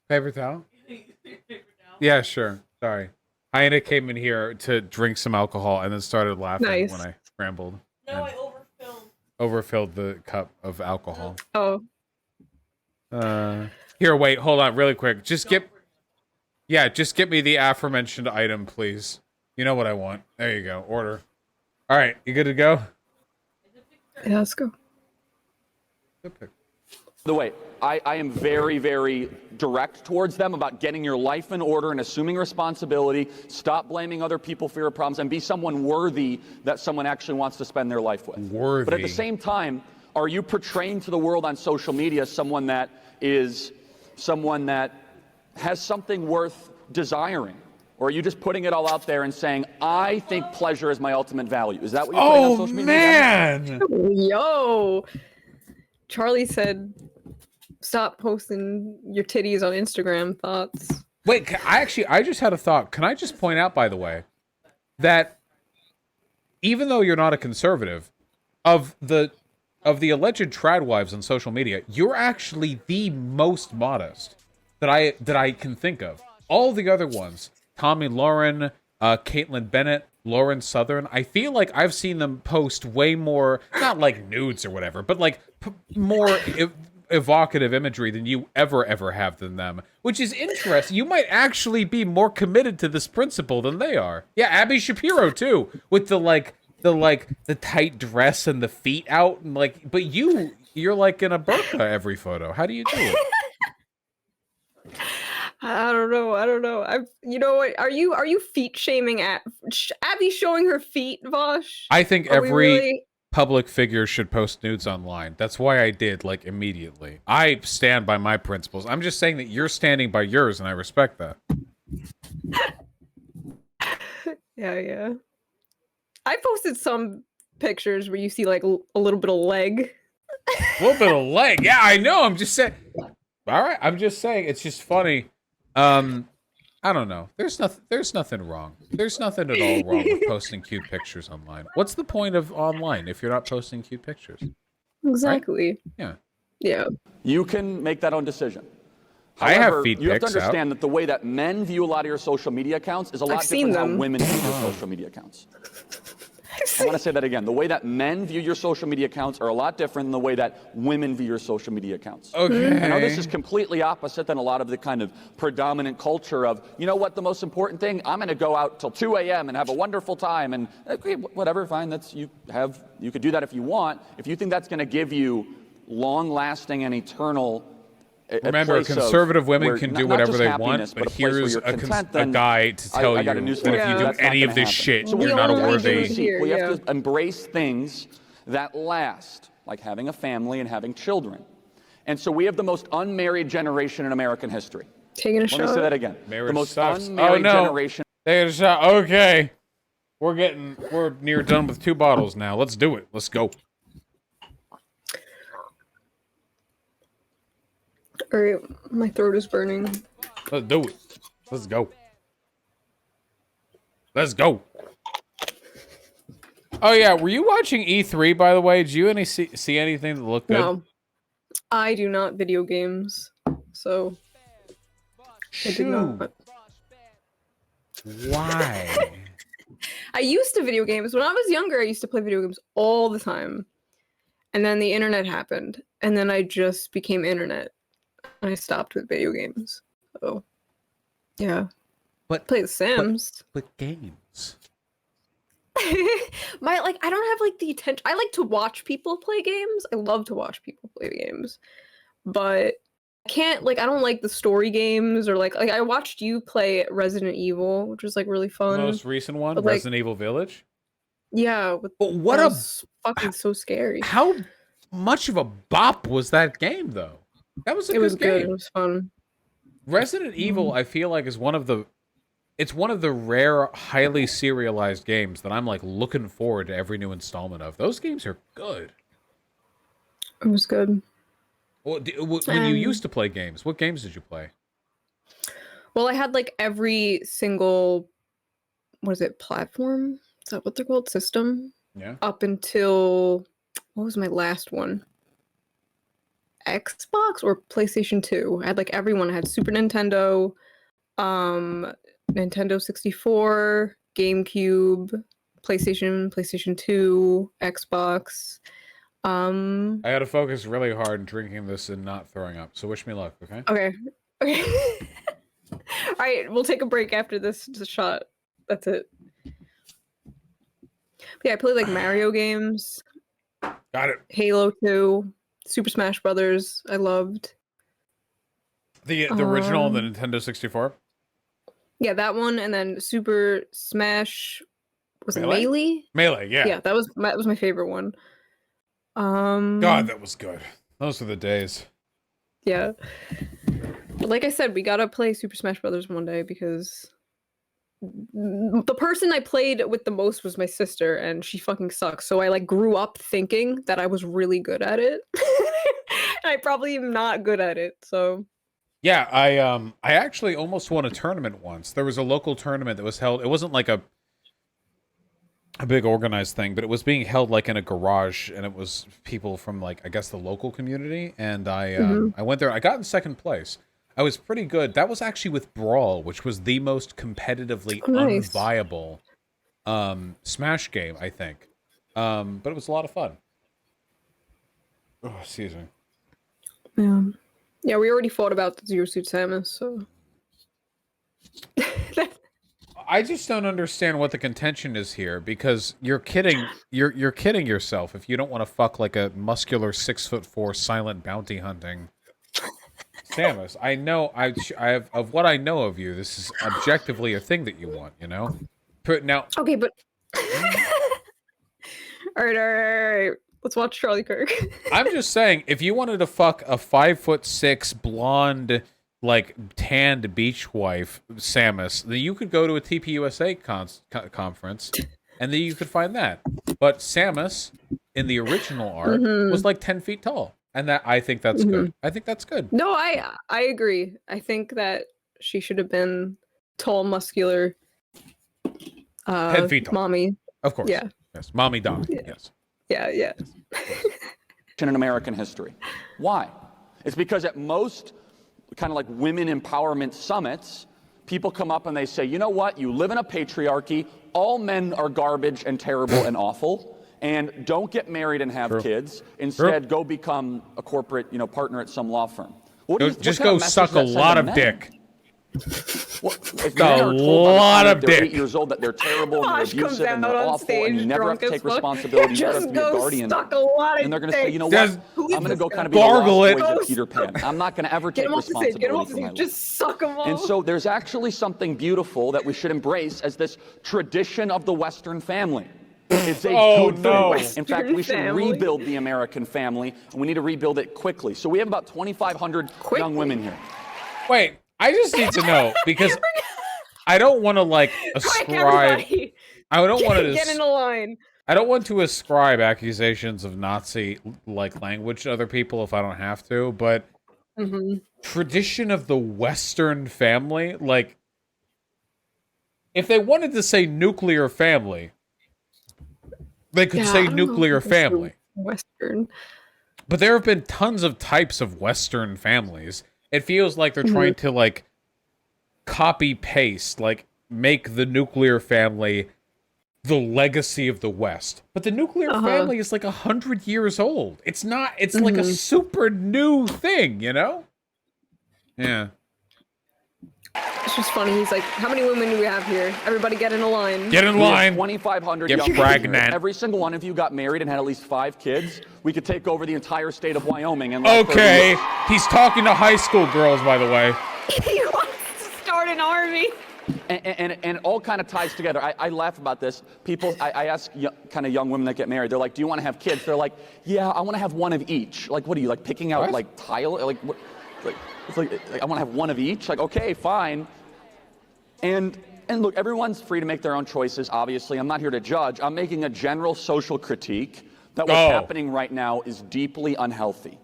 Paper towel? Yeah, sure. Sorry. Hyena came in here to drink some alcohol and then started laughing Nice. when I scrambled. No, and I overfilled the cup of alcohol. Oh. Here, wait, hold on, really quick. Just get me the aforementioned item, please. You know what I want. There you go. Order. All right, you good to go? Yeah, let's go. Good pick. By the way, I am very, very direct towards them about getting your life in order and assuming responsibility. Stop blaming other people for your problems and be someone worthy that someone actually wants to spend their life with. Worthy. But at the same time, are you portraying to the world on social media someone that has something worth desiring? Or are you just putting it all out there and saying, I think pleasure is my ultimate value? Is that what you're putting on social media? Man! Yo. Charlie said, stop posting your titties on Instagram. Thoughts? Wait, I just had a thought. Can I just point out, by the way, that even though you're not a conservative, of the alleged trad wives on social media, you're actually the most modest that I can think of. All the other ones, Tommy Lauren, Caitlyn Bennett, Lauren Southern, I feel like I've seen them post way more, not like nudes or whatever, but like more evocative imagery than you ever have than them, which is interesting. You might actually be more committed to this principle than they are. Yeah, Abby Shapiro too, with the tight dress and the feet out, and like, but you're like in a burqa every photo. How do you do it? I don't know. You know what? Are you feet shaming at Abby showing her feet, Vaush? I think Are we every really- public figure should post nudes online. That's why I did, like, immediately. I stand by my principles. I'm just saying that you're standing by yours, and I respect that. Yeah. I posted some pictures where you see like a little bit of leg. A little bit of leg. Yeah, I know. I'm just saying. All right. I'm just saying. It's just funny. I don't know. There's nothing wrong. There's nothing at all wrong with posting cute pictures online. What's the point of online if you're not posting cute pictures? Exactly. Yeah. Yeah. You can make that own decision. I have However, feed you have to pics out. understand that the way that men view a lot of your social media accounts is a lot I've seen different than how them. women view your social media accounts. I want to say that again. The way that men view your social media accounts are a lot different than the way that women view your social media accounts. Okay. I know this is completely opposite than a lot of the kind of predominant culture of, you know what, the most important thing, I'm going to go out till 2 a.m. and have a wonderful time, and okay, whatever, fine, you could do that if you want. If you think that's going to give you long-lasting and eternal Remember, conservative women can do whatever they want, but here's a guy to tell you that if you do any of this shit, you're not a worthy. We have to embrace things that last, like having a family and having children. And so we have the most unmarried generation in American history. Taking a shot. Let me say that again. Marriage the most sucks. unmarried generation. Taking a shot. Okay. We're near done with 2 bottles now. Let's do it. Let's go. All right, my throat is burning. Let's do it. Let's go. Let's go. Oh yeah, were you watching E3 by the way? Did you see anything that looked good? No, I do not video games, so I did not. Why? I used to video games when I was younger. I used to play video games all the time, and then the internet happened, and then I just became internet. I stopped with video games. So, yeah. But play The Sims. But games. I don't have like the attention. I like to watch people play games. I love to watch people play games, but I can't I don't like the story games or like I watched you play Resident Evil, which was like really fun. The most recent one, but, Resident Evil Village. Yeah, but what a fucking so scary. How much of a bop was that game though? That was It was good. It was fun. Resident Evil, I feel like, is one of the rare, highly serialized games that I'm like looking forward to every new installment of. Those games are good. It was good. Well, when you used to play games, what games did you play? Well, I had like every single, what is it, platform? Is that what they're called? System? Yeah. Up until, what was my last one? Xbox or PlayStation 2. I had like everyone. I had Super Nintendo, Nintendo 64, GameCube, PlayStation 2, Xbox. I gotta focus really hard drinking this and not throwing up. So wish me luck, okay? Okay. All right, we'll take a break after this shot. That's it. But yeah, I played like Mario games. Got it. Halo 2. Super Smash Brothers, I loved. The original, the Nintendo 64? Yeah, that one, and then Super Smash, was it Melee? Melee? Melee, yeah. Yeah, that was my favorite one. God, that was good. Those were the days. Yeah. But like I said, we gotta play Super Smash Brothers one day because the person I played with the most was my sister, and she fucking sucks. So I like grew up thinking that I was really good at it. And I probably am not good at it. So yeah, I actually almost won a tournament once. There was a local tournament that was held. It wasn't like a big organized thing, but it was being held like in a garage, and it was people from like I guess the local community. And I went there. I got in second place. I was pretty good. That was actually with Brawl, which was the most competitively unviable Smash game, I think. But it was a lot of fun. Oh, excuse me. yeah. Yeah, we already fought about the Zero Suit Samus, so I just don't understand what the contention is here, because you're kidding yourself if you don't want to fuck like a muscular 6'4" silent bounty hunting Samus. I know I have, of what I know of you, this is objectively a thing that you want, you know? Now okay, but all right. Let's watch Charlie Kirk. I'm just saying, if you wanted to fuck a 5'6" blonde, like tanned beach wife Samus, then you could go to a TPUSA conference, and then you could find that. But Samus in the original art was like 10 feet tall, and I think that's good. I think that's good. No, I agree. I think that she should have been tall, muscular, 10 feet tall. Mommy. Of course. Yeah. Yes. Mommy Donna. Yeah. Yes. Yeah. In American history. Why? It's because at most kind of like women empowerment summits, people come up and they say, you know what? You live in a patriarchy. All men are garbage and terrible and awful. And don't get married and have kids. Instead, go become a corporate, partner at some law firm. Just go suck a lot of dick. Well, if men are told by the time they're 8 years old that they're terrible and they're Vaush comes abusive and they're out on awful and you stage never have to drunk take as fuck. responsibility, you never have Just to be a go guardian. suck a lot of And they're going to say, dick. you know what? I'm going to go kind of be the Gargle lost it. boys of Peter Pan. I'm not going to ever Get take him off the stage. Get him off responsibility the for my stage. life. Just suck them all. And so there's actually something beautiful that we should embrace as this tradition of the Western family. It's a good thing. In fact, we should rebuild the American family, and we need to rebuild it quickly. So we have about 2,500 young women here. Wait, I just need to know, because I don't want to ascribe. I don't want to get in a line. I don't want to ascribe accusations of Nazi language to other people if I don't have to, but tradition of the Western family, if they wanted to say nuclear family, they could say nuclear family. Western. But there have been tons of types of Western families. It feels like they're trying to copy paste, make the nuclear family the legacy of the West. But the nuclear family is 100 years old. It's not, it's like a super new thing, Yeah. It's just funny. He's like, how many women do we have here? Everybody get in a line. Get in line. 2,500 Get young pregnant. If every single one of you got married and had at least 5 kids, we could take over the entire state of Wyoming. And okay. He's talking to high school girls, by the way. He wants to start an army. And it all kind of ties together. I laugh about this. People, I ask kind of young women that get married, they're like, do you want to have kids? They're like, yeah, I want to have one of each. What are you, picking out, tile? It's like, I want to have one of each. Okay, fine. And look, everyone's free to make their own choices, obviously. I'm not here to judge. I'm making a general social critique that what's happening right now is deeply unhealthy.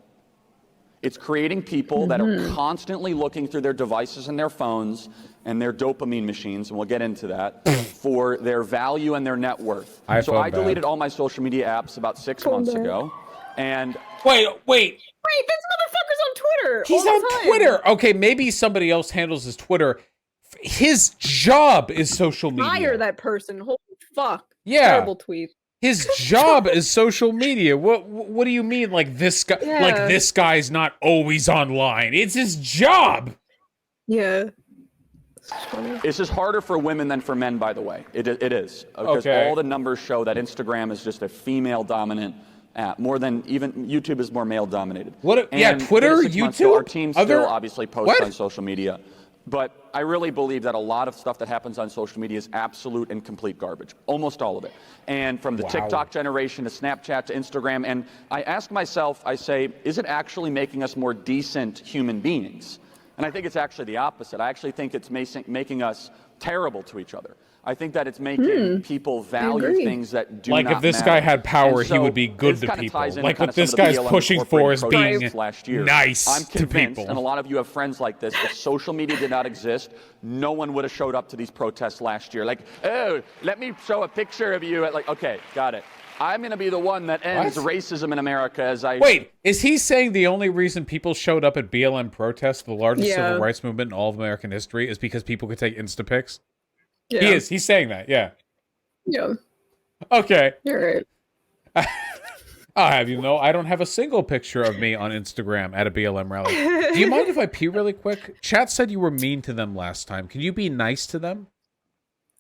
It's creating people that are constantly looking through their devices and their phones and their dopamine machines, and we'll get into that, for their value and their net worth. So I deleted all my social media apps about 6 months ago. And Wait, this motherfucker's on Twitter. he's on Twitter. Okay, maybe somebody else handles his Twitter. His job is social media. Hire that person. Holy fuck. Yeah. Terrible tweet. His job is social media. What do you mean, this guy? Yeah. This guy's not always online. It's his job. Yeah. it's just harder for women than for men, by the way. It is. Because all the numbers show that Instagram is just a female-dominant app. More than even YouTube is more male-dominated. Twitter, YouTube? Our team still obviously posts on social media. But I really believe that a lot of stuff that happens on social media is absolute and complete garbage. Almost all of it. And from the TikTok generation to Snapchat to Instagram. And I ask myself, I say, is it actually making us more decent human beings? And I think it's actually the opposite. I actually think it's making us terrible to each other. I think that it's making people value things that do not if this matter. guy had power, And so he would be good to people. What this guy's pushing for is being nice I'm to convinced, people. and a lot of you have friends like this, if social media did not exist, no one would have showed up to these protests last year. Oh, let me show a picture of you. Okay, got it. I'm going to be the one that ends racism in America as I... Wait, is he saying the only reason people showed up at BLM protests, the largest civil rights movement in all of American history, is because people could take Instapics? Yeah. He is. He's saying that, yeah. Yeah. Okay. You're right. I'll have you know, I don't have a single picture of me on Instagram at a BLM rally. Do you mind if I pee really quick? Chat said you were mean to them last time. Can you be nice to them?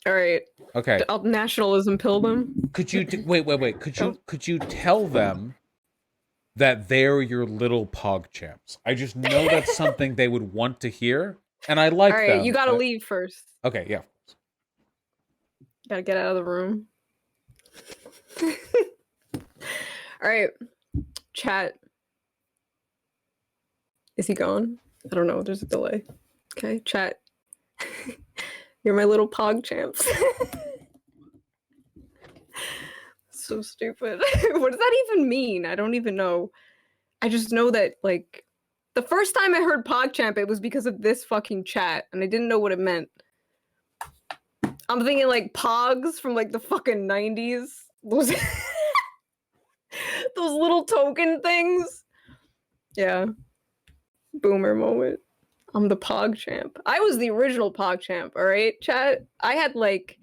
All right. Okay. I'll nationalism pill them. Could you wait? Could you tell them that they're your little pog champs? I just know that's something they would want to hear, and I like. All right, you gotta leave first. Okay, yeah. Gotta get out of the room. All right, chat. Is he gone? I don't know. There's a delay. Okay, chat. You're my little pog champs. So stupid. What does that even mean? I don't even know. I just know that, the first time I heard PogChamp, it was because of this fucking chat, and I didn't know what it meant. I'm thinking, Pogs from, the fucking 90s. Those little token things. Yeah. Boomer moment. I'm the Pog Champ. I was the original Pog Champ, all right, chat? I had like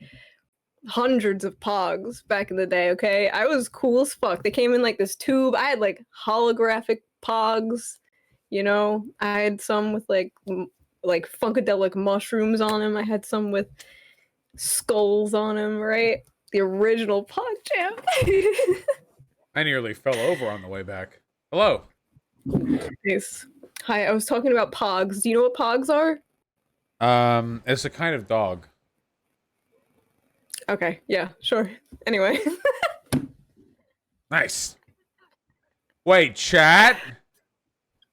hundreds of Pogs back in the day, okay? I was cool as fuck. They came in like this tube. I had like holographic Pogs, you know? I had some with like funkadelic mushrooms on them. I had some with skulls on them, right? The original Pog Champ. I nearly fell over on the way back. Hello. Nice. Hi, I was talking about Pogs. Do you know what Pogs are? It's a kind of dog. Okay, yeah, sure. Anyway. Nice. Wait, chat?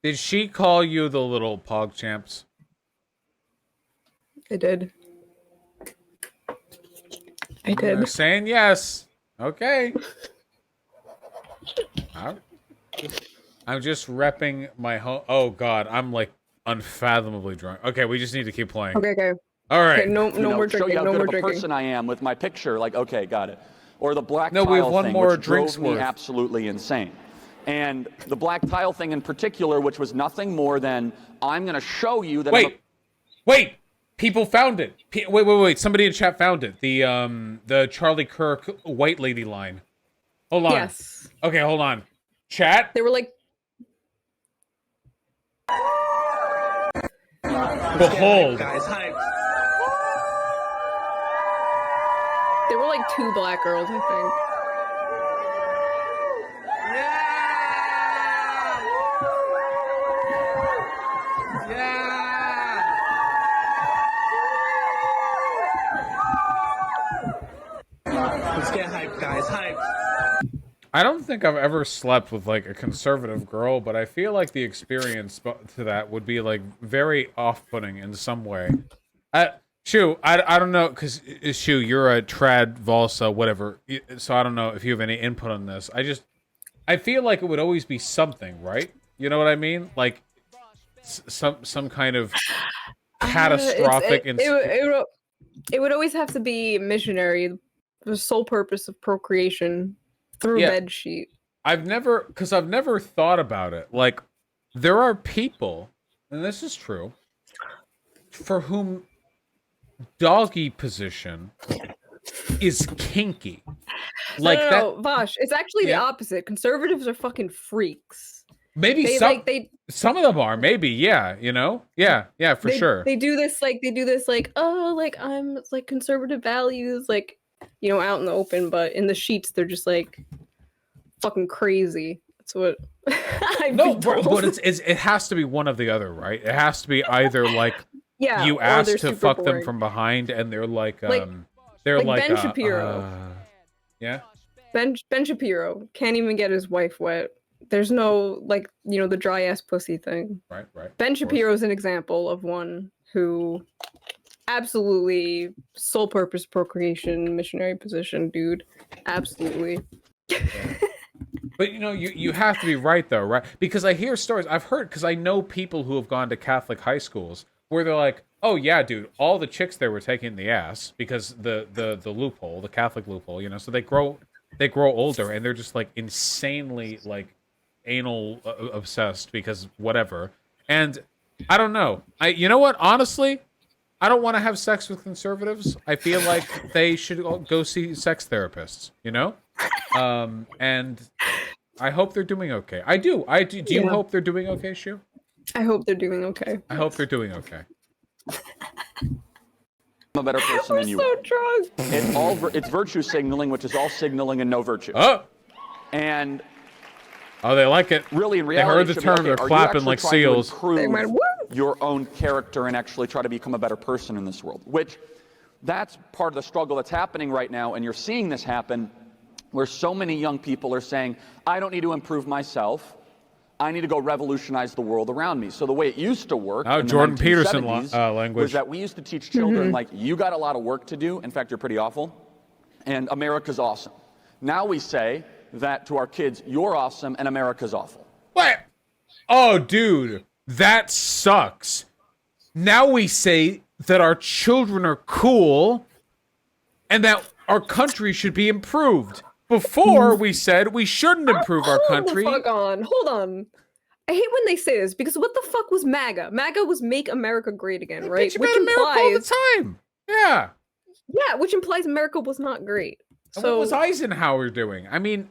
Did she call you the little Pog Champs? I did. I They're did. saying yes. Okay. I'm just repping my home. Oh god, I'm like unfathomably drunk. Okay, we just need to keep playing. Okay, okay. All right. Okay, no more show drinking. you how No good more of a drinking. person I am with my picture. Like, okay, got it. Or the black No, tile we have one thing, more which drinks drove me worth. absolutely insane. And the black tile thing in particular, which was nothing more than I'm going to show you that. Wait. People found it. Wait. Somebody in chat found it. The Charlie Kirk white lady line. Hold on. Yes. Okay, hold on. Chat. They were like, Behold. Guys, hype. they were like two black girls, I think. Let's get hype, guys, hype. I don't think I've ever slept with like a conservative girl, but I feel like the experience to that would be like very off-putting in some way. Shu, I don't know, because Shu, you're a trad Valsa, whatever, so I don't know if you have any input on this. I feel like it would always be something, right? You know what I mean? Like some kind of catastrophic. It would always have to be missionary, the sole purpose of procreation through bed sheet. I've never thought about it. Like, there are people, and this is true, for whom doggy position is kinky. Like no, Vaush, it's actually the opposite. Conservatives are fucking freaks. Maybe some of them are, maybe, yeah, you know? Yeah, for sure. They do this like oh, like I'm like conservative values, like, you know, out in the open, but in the sheets they're just like fucking crazy. That's what but it has to be one of the other, right? It has to be either like you ask to fuck them from behind and they're like they're like Ben Shapiro. Yeah. Ben Shapiro can't even get his wife wet. There's no, like, you know, the dry ass pussy thing. Right. Ben Shapiro is an example of one who absolutely sole purpose procreation, missionary position, dude. Absolutely. Yeah. But you know, you have to be right though, right? Because I hear stories, I've heard, because I know people who have gone to Catholic high schools where they're like, oh yeah, dude, all the chicks there were taking the ass because the loophole, the Catholic loophole, you know, so they grow older and they're just like insanely like anal obsessed because whatever. And I don't know. You know what? Honestly, I don't want to have sex with conservatives. I feel like they should go see sex therapists, you know? And I hope they're doing okay. I do. Do you hope they're doing okay, Shu? I hope they're doing okay. I hope they're doing okay. I'm a better person than you. So drunk. It's virtue signaling, which is all signaling and no virtue. Oh! And they like it. really, in reality, they heard the term. They're clapping like seals. They might your own character and actually try to become a better person in this world. Which, that's part of the struggle that's happening right now, and you're seeing this happen, where so many young people are saying, "I don't need to improve myself. I need to go revolutionize the world around me." So the way it used to work, in Jordan the Peterson 1970s, language, was that we used to teach children like, you got a lot of work to do. In fact, you're pretty awful, and America's awesome. Now we say that to our kids, you're awesome and America's awful. What? Oh, dude, that sucks. Now we say that our children are cool and that our country should be improved. Before we said we shouldn't improve our country. Hold on. I hate when they say this because what the fuck was MAGA? MAGA was Make America Great Again, They right? bitch about America all the time. Yeah. Yeah, which implies America was not great. And So what was Eisenhower doing? I mean,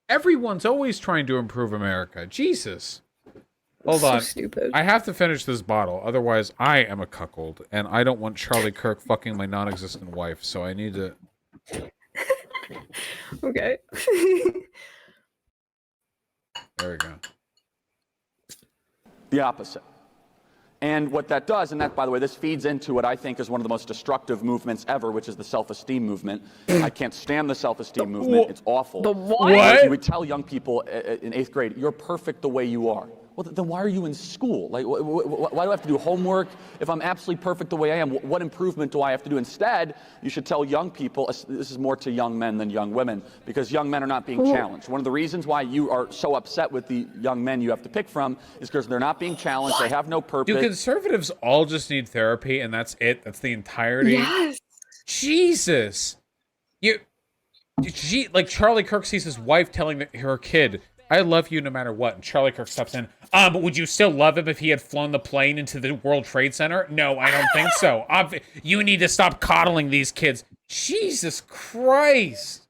everyone's always trying to improve America. Jesus. Hold on. So stupid. I have to finish this bottle, otherwise I am a cuckold, and I don't want Charlie Kirk fucking my non-existent wife, so I need to... Okay. There we go. The opposite. And what that does, and that, by the way, this feeds into what I think is one of the most destructive movements ever, which is the self-esteem movement. I can't stand the self-esteem movement. It's awful. The what? What? You would tell young people in 8th grade, you're perfect the way you are. Well, then why are you in school? Like, why do I have to do homework? If I'm absolutely perfect the way I am, what improvement do I have to do? Instead, you should tell young people, this is more to young men than young women, because young men are not being challenged. One of the reasons why you are so upset with the young men you have to pick from is because they're not being challenged, they have no purpose. Do conservatives all just need therapy and that's it? That's the entirety? Yes. Jesus. Like Charlie Kirk sees his wife telling her kid, I love you no matter what. And Charlie Kirk steps in. But would you still love him if he had flown the plane into the World Trade Center? No, I don't think so. You need to stop coddling these kids. Jesus Christ.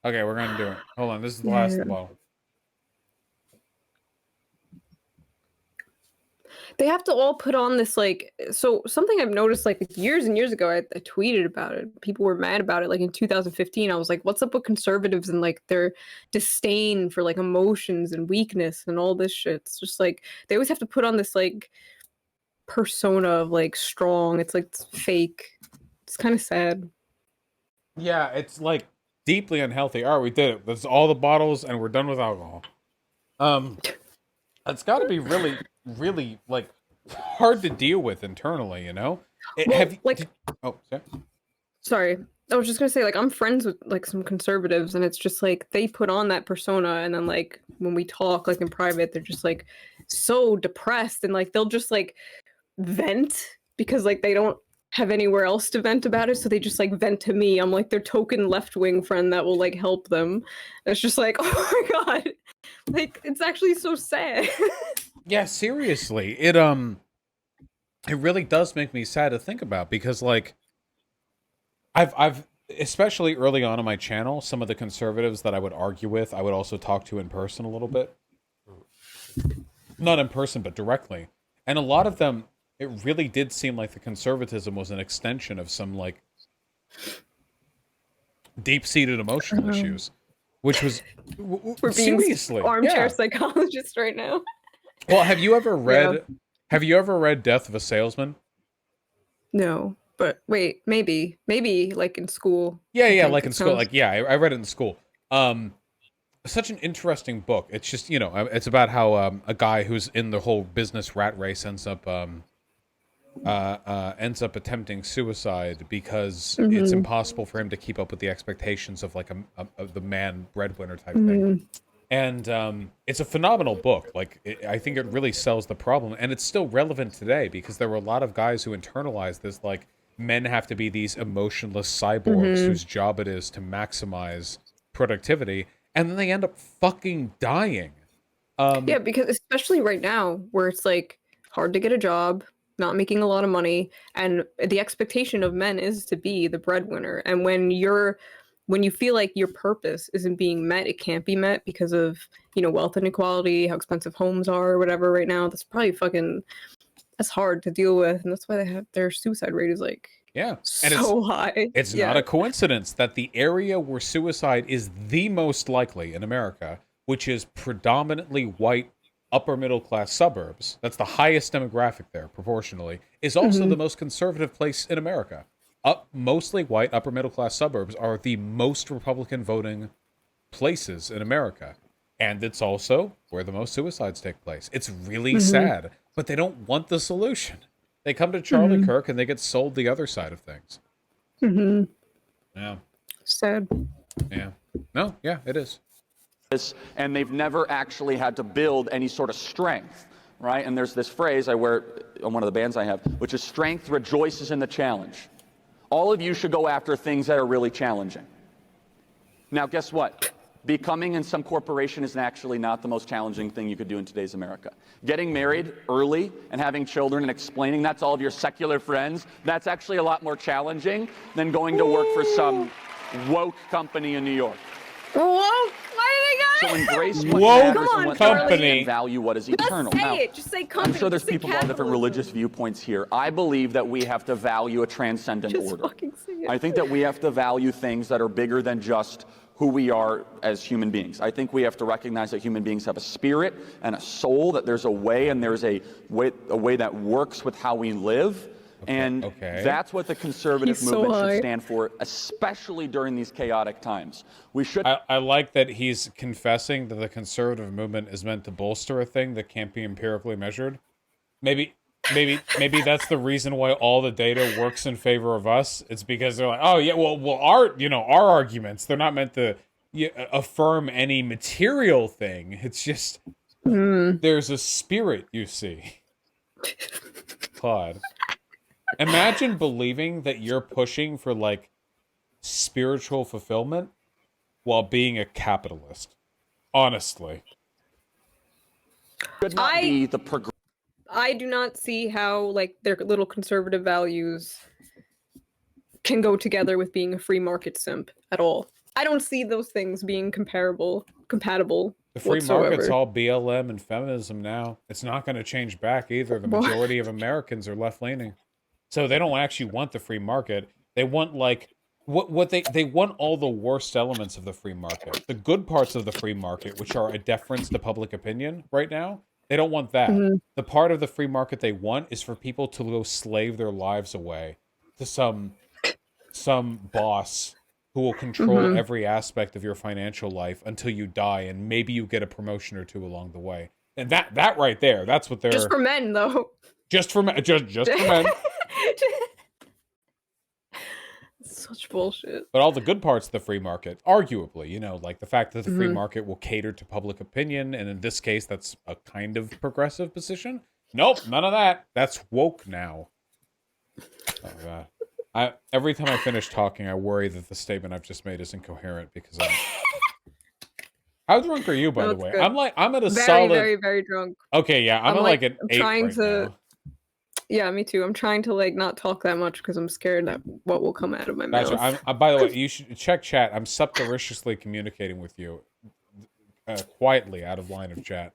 Okay, we're going to do it. Hold on. This is the last bottle. They have to all put on this, like, so something I've noticed, like, years and years ago, I tweeted about it. People were mad about it. Like, in 2015, I was like, what's up with conservatives and, like, their disdain for, like, emotions and weakness and all this shit? It's just, like, they always have to put on this, like, persona of, like, strong. It's, like, it's fake. It's kind of sad. Yeah, it's, like, deeply unhealthy. All right, we did it. That's all the bottles, and we're done with alcohol. It's got to be really, really, like, hard to deal with internally, you know? Sorry. I was just gonna say, like, I'm friends with, like, some conservatives, and it's just, like, they put on that persona, and then, like, when we talk, like, in private, they're just, like, so depressed, and, like, they'll just, like, vent, because, like, they don't have anywhere else to vent about it, so they just, like, vent to me. I'm, like, their token left-wing friend that will, like, help them. And it's just, like, oh my god. Like, it's actually so sad. Yeah, seriously. It really does make me sad to think about, because, like, I've especially early on my channel, some of the conservatives that I would argue with, I would also talk to in person a little bit. Not in person, but directly. And a lot of them, it really did seem like the conservatism was an extension of some, like, deep-seated emotional issues. Which was We're being seriously armchair psychologists right now. Well, have you ever read Death of a Salesman? No, but wait, maybe like in school. Yeah, like in school. Like, yeah, I read it in school. Such an interesting book. It's just, you know, it's about how a guy who's in the whole business rat race ends up attempting suicide because it's impossible for him to keep up with the expectations of, like, the man breadwinner type thing. And it's a phenomenal book. Like, I think it really sells the problem, and it's still relevant today because there were a lot of guys who internalized this, like, men have to be these emotionless cyborgs whose job it is to maximize productivity, and then they end up fucking dying. Yeah, because especially right now, where it's, like, hard to get a job, not making a lot of money, and the expectation of men is to be the breadwinner. And when you feel like your purpose isn't being met, it can't be met because of, you know, wealth inequality, how expensive homes are, or whatever right now. That's probably that's hard to deal with, and that's why their suicide rate is, like, so high. It's not a coincidence that the area where suicide is the most likely in America, which is predominantly white, upper middle class suburbs, that's the highest demographic there proportionally, is also the most conservative place in America. Mostly white, upper middle class suburbs are the most Republican voting places in America. And it's also where the most suicides take place. It's really sad, but they don't want the solution. They come to Charlie Kirk and they get sold the other side of things. Yeah. Sad. Yeah. No, yeah, it is. And they've never actually had to build any sort of strength, right? And there's this phrase I wear on one of the bands I have, which is strength rejoices in the challenge. All of you should go after things that are really challenging. Now, guess what? becoming in some corporation is actually not the most challenging thing you could do in today's America. Getting married early and having children and explaining that to all of your secular friends, that's actually a lot more challenging than going to work for some woke company in New York. Whoa! Why So did I got embrace it? what Woke matters and what company. and value what is eternal. Just say Now, it. Just say company. I'm sure there's Just say people with all different capitalism. religious viewpoints here. I believe that we have to value a transcendent Just order. fucking say it. I think that we have to value things that are bigger than just who we are as human beings. I think we have to recognize that human beings have a spirit and a soul, that there's a way and there's a way that works with how we live. And that's what the conservative He's so movement high. should stand for, especially during these chaotic times. We should. I like that he's confessing that the conservative movement is meant to bolster a thing that can't be empirically measured. Maybe that's the reason why all the data works in favor of us. It's because they're like, oh yeah, well, our arguments, they're not meant to affirm any material thing. It's just there's a spirit, you see. Claude. Imagine believing that you're pushing for, like, spiritual fulfillment while being a capitalist. Honestly. Should not be the I do not see how, like, their little conservative values can go together with being a free market simp at all. I don't see those things being compatible The free whatsoever. market's all BLM and feminism now. It's not going to change back either. The majority of Americans are left-leaning. So they don't actually want the free market. They want, like, what they want all the worst elements of the free market. The good parts of the free market, which are a deference to public opinion right now, they don't want that. The part of the free market they want is for people to go slave their lives away to some boss who will control every aspect of your financial life until you die, and maybe you get a promotion or two along the way. And that right there, that's what they're... Just for men, though. Just for men. Just for men. Such bullshit. But all the good parts of the free market, arguably, you know, like the fact that the free market will cater to public opinion, and in this case, that's a kind of progressive position. Nope, none of that. That's woke now. Oh, God. Every time I finish talking, I worry that the statement I've just made is incoherent because I'm... How drunk are you, by the way? Good. I'm at a Very, solid... very, very drunk. Okay, yeah, I'm at like an 8 right now. Yeah, me too. I'm trying to, like, not talk that much because I'm scared that what will come out of my mouth. Gotcha. By the way, you should check chat. I'm surreptitiously communicating with you quietly out of line of chat.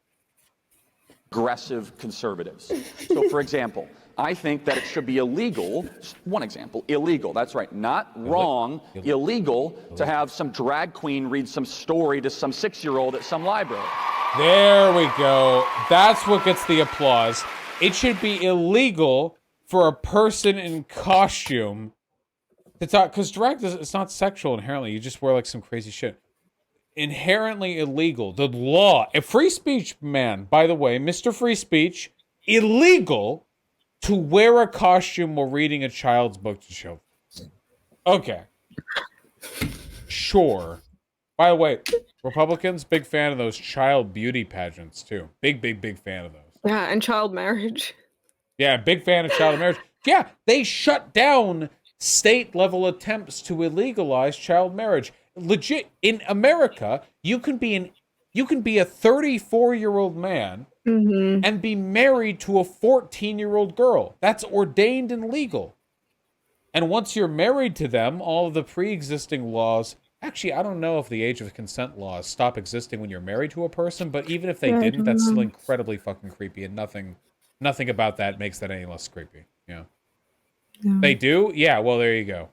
Aggressive conservatives. So, for example, I think that it should be illegal. One example, illegal. That's right. Not wrong. Illegal to have some drag queen read some story to some 6-year-old at some library. There we go. That's what gets the applause. It should be illegal for a person in costume to talk, because drag it's not sexual inherently. You just wear like some crazy shit. Inherently illegal. The law, a free speech man, by the way, Mr. Free Speech, illegal to wear a costume while reading a child's book to children. Okay. Sure. By the way, Republicans, big fan of those child beauty pageants too. Big fan of those. Yeah, and child marriage. Yeah, big fan of child marriage. Yeah, they shut down state-level attempts to illegalize child marriage. Legit, in America, you can be a 34-year-old man and be married to a 14-year-old girl. That's ordained and legal. And once you're married to them, all of the pre-existing laws... Actually, I don't know if the age of consent laws stop existing when you're married to a person, but even if they didn't, that's still incredibly fucking creepy, and nothing about that makes that any less creepy. Yeah. They do? Yeah, well, there you go.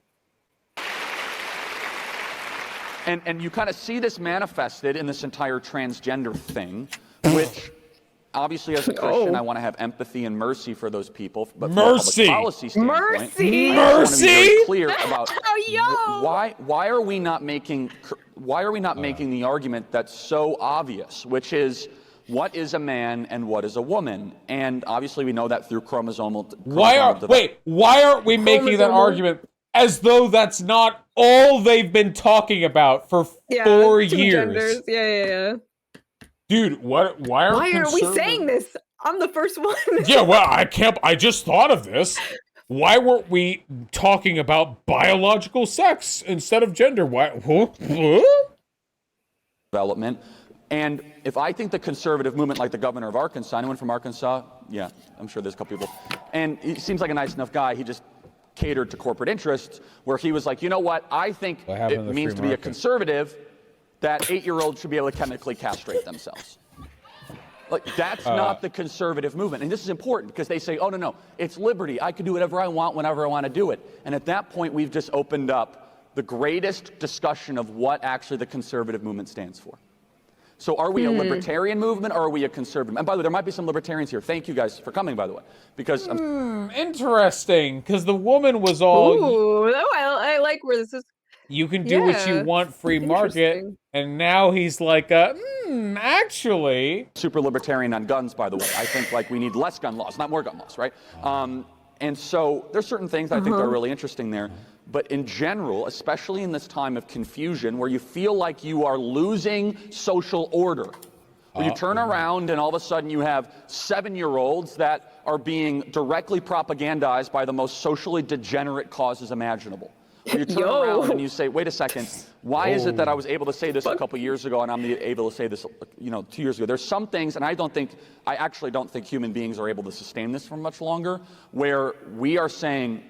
And you kind of see this manifested in this entire transgender thing, which obviously as a Christian, I want to have empathy and mercy for those people. But from a public policy standpoint, I just want to be very clear about why are we not making the argument that's so obvious, which is what is a man and what is a woman? And obviously we know that through chromosomal. Why aren't we making that argument as though that's not all they've been talking about for 4 years? Genders. Yeah. Dude, why are we saying this? I'm the first one. Yeah, well, I just thought of this. Why weren't we talking about biological sex instead of gender? Why? development. And if I think the conservative movement, like the governor of Arkansas, anyone from Arkansas? Yeah, I'm sure there's a couple people. And he seems like a nice enough guy. He just catered to corporate interests, where he was like, you know what? I think it means to be a conservative that 8-year-olds should be able to chemically castrate themselves. Like, that's not the conservative movement. And this is important because they say, oh, no, it's liberty. I can do whatever I want whenever I want to do it. And at that point, we've just opened up the greatest discussion of what actually the conservative movement stands for. So are we a libertarian movement, or are we a conservative? And by the way, there might be some libertarians here. Thank you guys for coming, by the way. Because interesting, because the woman was all... Ooh, I like where this is... You can do what you want, free market. And now he's like, actually... Super libertarian on guns, by the way. I think, like, we need less gun laws, not more gun laws, right? And so there's certain things I think that are really interesting there. But in general, especially in this time of confusion, where you feel like you are losing social order, where you turn around and all of a sudden you have 7-year-olds that are being directly propagandized by the most socially degenerate causes imaginable. Where you turn around and you say, wait a second, why is it that I was able to say this a couple years ago and I'm able to say this, 2 years ago? There's some things, and I actually don't think human beings are able to sustain this for much longer, where we are saying,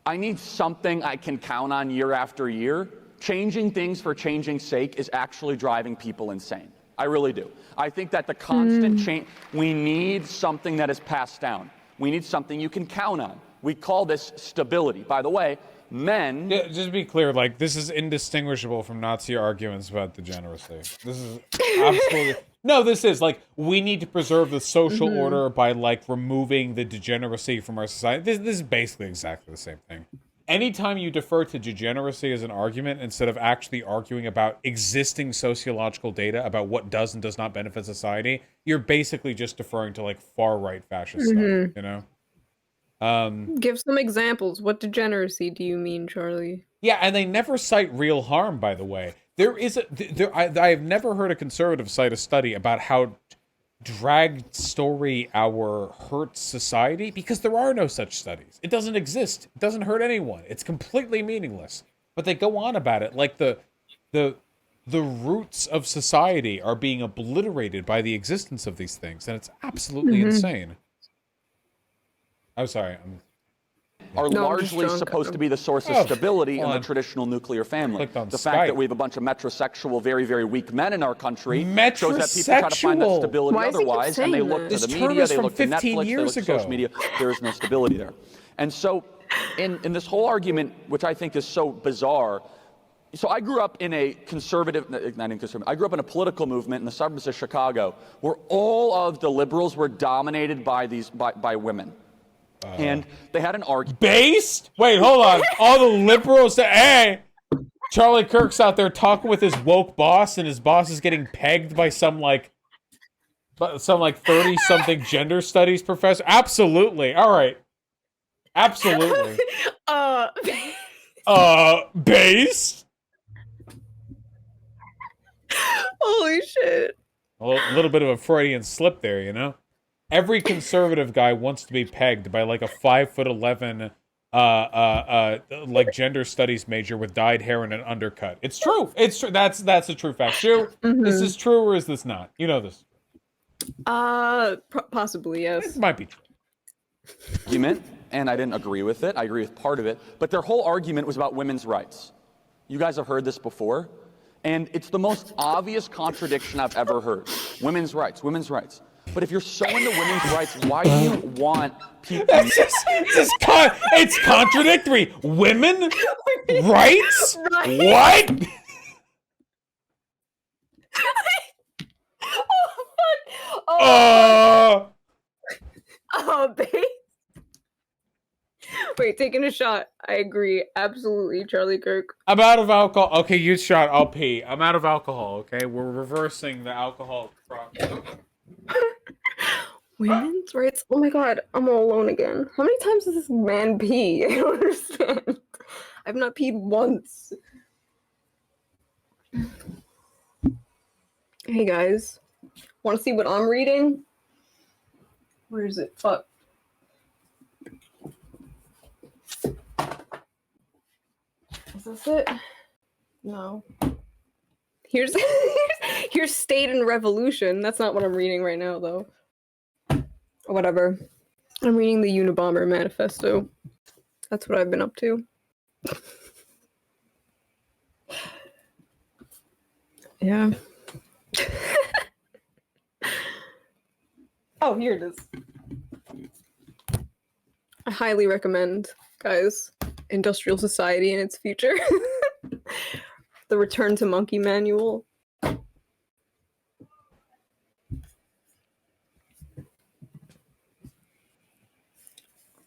I need something I can count on year after year. Changing things for changing's sake is actually driving people insane. I really do. I think that the constant change, we need something that is passed down. We need something you can count on. We call this stability. By the way, men... Yeah, just to be clear, like, this is indistinguishable from Nazi arguments about degeneracy. This is absolutely... No, this is, like, we need to preserve the social order by, like, removing the degeneracy from our society. This is basically exactly the same thing. Anytime you defer to degeneracy as an argument instead of actually arguing about existing sociological data about what does and does not benefit society, you're basically just deferring to, like, far-right fascist stuff, you know? Give some examples. What degeneracy do you mean, Charlie? Yeah, and they never cite real harm, by the way. I have never heard a conservative cite a study about how drag story hour hurts society, because there are no such studies. It doesn't exist. It doesn't hurt anyone. It's completely meaningless. But they go on about it like the roots of society are being obliterated by the existence of these things, and it's absolutely insane. I'm sorry. Are largely supposed to be the source of stability in the traditional nuclear family. The fact that we have a bunch of metrosexual, very, very weak men in our country shows that people try to find that stability otherwise, and they look to the media, they look to Netflix, they look to social media. There is no stability there. And so, in this whole argument, which I think is so bizarre, so I grew up in a I grew up in a political movement in the suburbs of Chicago, where all of the liberals were dominated by women. And they had an argument. Based? Wait, hold on. All the liberals say, hey, Charlie Kirk's out there talking with his woke boss, and his boss is getting pegged by some 30-something gender studies professor. Absolutely. All right. Absolutely. Based? Holy shit. A little bit of a Freudian slip there, you know? Every conservative guy wants to be pegged by like a 5'11", like gender studies major with dyed hair and an undercut. It's true. It's true. That's a true fact. Shu, this is true or is this not? You know this. Possibly, yes. It might be true. Argument, and I didn't agree with it. I agree with part of it, but their whole argument was about women's rights. You guys have heard this before, and it's the most obvious contradiction I've ever heard. Women's rights, women's rights. But if you're so into women's rights, why do you want people... It's contradictory. Women? Rights? What? Oh, babe. Wait, taking a shot. I agree. Absolutely, Charlie Kirk. I'm out of alcohol. Okay, you shot. I'll pee. I'm out of alcohol, okay? We're reversing the alcohol problem. Women's rights? Oh my god, I'm all alone again. How many times does this man pee? I don't understand. I've not peed once. Hey guys, want to see what I'm reading? Where is it? Fuck. Is this it? No. Here's here's State and Revolution. That's not what I'm reading right now, though. Whatever. I'm reading the Unabomber Manifesto. That's what I've been up to. Yeah. Oh, here it is. I highly recommend, guys, Industrial Society and Its Future. The Return to Monkey Manual.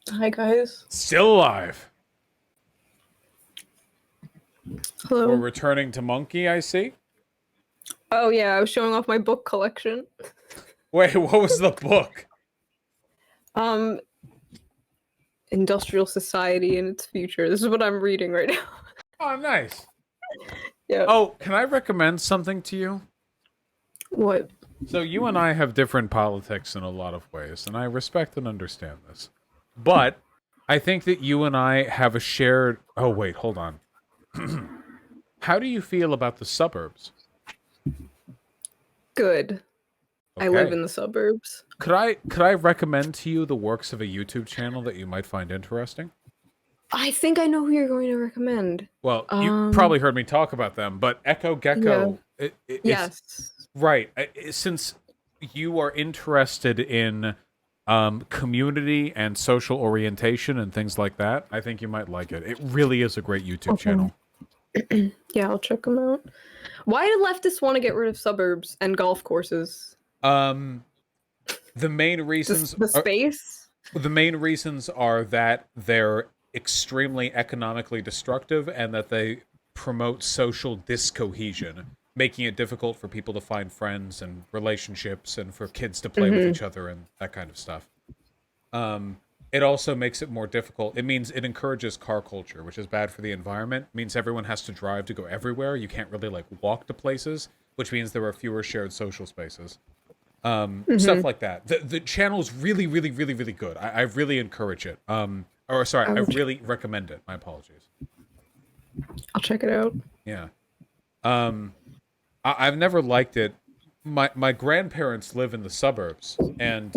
Hi, guys. Still alive. Hello. We're returning to Monkey, I see. Oh, yeah, I was showing off my book collection. Wait, what was the book? Industrial Society and Its Future. This is what I'm reading right now. Oh, nice. Yeah. Oh, can I recommend something to you? What? So you and I have different politics in a lot of ways, and I respect and understand this. But I think that you and I have a shared... Oh, wait, hold on. How do you feel about the suburbs? Good. Okay. I live in the suburbs. Could I recommend to you the works of a YouTube channel that you might find interesting? I think I know who you're going to recommend. Well, you probably heard me talk about them, but Echo Gecko... Yeah. Is, Yes. right. Since you are interested in community and social orientation and things like that, I think you might like it. It really is a great YouTube channel. Yeah, I'll check them out. Why do leftists want to get rid of suburbs and golf courses? The main reasons... The space? The main reasons are that they're extremely economically destructive and that they promote social discohesion, making it difficult for people to find friends and relationships and for kids to play with each other and that kind of stuff. It also makes it more difficult. It means it encourages car culture, which is bad for the environment. It means everyone has to drive to go everywhere. You can't really like walk to places, which means there are fewer shared social spaces. Stuff like that. The channel's really, really, really, really good. I really encourage it. I really recommend it. My apologies. I'll check it out. Yeah. I've never liked it. My grandparents live in the suburbs, and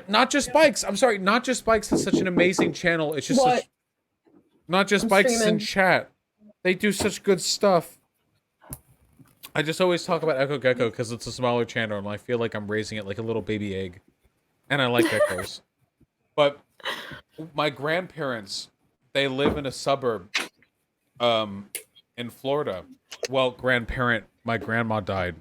Not Just Bikes. I'm sorry, Not Just Bikes is such an amazing channel. It's just What? Not Just I'm Bikes streaming. in chat. They do such good stuff. I just always talk about Echo Gecko because it's a smaller channel, and I feel like I'm raising it like a little baby egg, and I like geckos. But my grandparents, they live in a suburb, in Florida. Well, my grandma died.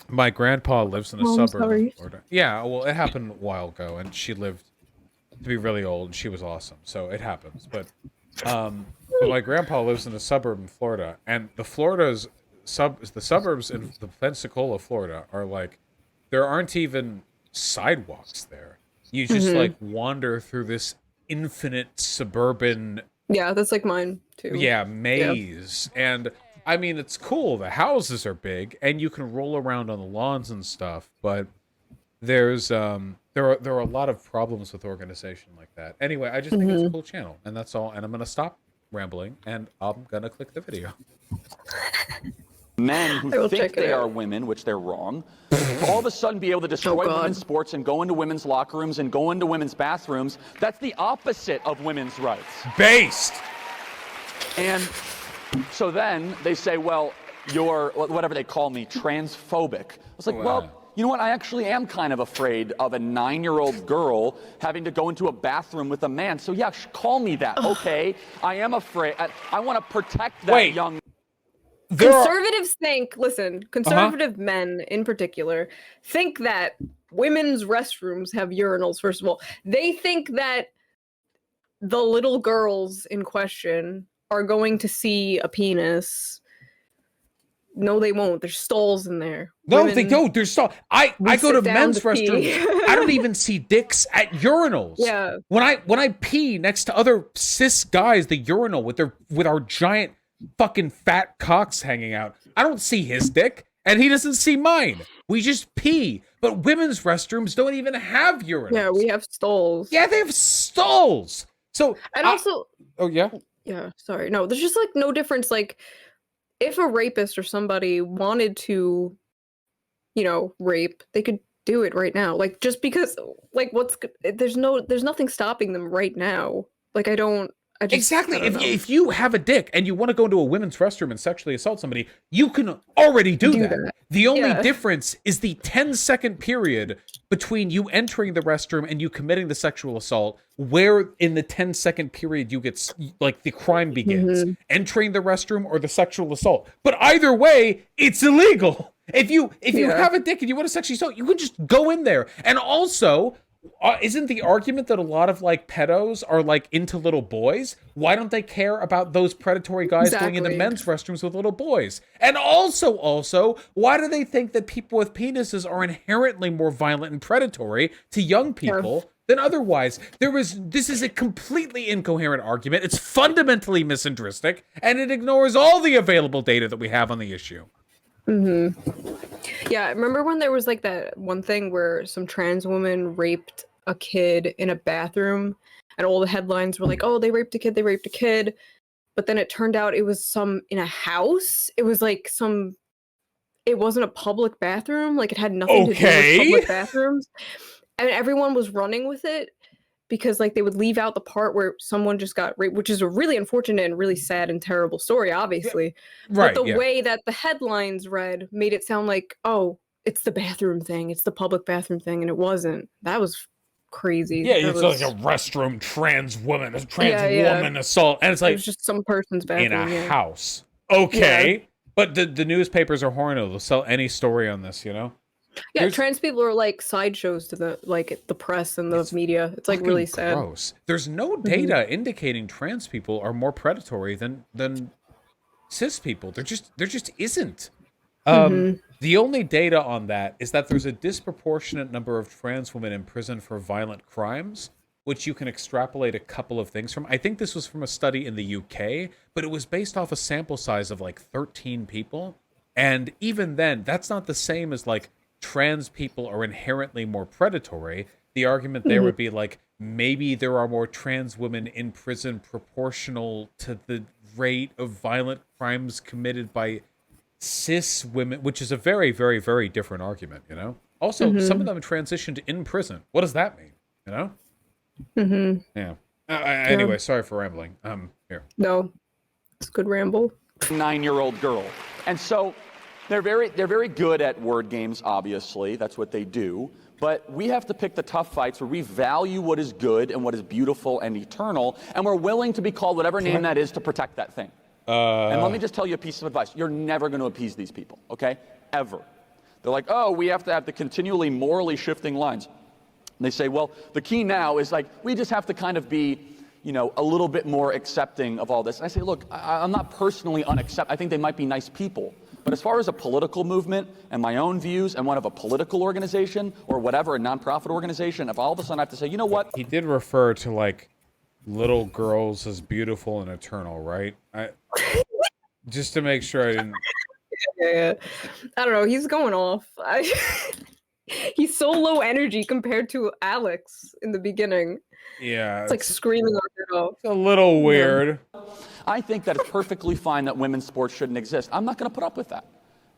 My grandpa lives in a suburb in Florida. Yeah, well, it happened a while ago, and she lived to be really old, and she was awesome, so it happens. But my grandpa lives in a suburb in Florida, and the suburbs in the Pensacola, Florida, are like, there aren't even sidewalks there. You just like wander through this infinite suburban... Yeah, that's like mine too. Yeah, maze. Yeah. And I mean, it's cool. The houses are big, and you can roll around on the lawns and stuff. But there's there are a lot of problems with organization like that. Anyway, I just think it's a cool channel, and that's all. And I'm gonna stop rambling, and I'm gonna click the video. Men who think they are women, which they're wrong, all of a sudden be able to destroy women's sports and go into women's locker rooms and go into women's bathrooms. That's the opposite of women's rights. Based. And so then they say, well, you're, whatever they call me, transphobic. I was like, well, you know what? I actually am kind of afraid of a 9-year-old girl having to go into a bathroom with a man. So yeah, call me that. Okay, I am afraid. I want to protect that young. Conservatives think, listen, conservative men in particular think that women's restrooms have urinals, first of all. They think that the little girls in question are going to see a penis. No, they won't. There's stalls in there. No, they don't. There's stalls. I go to men's restrooms. I don't even see dicks at urinals. Yeah. When I pee next to other cis guys, the urinal with our giant fucking fat cocks hanging out, I don't see his dick, and he doesn't see mine. We just pee. But women's restrooms don't even have urinals. Yeah, we have stalls. Yeah, they have stalls. So and also, oh yeah, yeah. Sorry, no. There's just like no difference. Like if a rapist or somebody wanted to, rape, they could do it right now. Like, just because, like, there's nothing stopping them right now. Like, I just Exactly. I don't know. If you have a dick and you want to go into a women's restroom and sexually assault somebody, you can already do that. The only difference is the 10-second period between you entering the restroom and you committing the sexual assault, where in the 10-second period you get, like, the crime begins. Entering the restroom or the sexual assault. But either way, it's illegal. If you have a dick and you want to sexually assault, you can just go in there. And also, isn't the argument that a lot of, like, pedos are, like, into little boys? Why don't they care about those predatory guys going into men's restrooms with little boys? And also, why do they think that people with penises are inherently more violent and predatory to young people than otherwise? This is a completely incoherent argument. It's fundamentally misandristic, and it ignores all the available data that we have on the issue. Yeah, remember when there was, like, that one thing where some trans woman raped a kid in a bathroom, and all the headlines were like, oh, they raped a kid, but then it turned out it was in a house. It was like it wasn't a public bathroom, like, it had nothing to do with public bathrooms, and everyone was running with it because, like, they would leave out the part where someone just got raped, which is a really unfortunate and really sad and terrible story, obviously. But the way that the headlines read made it sound like, oh, it's the bathroom thing, it's the public bathroom thing, and it wasn't. That was crazy. Yeah, it's like a restroom trans woman assault, and it's like, it was just some person's bathroom in a house. Okay, but the newspapers are horny. They'll sell any story on this, Yeah, trans people are like sideshows to the press and the media. It's like really sad. Gross. There's no data indicating trans people are more predatory than cis people. There just isn't. The only data on that is that there's a disproportionate number of trans women in prison for violent crimes, which you can extrapolate a couple of things from. I think this was from a study in the UK, but it was based off a sample size of like 13 people. And even then, that's not the same as like trans people are inherently more predatory. The argument there would be like, maybe there are more trans women in prison proportional to the rate of violent crimes committed by cis women, which is a very, very, very different argument, Also, some of them transitioned in prison. What does that mean, Yeah. Anyway, sorry for rambling. Here. No, it's a good ramble. 9-year-old girl. And so they're very good at word games, obviously. That's what they do. But we have to pick the tough fights where we value what is good and what is beautiful and eternal, and we're willing to be called whatever name that is to protect that thing. And let me just tell you a piece of advice. You're never going to appease these people, okay? Ever. They're like, oh, we have to have the continually morally shifting lines. And they say, well, the key now is like, we just have to kind of be, a little bit more accepting of all this. And I say, look, I'm not personally unaccepting. I think they might be nice people. But as far as a political movement and my own views and one of a political organization or whatever, a nonprofit organization, if all of a sudden I have to say, you know what? He did refer to like little girls as beautiful and eternal, right? Just to make sure I didn't. Yeah. I don't know. He's going off. He's so low energy compared to Alex in the beginning. Yeah. It's like screaming on it off. It's a little weird. I think that it's perfectly fine that women's sports shouldn't exist. I'm not going to put up with that.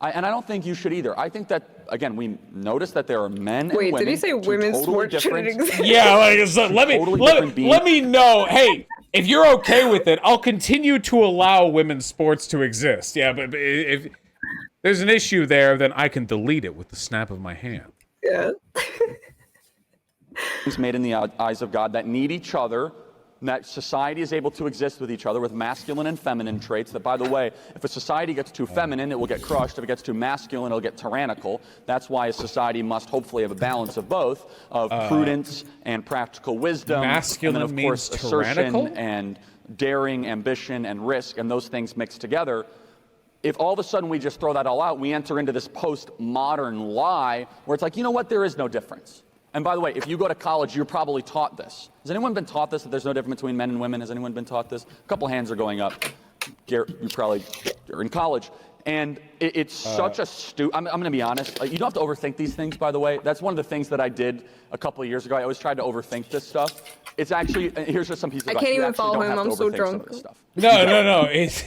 And I don't think you should either. I think that, again, we notice that there are men and women. Wait, did he say women's sports shouldn't exist? Yeah, let me know. Hey, if you're okay with it, I'll continue to allow women's sports to exist. Yeah, but if there's an issue there, then I can delete it with the snap of my hand. Yeah. Things made in the eyes of God that need each other, and that society is able to exist with each other with masculine and feminine traits. That, by the way, if a society gets too feminine, it will get crushed. If it gets too masculine, it'll get tyrannical. That's why a society must hopefully have a balance of both, of prudence and practical wisdom. Masculine and then, of course, means tyrannical? assertion and daring, ambition, and risk, and those things mixed together. If all of a sudden we just throw that all out, we enter into this postmodern lie where it's like, you know what, there is no difference. And by the way, if you go to college, you're probably taught this. Has anyone been taught this, that there's no difference between men and women? Has anyone been taught this? A couple hands are going up. Garrett, you're in college. And it's such a I'm going to be honest. Like, you don't have to overthink these things, by the way. That's one of the things that I did a couple of years ago. I always tried to overthink this stuff. It's actually, here's just some pieces of advice. I can't even follow him. I'm so drunk. No. It's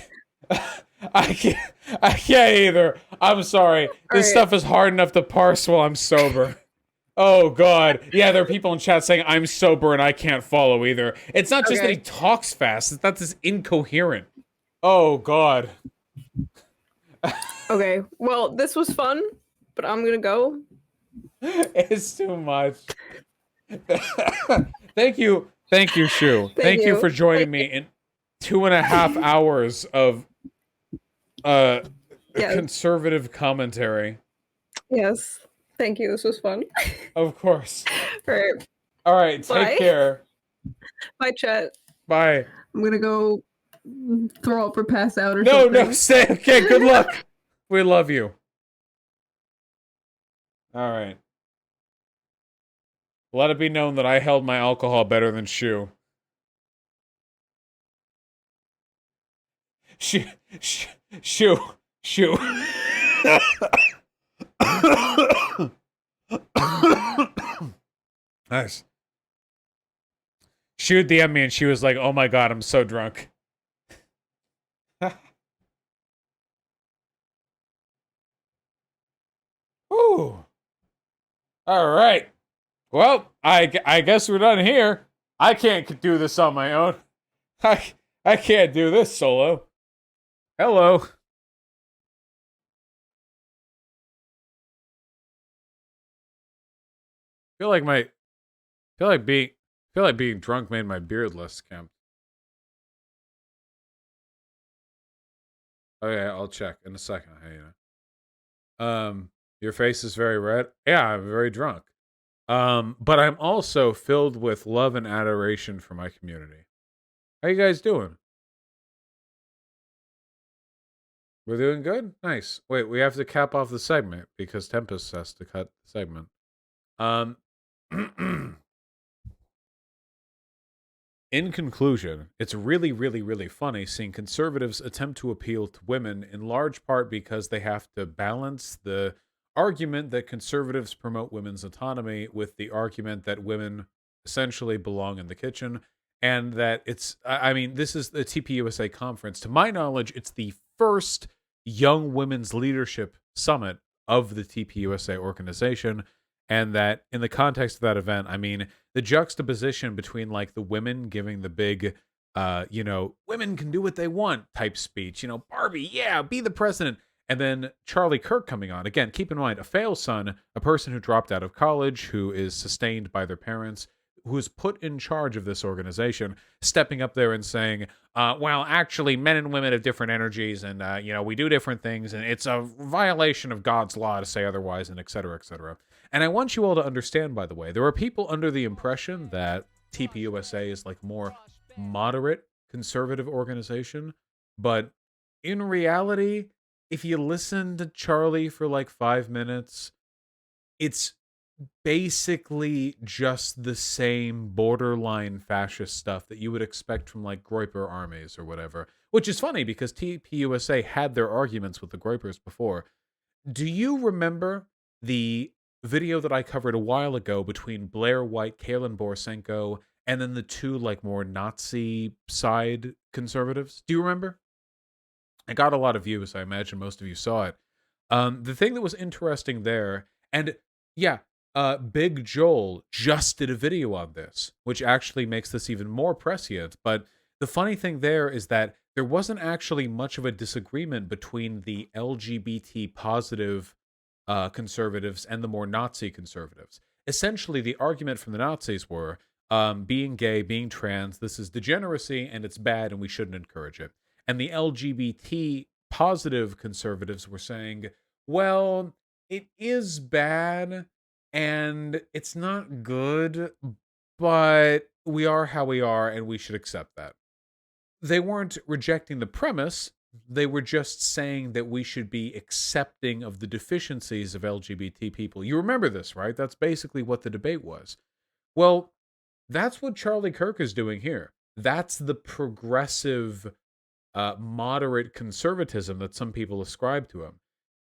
I can't either. I'm sorry. This stuff is hard enough to parse while I'm sober. Oh God. Yeah, there are people in chat saying I'm sober and I can't follow either. It's not just that he talks fast, it's that it's incoherent. Oh God. Okay. Well, this was fun, but I'm gonna go. It's too much. Thank you. Thank you, Shu. Thank you for joining me in 2.5 hours of conservative commentary. Yes. Thank you. This was fun. Of course. Right. All right. Take care. Bye, chat. Bye. I'm gonna go throw up or pass out or no, something. No, stay. Okay, good luck. We love you. All right. Let it be known that I held my alcohol better than Shu. Shu. Nice. She would DM me and she was like, oh my God, I'm so drunk. Ooh. All right. Well, I guess we're done here. I can't do this on my own. I can't do this solo. Hello. feel like being drunk made my beard less kempt. Okay, I'll check in a second. Hey, your face is very red. Yeah, I'm very drunk. But I'm also filled with love and adoration for my community. How you guys doing? We're doing good? Nice. Wait, we have to cap off the segment because Tempest has to cut the segment. In conclusion, it's really, really, really funny seeing conservatives attempt to appeal to women in large part because they have to balance the argument that conservatives promote women's autonomy with the argument that women essentially belong in the kitchen, and that it's, I mean, this is the TPUSA conference. To my knowledge, it's the first Young Women's Leadership Summit of the TPUSA organization, and that in the context of that event, I mean, the juxtaposition between like the women giving the big, women can do what they want type speech, Barbie, yeah, be the president. And then Charlie Kirk coming on. Again, keep in mind, a fail son, a person who dropped out of college, who is sustained by their parents, who is put in charge of this organization, stepping up there and saying, well, actually, men and women have different energies and, we do different things, and it's a violation of God's law to say otherwise, and et cetera, et cetera. And I want you all to understand, by the way, there are people under the impression that TPUSA is like more moderate conservative organization, but in reality, if you listen to Charlie for like 5 minutes, it's basically just the same borderline fascist stuff that you would expect from like Groyper armies or whatever, which is funny because TPUSA had their arguments with the Groypers before. Do you remember the video that I covered a while ago between Blair White, Kaylin Borisenko, and then the two like more Nazi side conservatives? Do you remember? I got a lot of views. I imagine most of you saw it. The thing that was interesting there, and yeah, Big Joel just did a video on this, which actually makes this even more prescient. But the funny thing there is that there wasn't actually much of a disagreement between the LGBT positive conservatives and the more Nazi conservatives. Essentially, the argument from the Nazis were being gay, being trans, this is degeneracy and it's bad and we shouldn't encourage it. And the LGBT positive conservatives were saying, well, it is bad and it's not good, but we are how we are and we should accept that. They weren't rejecting the premise. They were just saying that we should be accepting of the deficiencies of LGBT people. You remember this, right? That's basically what the debate was. Well, that's what Charlie Kirk is doing here. That's the progressive, moderate conservatism that some people ascribe to him.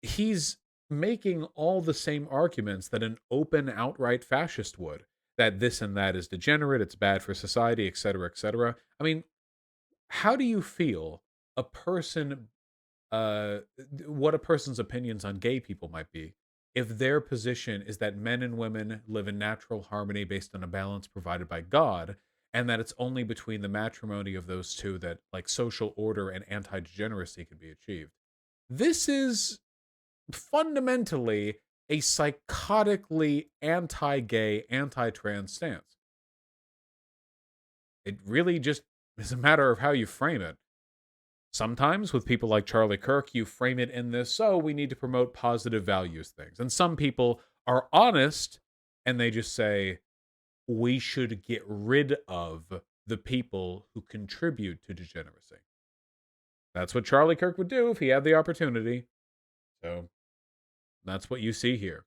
He's making all the same arguments that an open, outright fascist would. That this and that is degenerate, it's bad for society, etc., etc. I mean, how do you feel a person what a person's opinions on gay people might be. If their position is that men and women live in natural harmony based on a balance provided by God, and that it's only between the matrimony of those two that like social order and anti-degeneracy can be achieved. This is fundamentally a psychotically anti-gay, anti-trans stance. It really just is a matter of how you frame it. Sometimes with people like Charlie Kirk, you frame it in this, so we need to promote positive values things. And some people are honest and they just say, we should get rid of the people who contribute to degeneracy. That's what Charlie Kirk would do if he had the opportunity. So that's what you see here.